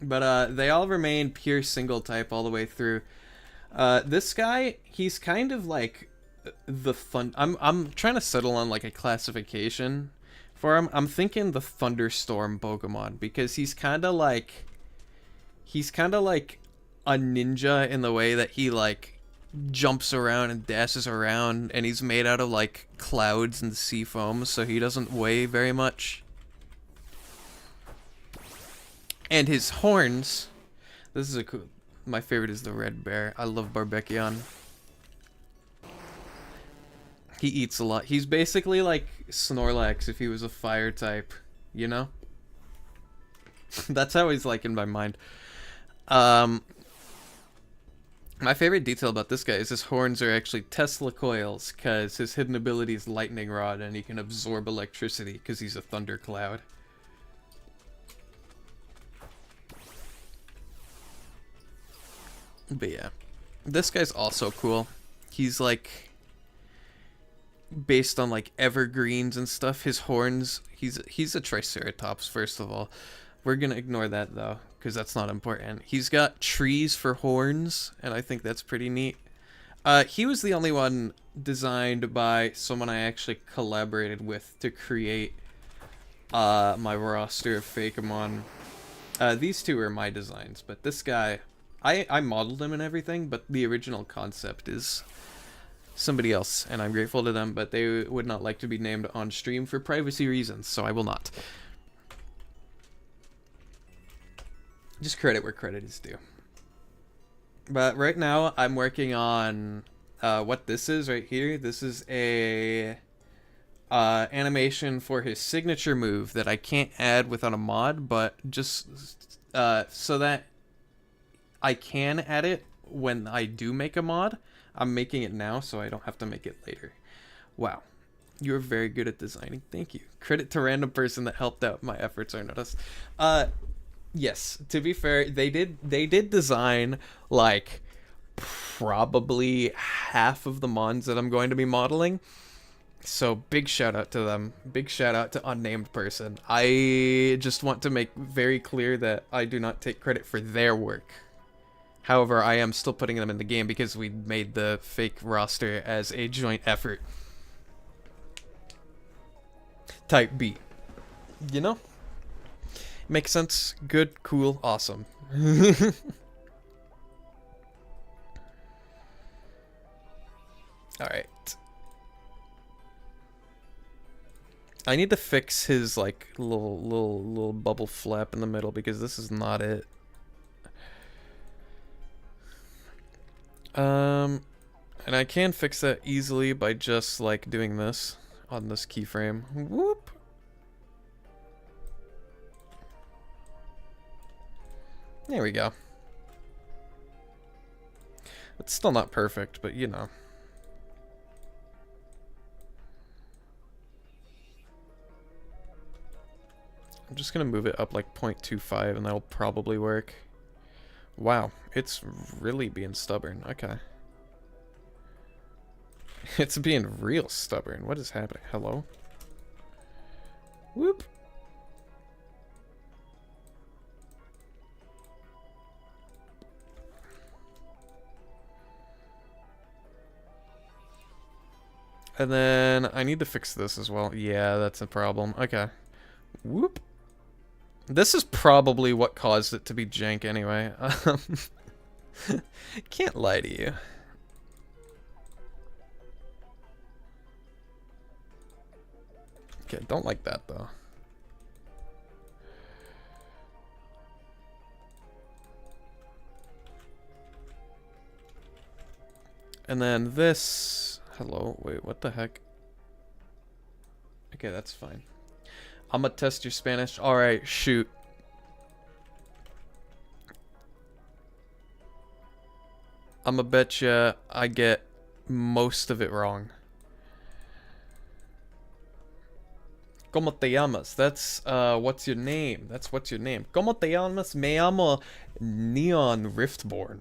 But they all remain pure single type all the way through. This guy, he's kind of like the fun. I'm trying to settle on like a classification for him. I'm thinking the thunderstorm Pokemon, because he's kind of like a ninja in the way that he like jumps around and dashes around, and he's made out of like clouds and sea foam, so he doesn't weigh very much. And his horns, this is a cool, my favorite is the red bear. I love Barbekion. He eats a lot. He's basically like Snorlax if he was a fire type, you know? That's how he's like in my mind. My favorite detail about this guy is his horns are actually Tesla coils, because his hidden ability is Lightning Rod, and he can absorb electricity because he's a thundercloud. But yeah, this guy's also cool. He's like based on like evergreens and stuff. His horns, he's a Triceratops, first of all. We're gonna ignore that though, because that's not important. He's got trees for horns, and I think that's pretty neat. He was the only one designed by someone I actually collaborated with to create my roster of Fakemon. These two are my designs, but this guy, I modeled him and everything, but the original concept is somebody else, and I'm grateful to them, but they would not like to be named on stream for privacy reasons, so I will not. Just credit where credit is due. But right now, I'm working on what this is right here. This is a animation for his signature move that I can't add without a mod, but just so that I can add it when I do make a mod. I'm making it now so I don't have to make it later. Wow. You're very good at designing. Thank you. Credit to random person that helped out. My efforts are noticed. Yes, to be fair, they did design like probably half of the mons that I'm going to be modeling. So big shout out to them. Big shout out to unnamed person. I just want to make very clear that I do not take credit for their work. However, I am still putting them in the game because we made the fake roster as a joint effort. Type B. You know? Makes sense. Good, cool, awesome. Alright. I need to fix his like little bubble flap in the middle because this is not it. And I can fix that easily by just like doing this on this keyframe. Whoop. There we go. It's still not perfect, but you know. I'm just gonna move it up like 0.25 and that'll probably work. Wow, it's really being stubborn. Okay. It's being real stubborn. What is happening? Hello? Whoop. And then I need to fix this as well. Yeah, that's a problem. Okay. Whoop. This is probably what caused it to be jank anyway. Can't lie to you. Okay, don't like that though. And then this... Hello? Wait, what the heck? Okay, that's fine. I'm gonna test your Spanish. Alright, shoot. I'm gonna bet you I get most of it wrong. ¿Cómo te llamas? That's, what's your name? That's what's your name. ¿Cómo te llamas? Me llamo Neon Riftborn.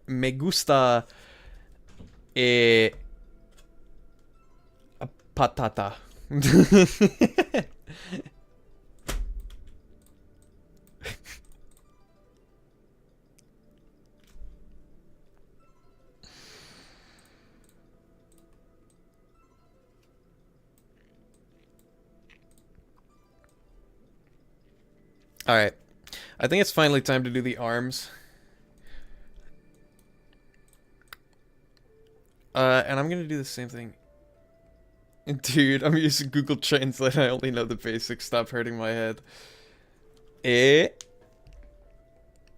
Me gusta patata. Alright. I think it's finally time to do the arms. And I'm gonna do the same thing. Dude, I'm using Google Translate. I only know the basics. Stop hurting my head.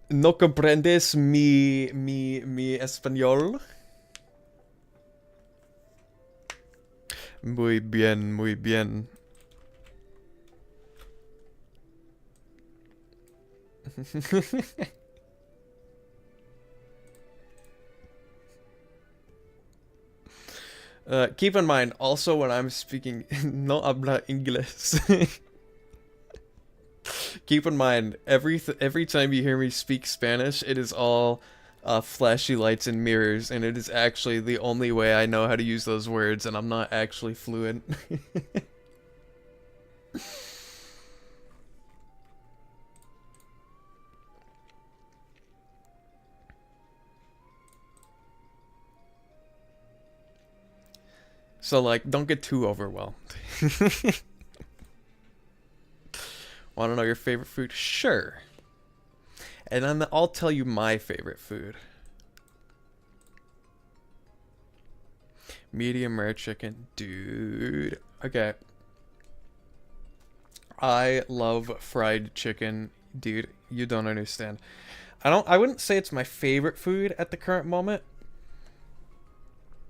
¿No comprendes mi español? Muy bien, muy bien. Keep in mind, also when I'm speaking, no habla inglés. Keep in mind, every time you hear me speak Spanish, it is all flashy lights and mirrors, and it is actually the only way I know how to use those words, and I'm not actually fluent. So, like, don't get too overwhelmed. Want to know your favorite food? Sure. And then I'll tell you my favorite food. Medium rare chicken. Dude. Okay. I love fried chicken, dude. You don't understand. I wouldn't say it's my favorite food at the current moment.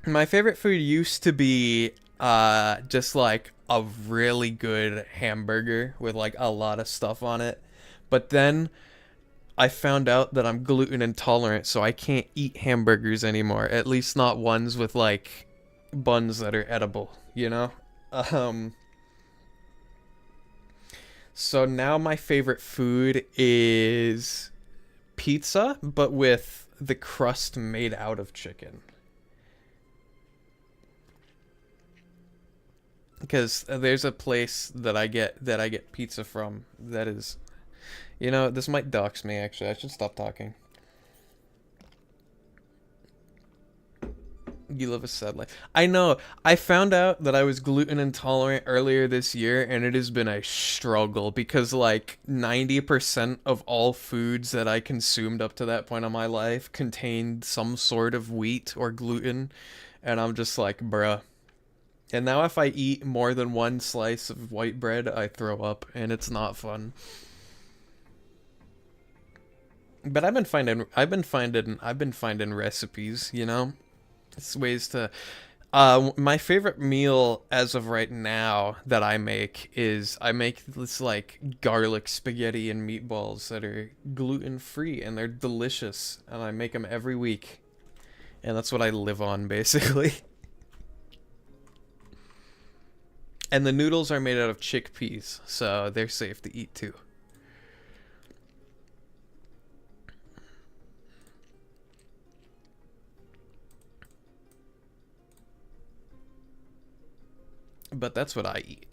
My favorite food used to be just like a really good hamburger with like a lot of stuff on it. But then I found out that I'm gluten intolerant, so I can't eat hamburgers anymore. At least not ones with like buns that are edible, you know? Um so now my favorite food is pizza, but with the crust made out of chicken. Because there's a place that I get pizza from that is, this might dox me actually. I should stop talking. You live a sad life. I know. I found out that I was gluten intolerant earlier this year, and it has been a struggle because like 90% of all foods that I consumed up to that point in my life contained some sort of wheat or gluten, and I'm just like, bruh. And now if I eat more than one slice of white bread, I throw up, and it's not fun. But I've been finding recipes, It's ways to my favorite meal as of right now that I make this like garlic spaghetti and meatballs that are gluten free and they're delicious and I make them every week. And that's what I live on basically. And the noodles are made out of chickpeas, so they're safe to eat too. But that's what I eat.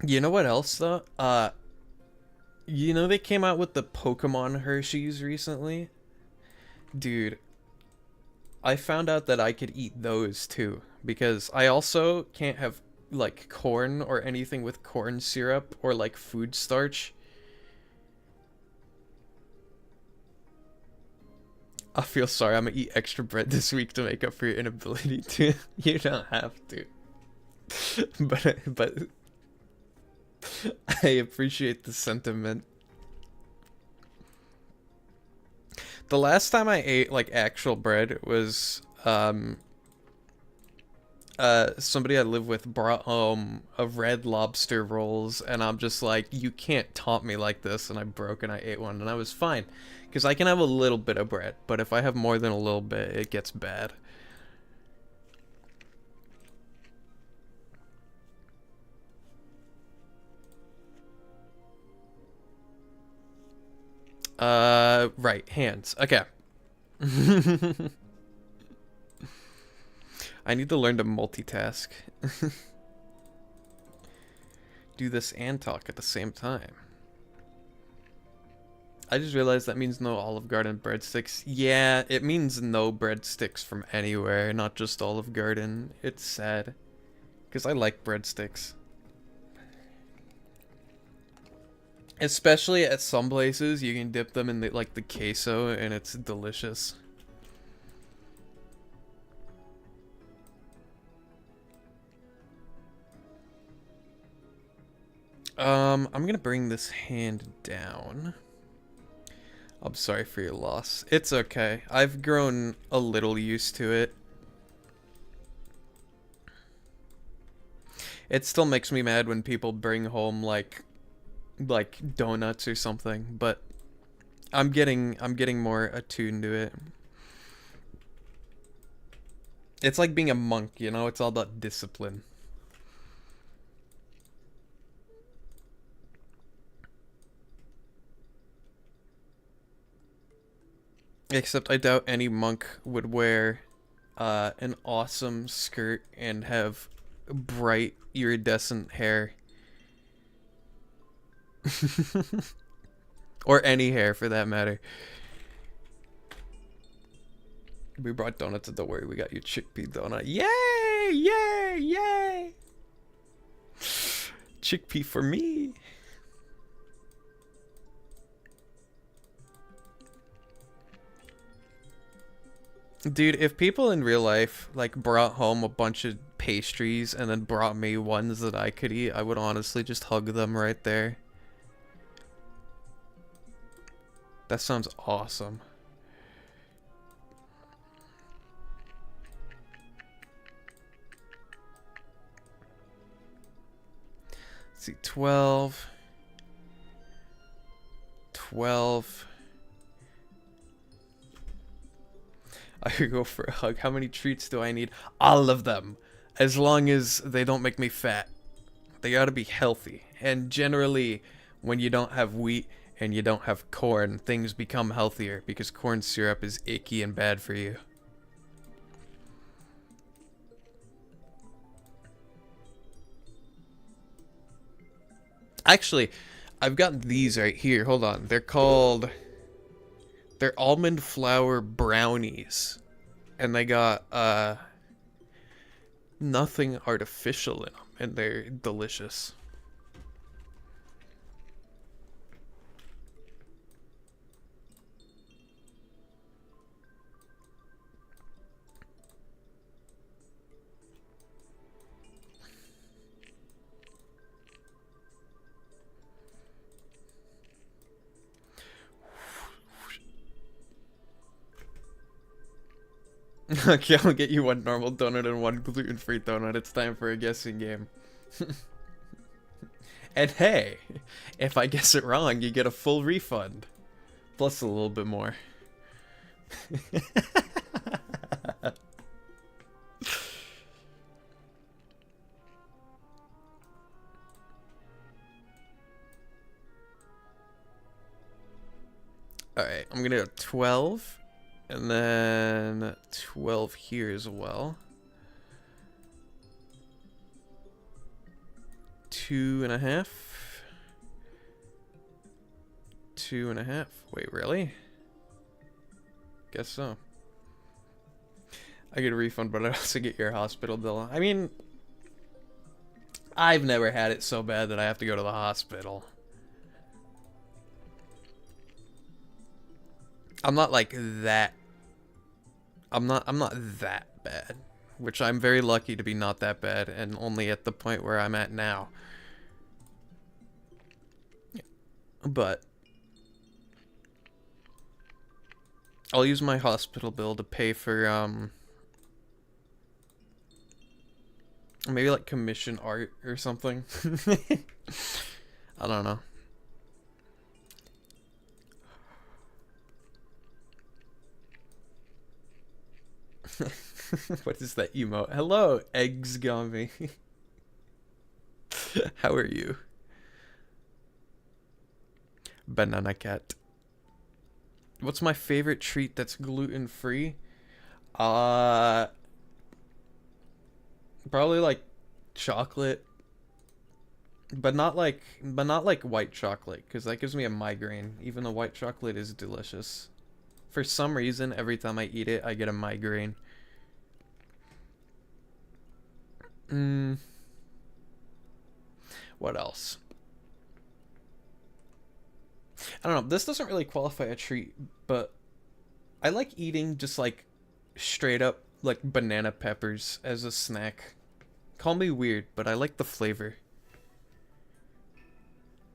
You know what else though? They came out with the Pokemon Hershey's recently? Dude, I found out that I could eat those too because I also can't have like corn or anything with corn syrup or like food starch. I feel sorry. I'm gonna eat extra bread this week to make up for your inability to. You don't have to. But I appreciate the sentiment. The last time I ate like actual bread was somebody I live with brought home a Red Lobster rolls, and I'm just like, you can't taunt me like this, and I broke and I ate one, and I was fine, because I can have a little bit of bread, but if I have more than a little bit, it gets bad. Right, hands. Okay. I need to learn to multitask. Do this and talk at the same time. I just realized that means no Olive Garden breadsticks. Yeah, it means no breadsticks from anywhere, not just Olive Garden. It's sad. Because I like breadsticks. Especially at some places, you can dip them in the queso, and it's delicious. I'm gonna bring this hand down. I'm sorry for your loss. It's okay. I've grown a little used to it. It still makes me mad when people bring home like donuts or something, but I'm getting more attuned to it. It's like being a monk, It's all about discipline. Except I doubt any monk would wear an awesome skirt and have bright iridescent hair. Or any hair for that matter. We brought donuts, don't worry, we got you chickpea donut. Yay! Yay! Yay! Chickpea for me. Dude, if people in real life like brought home a bunch of pastries and then brought me ones that I could eat, I would honestly just hug them right there. That sounds awesome. Let's see, 12. 12. I could go for a hug. How many treats do I need? All of them. As long as they don't make me fat. They gotta be healthy. And generally, when you don't have wheat and you don't have corn, things become healthier because corn syrup is icky and bad for you. Actually, I've got these right here. Hold on. They're almond flour brownies. And they got nothing artificial in them, and they're delicious. Okay, I'll get you one normal donut and one gluten-free donut. It's time for a guessing game. And hey, if I guess it wrong, you get a full refund. Plus a little bit more. Alright, I'm gonna go 12. And then 12 here as well. 2.5. 2.5. Wait, really? Guess so. I get a refund, but I also get your hospital bill. I mean, I've never had it so bad that I have to go to the hospital. I'm not like that. I'm not that bad. Which I'm very lucky to be not that bad and only at the point where I'm at now. But I'll use my hospital bill to pay for maybe like commission art or something. I don't know. What is that emote? Hello, Eggs Gummy. How are you? Banana cat. What's my favorite treat that's gluten-free? Probably like chocolate. But not like white chocolate, because that gives me a migraine, even though white chocolate is delicious. For some reason, every time I eat it, I get a migraine. What else? I don't know. This doesn't really qualify a treat, but I like eating just like straight up like banana peppers as a snack. Call me weird, but I like the flavor.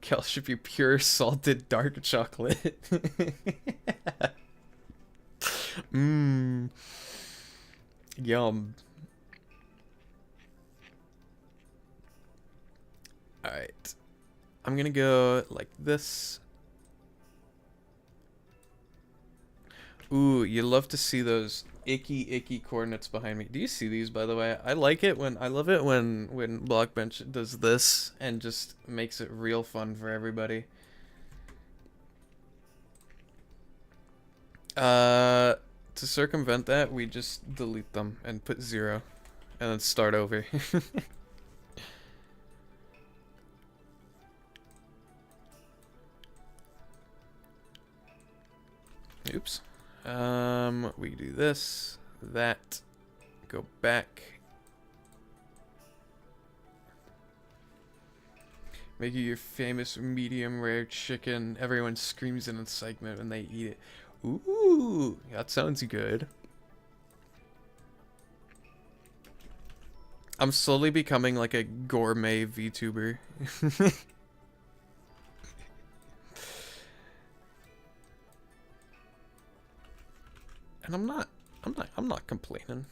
Kel should be pure salted dark chocolate. Mmm. Yum. Alright. I'm gonna go like this. Ooh, you love to see those icky coordinates behind me. Do you see these, by the way? I like it when I love it when Blockbench does this and just makes it real fun for everybody. To circumvent that, we just delete them and put 0 and then start over. Oops. We do this, that, go back. Make it your famous medium rare chicken. Everyone screams in a segment when they eat it. Ooh, that sounds good. I'm slowly becoming like a gourmet VTuber. And I'm not complaining.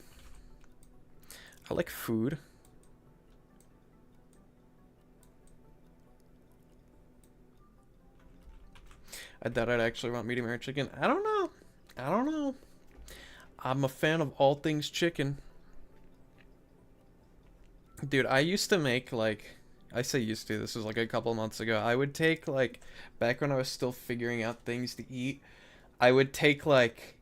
I like food. I doubt I'd actually want medium rare chicken. I don't know. I don't know. I'm a fan of all things chicken. Dude, I used to make like, I say used to, this was like a couple months ago. I would take like, back when I was still figuring out things to eat, I would take like,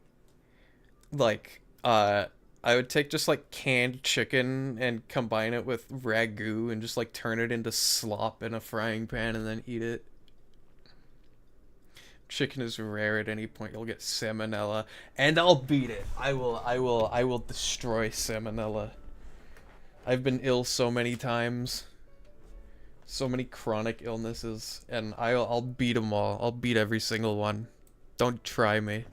I would take just like canned chicken and combine it with ragu and just like turn it into slop in a frying pan and then eat it. Chicken is rare at any point. You'll get salmonella, and I'll beat it. I will destroy salmonella. I've been ill so many times. So many chronic illnesses, and I'll beat them all. I'll beat every single one. Don't try me.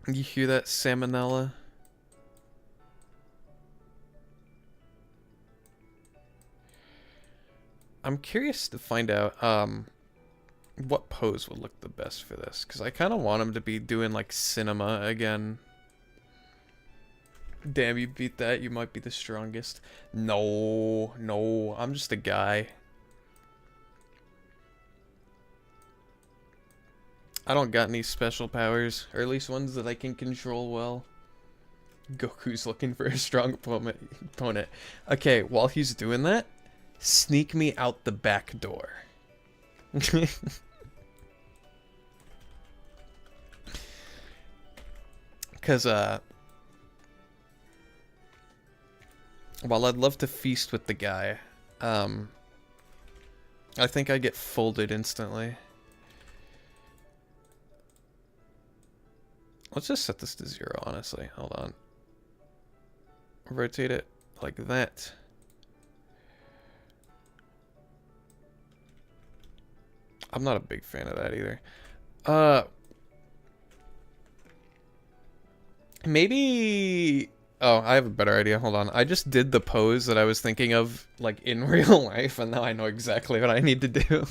You hear that, salmonella? I'm curious to find out what pose would look the best for this, because I kind of want him to be doing like cinema again. Damn, you beat that. You might be the strongest. No, no, I'm just a guy. I don't got any special powers, or at least ones that I can control well. Goku's looking for a strong opponent. Okay, while he's doing that, sneak me out the back door. Because, while I'd love to feast with the guy, I think I get folded instantly. Let's just set this to 0, honestly. Hold on. Rotate it like that. I'm not a big fan of that either. Maybe... Oh, I have a better idea. Hold on. I just did the pose that I was thinking of, like, in real life, and now I know exactly what I need to do.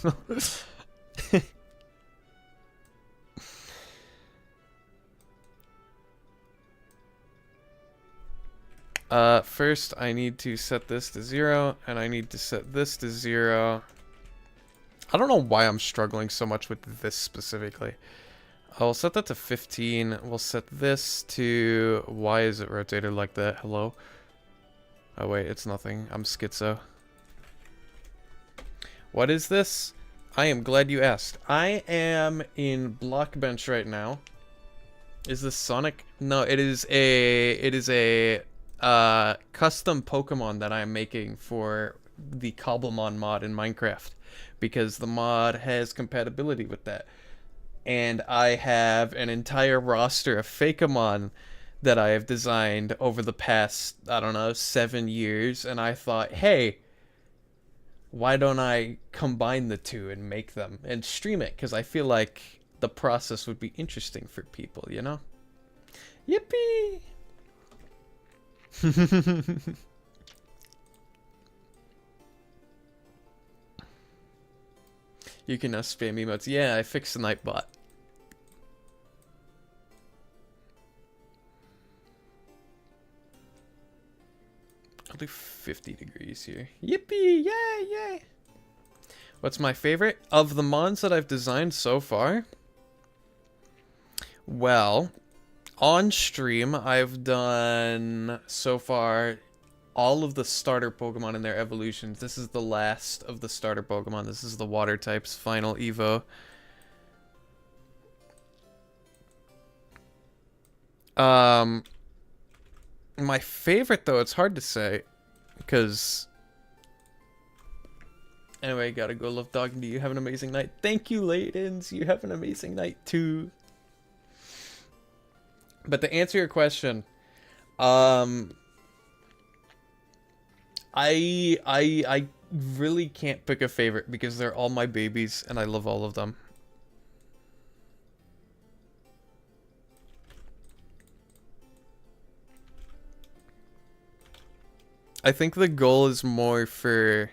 First I need to set this to 0, and I need to set this to 0. I don't know why I'm struggling so much with this specifically. I'll set that to 15. We'll set this to... Why is it rotated like that? Hello? Oh wait, it's nothing. I'm schizo. What is this? I am glad you asked. I am in Blockbench right now. Is this Sonic? No, it is a custom Pokemon that I'm making for the Cobblemon mod in Minecraft, because the mod has compatibility with that. And I have an entire roster of Fakeamon that I have designed over the past, I don't know, 7 years, and I thought, hey, why don't I combine the two and make them and stream it? Because I feel like the process would be interesting for people, you know? Yippee! You can now spam emotes. Yeah, I fixed the Nightbot. I'll do 50 degrees here. Yippee! Yay! Yay! What's my favorite? Of the mons that I've designed so far? Well, on stream, I've done so far all of the starter Pokemon and their evolutions. This is the last of the starter Pokemon. This is the water type's final Evo. My favorite, though, it's hard to say, because... Anyway, gotta go, love dog. Do you have an amazing night? Thank you, Ladens. You have an amazing night, too. But to answer your question, I really can't pick a favorite because they're all my babies and I love all of them. I think the goal is more for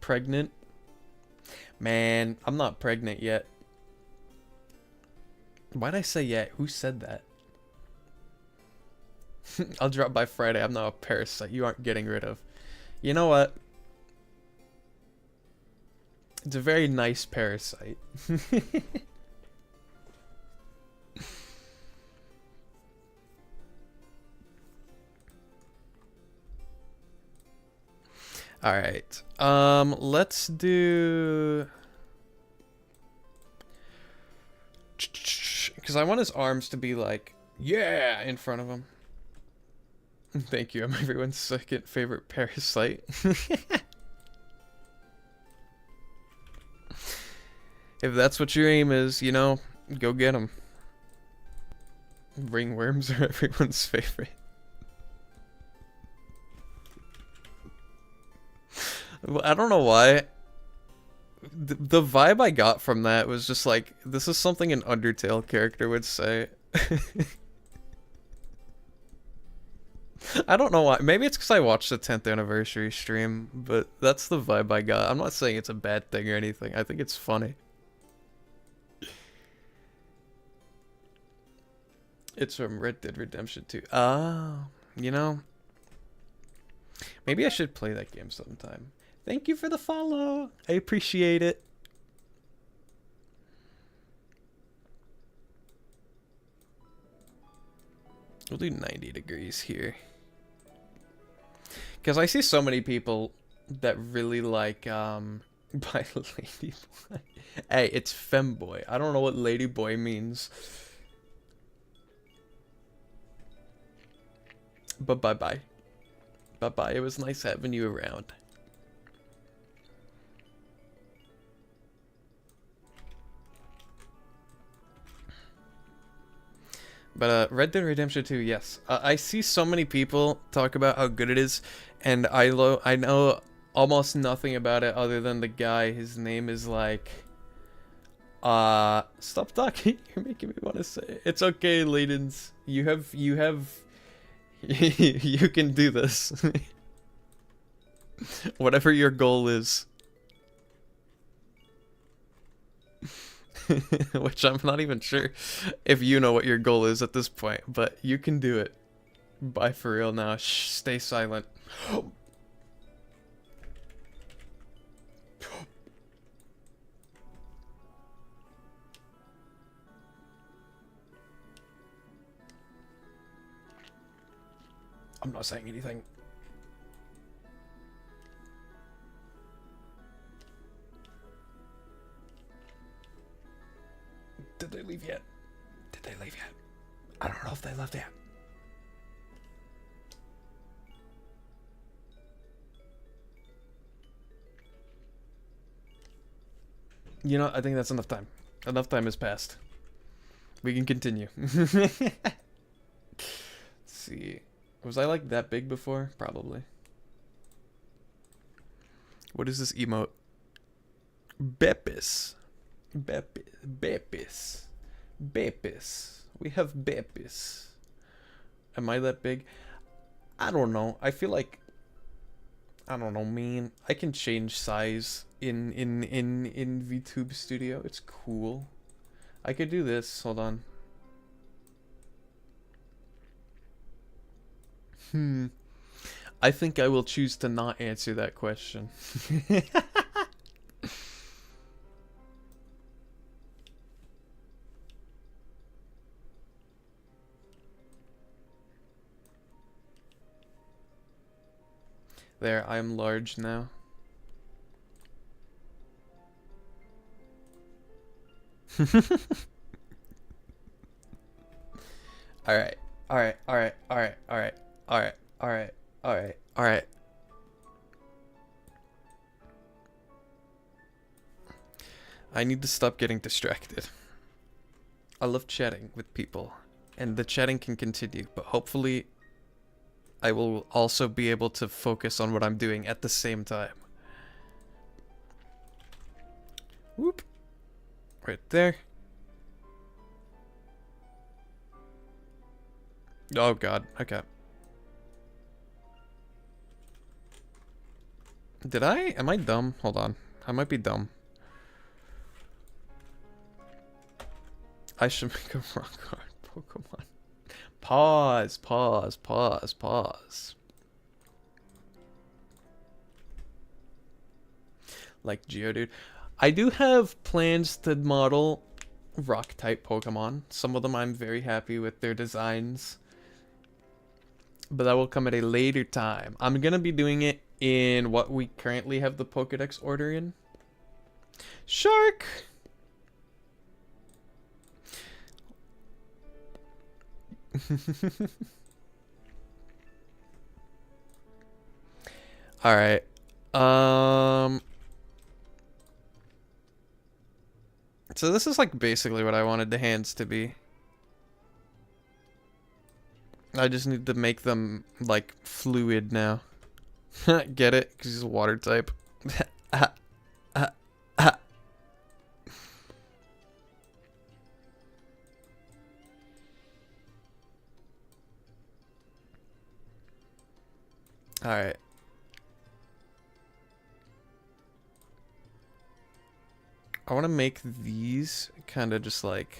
pregnant. Man, I'm not pregnant yet. Why'd I say yet? Who said that? I'll drop by Friday. I'm not a parasite you aren't getting rid of. You know what? It's a very nice parasite. Alright. Let's do... Because I want his arms to be like, yeah, in front of him. Thank you. I'm everyone's second favorite parasite. If that's what your aim is, you know, go get them. Ringworms are everyone's favorite. I don't know why. The vibe I got from that was just like, this is something an Undertale character would say. I don't know why. Maybe it's because I watched the 10th anniversary stream, but that's the vibe I got. I'm not saying it's a bad thing or anything. I think it's funny. It's from Red Dead Redemption 2. Ah, you know, maybe I should play that game sometime. Thank you for the follow. I appreciate it. We'll do 90 degrees here. Because I see so many people that really like, by Ladyboy. Hey, it's femboy. I don't know what Ladyboy means. But bye-bye. Bye-bye. It was nice having you around. But Red Dead Redemption 2, yes. I see so many people talk about how good it is, and I know almost nothing about it other than the guy. His name is like... Stop talking. You're making me want to say it. It's okay, Ladens. You have... you can do this. Whatever your goal is. Which I'm not even sure if you know what your goal is at this point, but you can do it. Bye for real now. Shh, stay silent. I'm not saying anything. Did they leave yet? Did they leave yet? I don't know if they left yet. You know, I think that's enough time. Enough time has passed. We can continue. Let's see. Was I like that big before? Probably. What is this emote? Beppis. Beppis. Beppis. We have Beppis. Am I that big? I don't know. I feel like... I don't know, man. I can change size in VTube Studio. It's cool. I could do this. Hold on. I think I will choose to not answer that question. There, I am large now. Alright, alright, alright, alright, alright, alright, alright, alright, alright. I need to stop getting distracted. I love chatting with people, and the chatting can continue, but hopefully I will also be able to focus on what I'm doing at the same time. Whoop. Right there. Oh god, okay. Did I? Am I dumb? Hold on. I might be dumb. I should make a rock hard Pokemon. Pause, pause, pause, pause. Like Geodude. I do have plans to model rock type Pokemon. Some of them I'm very happy with their designs. But that will come at a later time. I'm gonna be doing it in what we currently have the Pokedex order in. Shark! Alright. So this is like basically what I wanted the hands to be. I just need to make them like fluid now. Get it? Because he's a water type. Alright. I want to make these kind of just like...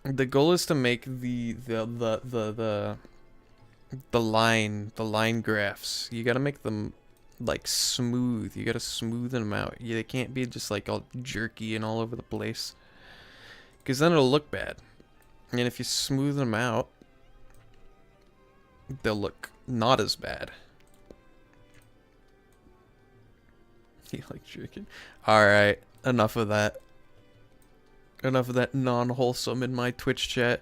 The goal is to make the line graphs. You gotta make them like smooth. You gotta smoothen them out. They can't be just like all jerky and all over the place, because then it'll look bad. And if you smooth them out, they'll look not as bad. You like jerking? Alright, enough of that. Enough of that non-wholesome in my Twitch chat.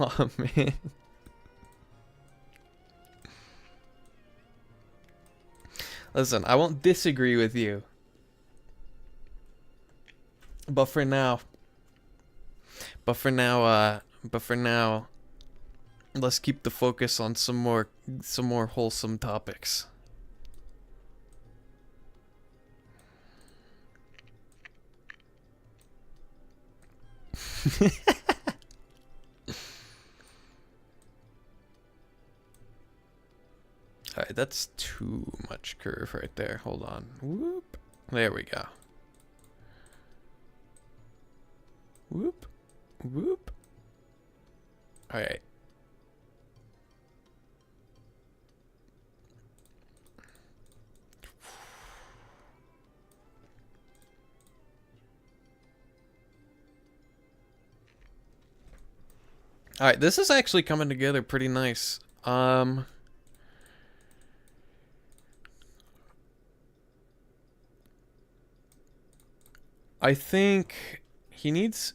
Oh man. Listen, I won't disagree with you. But for now, let's keep the focus on some more wholesome topics. Alright, that's too much curve right there. Hold on. Whoop. There we go. Whoop. Whoop. Alright. Alright, this is actually coming together pretty nice. I think he needs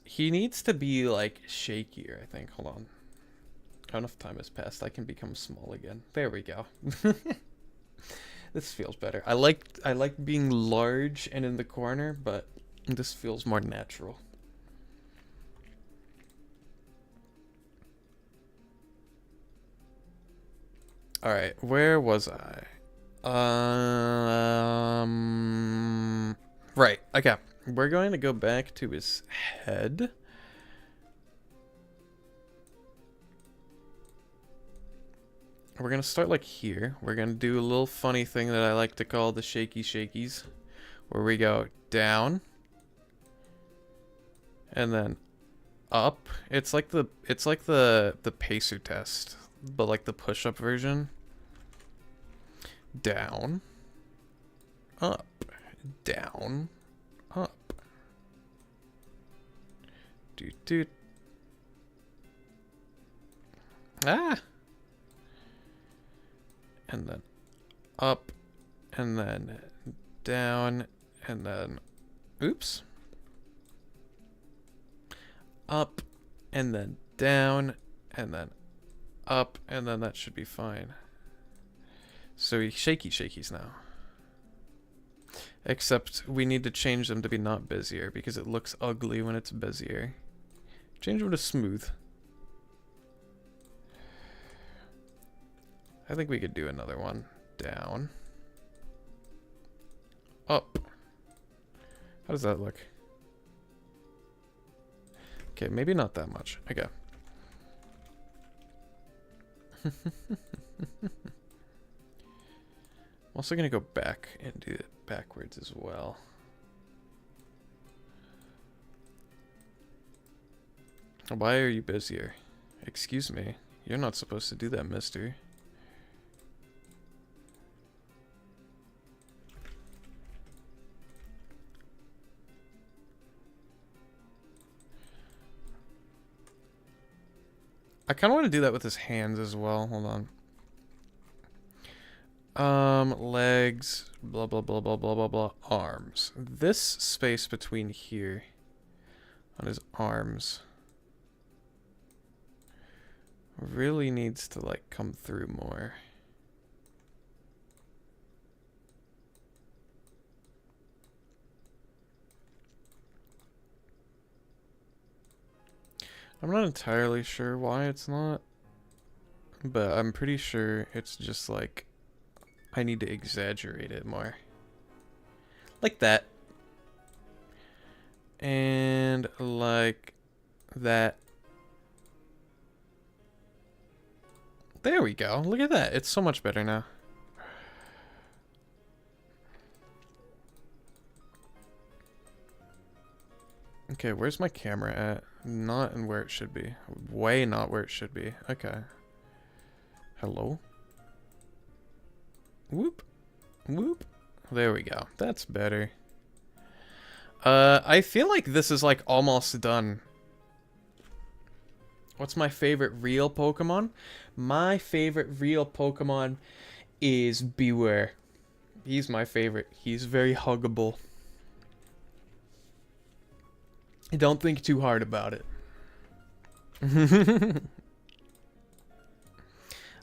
to be like shakier, I think. Hold on. Enough time has passed. I can become small again. There we go. This feels better. I like being large and in the corner, but this feels more natural. Alright, where was I? Right, okay. We're going to go back to his head. We're going to start like here. We're going to do a little funny thing that I like to call the shaky shakies, where we go down and then up. It's like the pacer test, but like the push-up version. Down, up, down, up. Do. Ah. And then up, and then down, and then oops. Up, and then down, and then up, and then that should be fine. So we shakies now. Except we need to change them to be not busier because it looks ugly when it's busier. Change them to smooth. I think we could do another one. Down. Up. How does that look? Okay, maybe not that much. Okay. I'm also gonna go back and do it backwards as well. Why are you busier? Excuse me. You're not supposed to do that, mister. I kind of want to do that with his hands as well. Hold on. Legs, blah, blah, blah, blah, blah, blah, blah. Arms. This space between here on his arms really needs to, like, come through more. I'm not entirely sure why it's not, but I'm pretty sure it's just like I need to exaggerate it more. Like that. And like that. There we go. Look at that. It's so much better now. Okay, where's my camera at? Not in where it should be. Way not where it should be. Okay. Hello? Whoop. Whoop. There we go. That's better. I feel like this is like almost done. What's my favorite real Pokemon? My favorite real Pokemon is Beware. He's my favorite. He's very huggable. Don't think too hard about it. I'm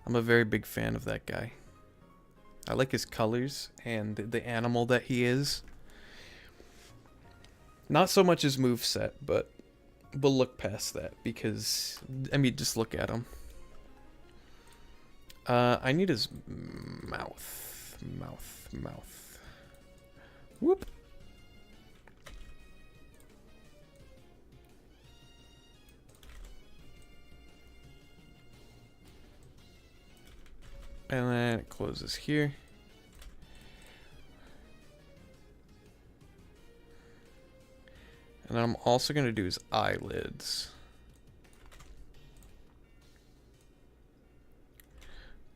a very big fan of that guy. I like his colors and the animal that he is. Not so much his moveset, but we'll look past that because, I mean, just look at him. I need his mouth. Mouth. Whoop. And then it closes here. And then I'm also going to do his eyelids.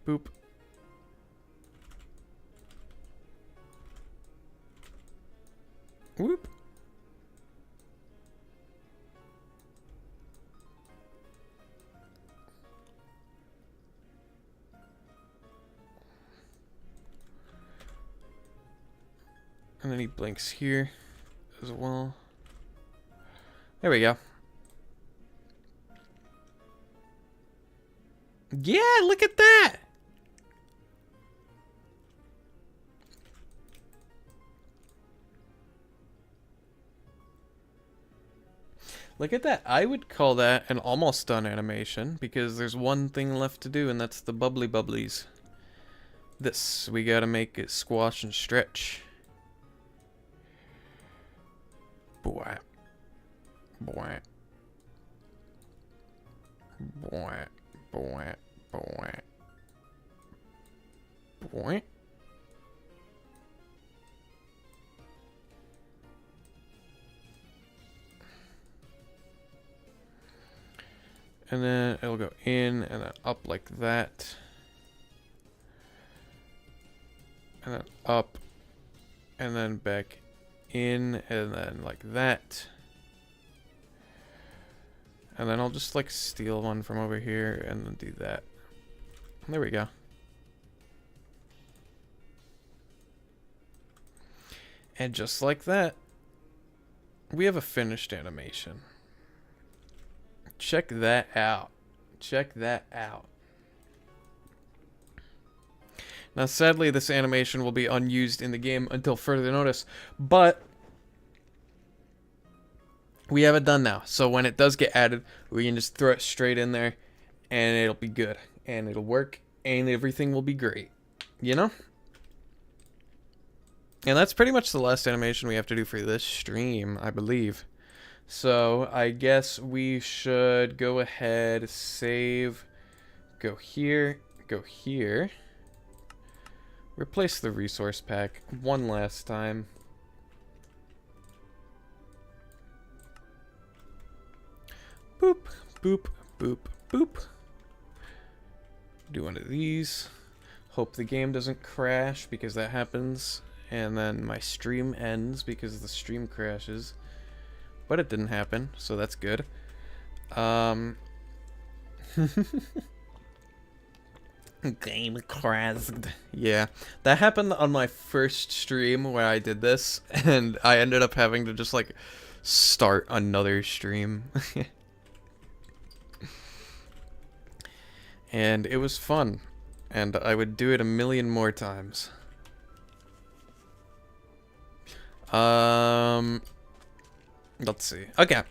Boop. Whoop. And then he blinks here as well. There we go. Yeah, look at that! Look at that. I would call that an almost done animation because there's one thing left to do and that's the bubbly bubblies. This, we gotta make it squash and stretch. Boy. Boy. Boy. Boy. Boy. Boy. And then it'll go in and then up like that. And then up. And then back in and then like that. And then I'll just like steal one from over here and then do that. There we go. And just like that, we have a finished animation. Check that out. Check that out. Now, sadly, this animation will be unused in the game until further notice, but we have it done now. So when it does get added, we can just throw it straight in there, and it'll be good, and it'll work, and everything will be great. You know? And that's pretty much the last animation we have to do for this stream, I believe. So I guess we should go ahead, save, Go here. Go here. Replace the resource pack one last time. Boop, boop, boop, boop. Do one of these. Hope the game doesn't crash because that happens. And then my stream ends because the stream crashes. But it didn't happen, so that's good. Game crashed. Yeah, that happened on my first stream where I did this, and I ended up having to just, like, start another stream. And it was fun, and I would do it a million more times. Let's see. Okay.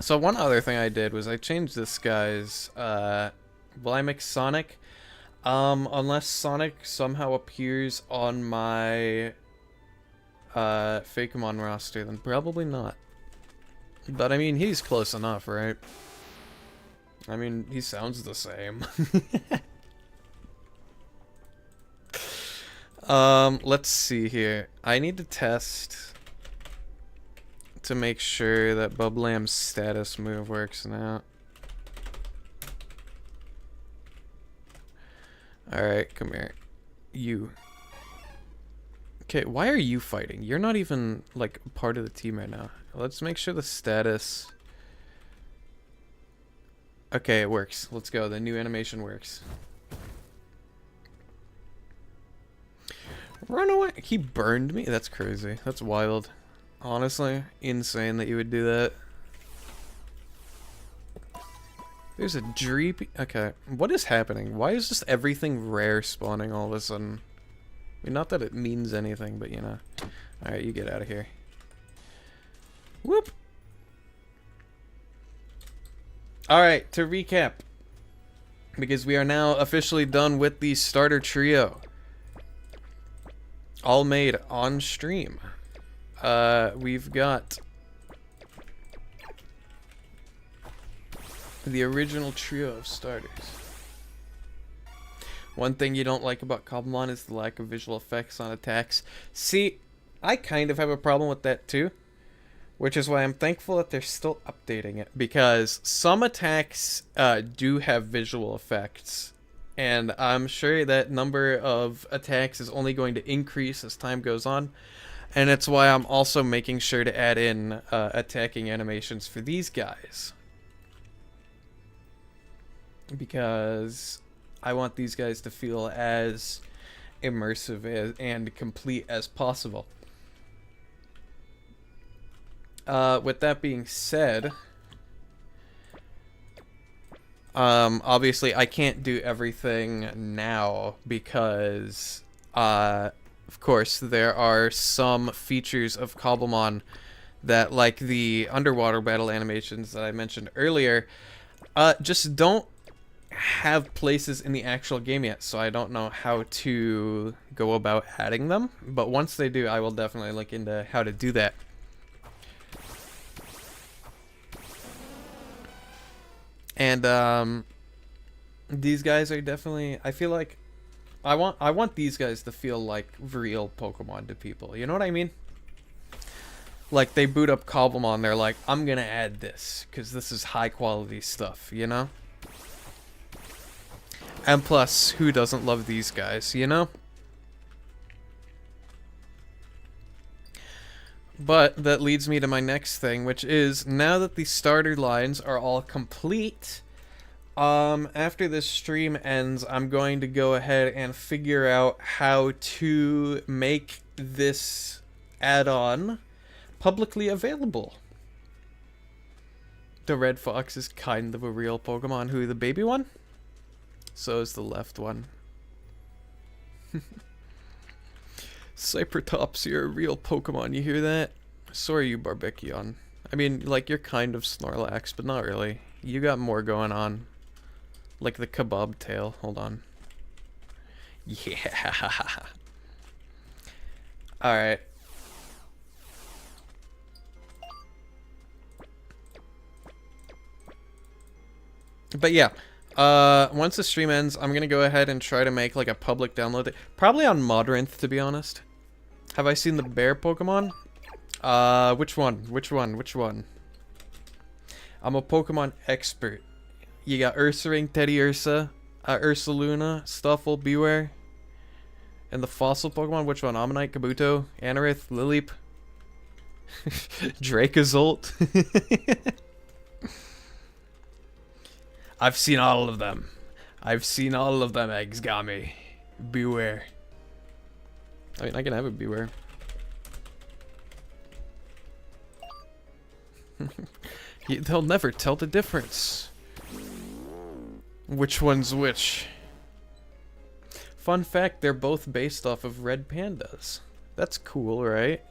So one other thing I did was I changed this guy's, will I make Sonic? Unless Sonic somehow appears on my, Fakemon roster, then probably not. But I mean, he's close enough, right? I mean, he sounds the same. Let's see here. I need to test to make sure that Bublam's status move works now. Alright, come here. You. Okay, why are you fighting? You're not even, like, part of the team right now. Let's make sure the status... Okay, it works. Let's go. The new animation works. Run away! He burned me? That's crazy. That's wild. Honestly, insane that you would do that. There's a dreepy... Okay, what is happening? Why is just everything rare spawning all of a sudden? I mean, not that it means anything, but you know. Alright, you get out of here. Whoop! Alright, to recap. Because we are now officially done with the starter trio. All made on stream. We've got the original trio of starters. One thing you don't like about Cobblemon is the lack of visual effects on attacks. See, I kind of have a problem with that too. Which is why I'm thankful that they're still updating it. Because some attacks do have visual effects. And I'm sure that number of attacks is only going to increase as time goes on. And it's why I'm also making sure to add in attacking animations for these guys. Because I want these guys to feel as immersive and complete as possible. With that being said, obviously I can't do everything now because, of course, there are some features of Cobblemon that, like the underwater battle animations that I mentioned earlier, just don't have places in the actual game yet, so I don't know how to go about adding them. But once they do, I will definitely look into how to do that. And these guys are definitely, I feel like I want these guys to feel like real Pokemon to people. You know what I mean? Like they boot up Cobblemon, they're like, I'm gonna add this because this is high quality stuff, you know? And plus, who doesn't love these guys, you know? But that leads me to my next thing, which is now that the starter lines are all complete, after this stream ends, I'm going to go ahead and figure out how to make this add-on publicly available. The red fox is kind of a real Pokemon. Who, the baby one? So is the left one. Cypratops, you're a real Pokemon, you hear that? So are you, Barbekion. I mean, like, you're kind of Snorlax, but not really. You got more going on. Like the kebab tail. Hold on. Yeah. Alright. But yeah. Once the stream ends, I'm gonna go ahead and try to make like a public download. Probably on Modrinth, to be honest. Have I seen the bear Pokemon? Which one? Which one? Which one? I'm a Pokemon expert. You got Ursaring, Teddy Ursa, Ursaluna, Stuffle, Beware. And the fossil Pokemon, which one? Ammonite, Kabuto, Anorith, Lileep, Dracozolt. I've seen all of them. I've seen all of them, Exgami. Beware. I mean, I can have a Beware. They'll never tell the difference. Which one's which? Fun fact, they're both based off of red pandas. That's cool, right?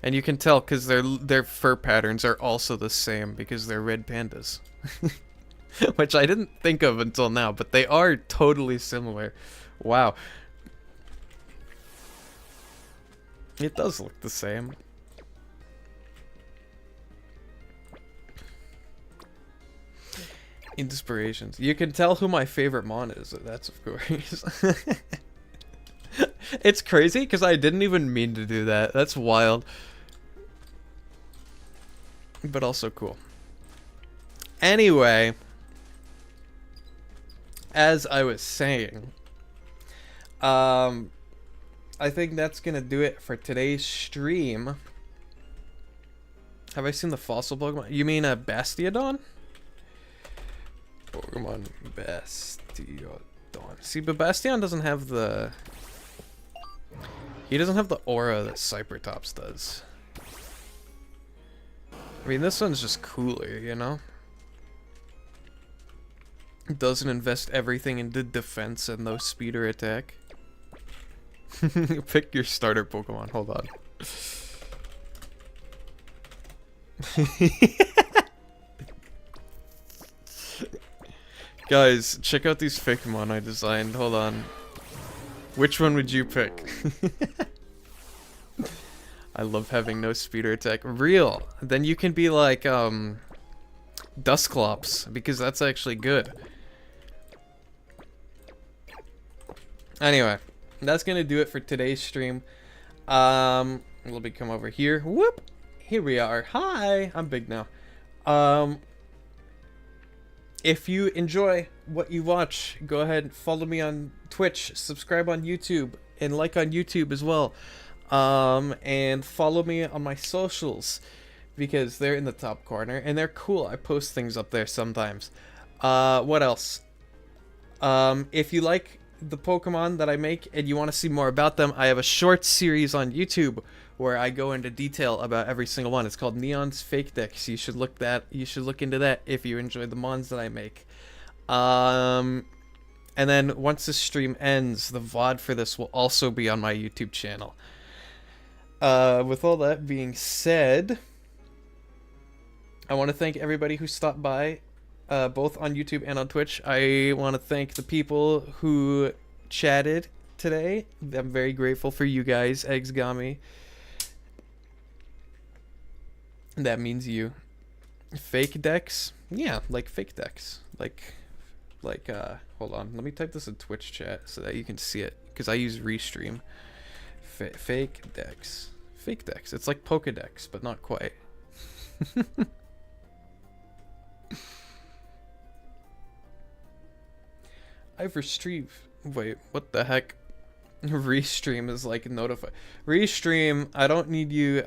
And you can tell because their fur patterns are also the same because they're red pandas. Which I didn't think of until now, but they are totally similar. Wow. It does look the same. Inspirations. You can tell who my favorite mon is. That's of course. It's crazy because I didn't even mean to do that. That's wild. But also cool. Anyway, as I was saying, I think that's gonna do it for today's stream. Have I seen the fossil Pokemon? You mean a Bastiodon? Pokemon Bastiodon. See, but Bastion doesn't have the... He doesn't have the aura that Cybertops does. I mean, this one's just cooler, you know? It doesn't invest everything into defense and no speed or attack. Pick your starter Pokemon. Hold on. Guys, check out these Fakemon I designed. Hold on. Which one would you pick? I love having no speed or attack. Real. Then you can be like, Dusclops, because that's actually good. Anyway, that's gonna do it for today's stream. Let me come over here. Whoop! Here we are. Hi! I'm big now. If you enjoy what you watch, go ahead and follow me on Twitch, subscribe on YouTube, and like on YouTube as well. And follow me on my socials, because they're in the top corner, and they're cool. I post things up there sometimes. What else? If you like the Pokemon that I make and you want to see more about them, I have a short series on YouTube where I go into detail about every single one. It's called Neon's Fake Decks. You should look into that if you enjoy the mons that I make. And then once the stream ends, the VOD for this will also be on my YouTube channel. With all that being said, I want to thank everybody who stopped by, both on YouTube and on Twitch. I want to thank the people who chatted today. I'm very grateful for you guys, Exgami. That means you. Fake decks? Yeah, like fake decks. Like, hold on. Let me type this in Twitch chat so that you can see it, because I use Restream. Fake decks. Fake decks. It's like Pokedex, but not quite. I've restreamed. Wait, what the heck? Restream is like notify. Restream, I don't need you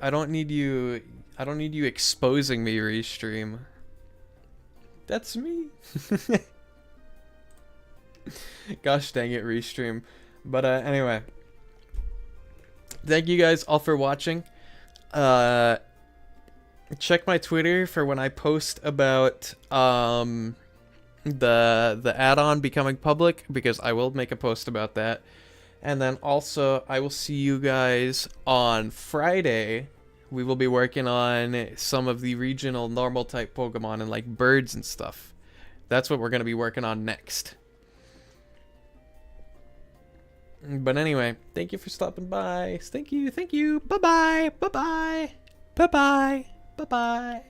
exposing me, Restream. That's me. Gosh dang it, Restream. But anyway. Thank you guys all for watching. Check my Twitter for when I post about the add-on becoming public, because I will make a post about that. And then also I will see you guys on Friday. We will be working on some of the regional normal type Pokemon and like birds and stuff. That's what we're going to be working on next. But anyway, thank you for stopping by. Thank you. Bye-bye. Bye-bye. Bye-bye. Bye-bye.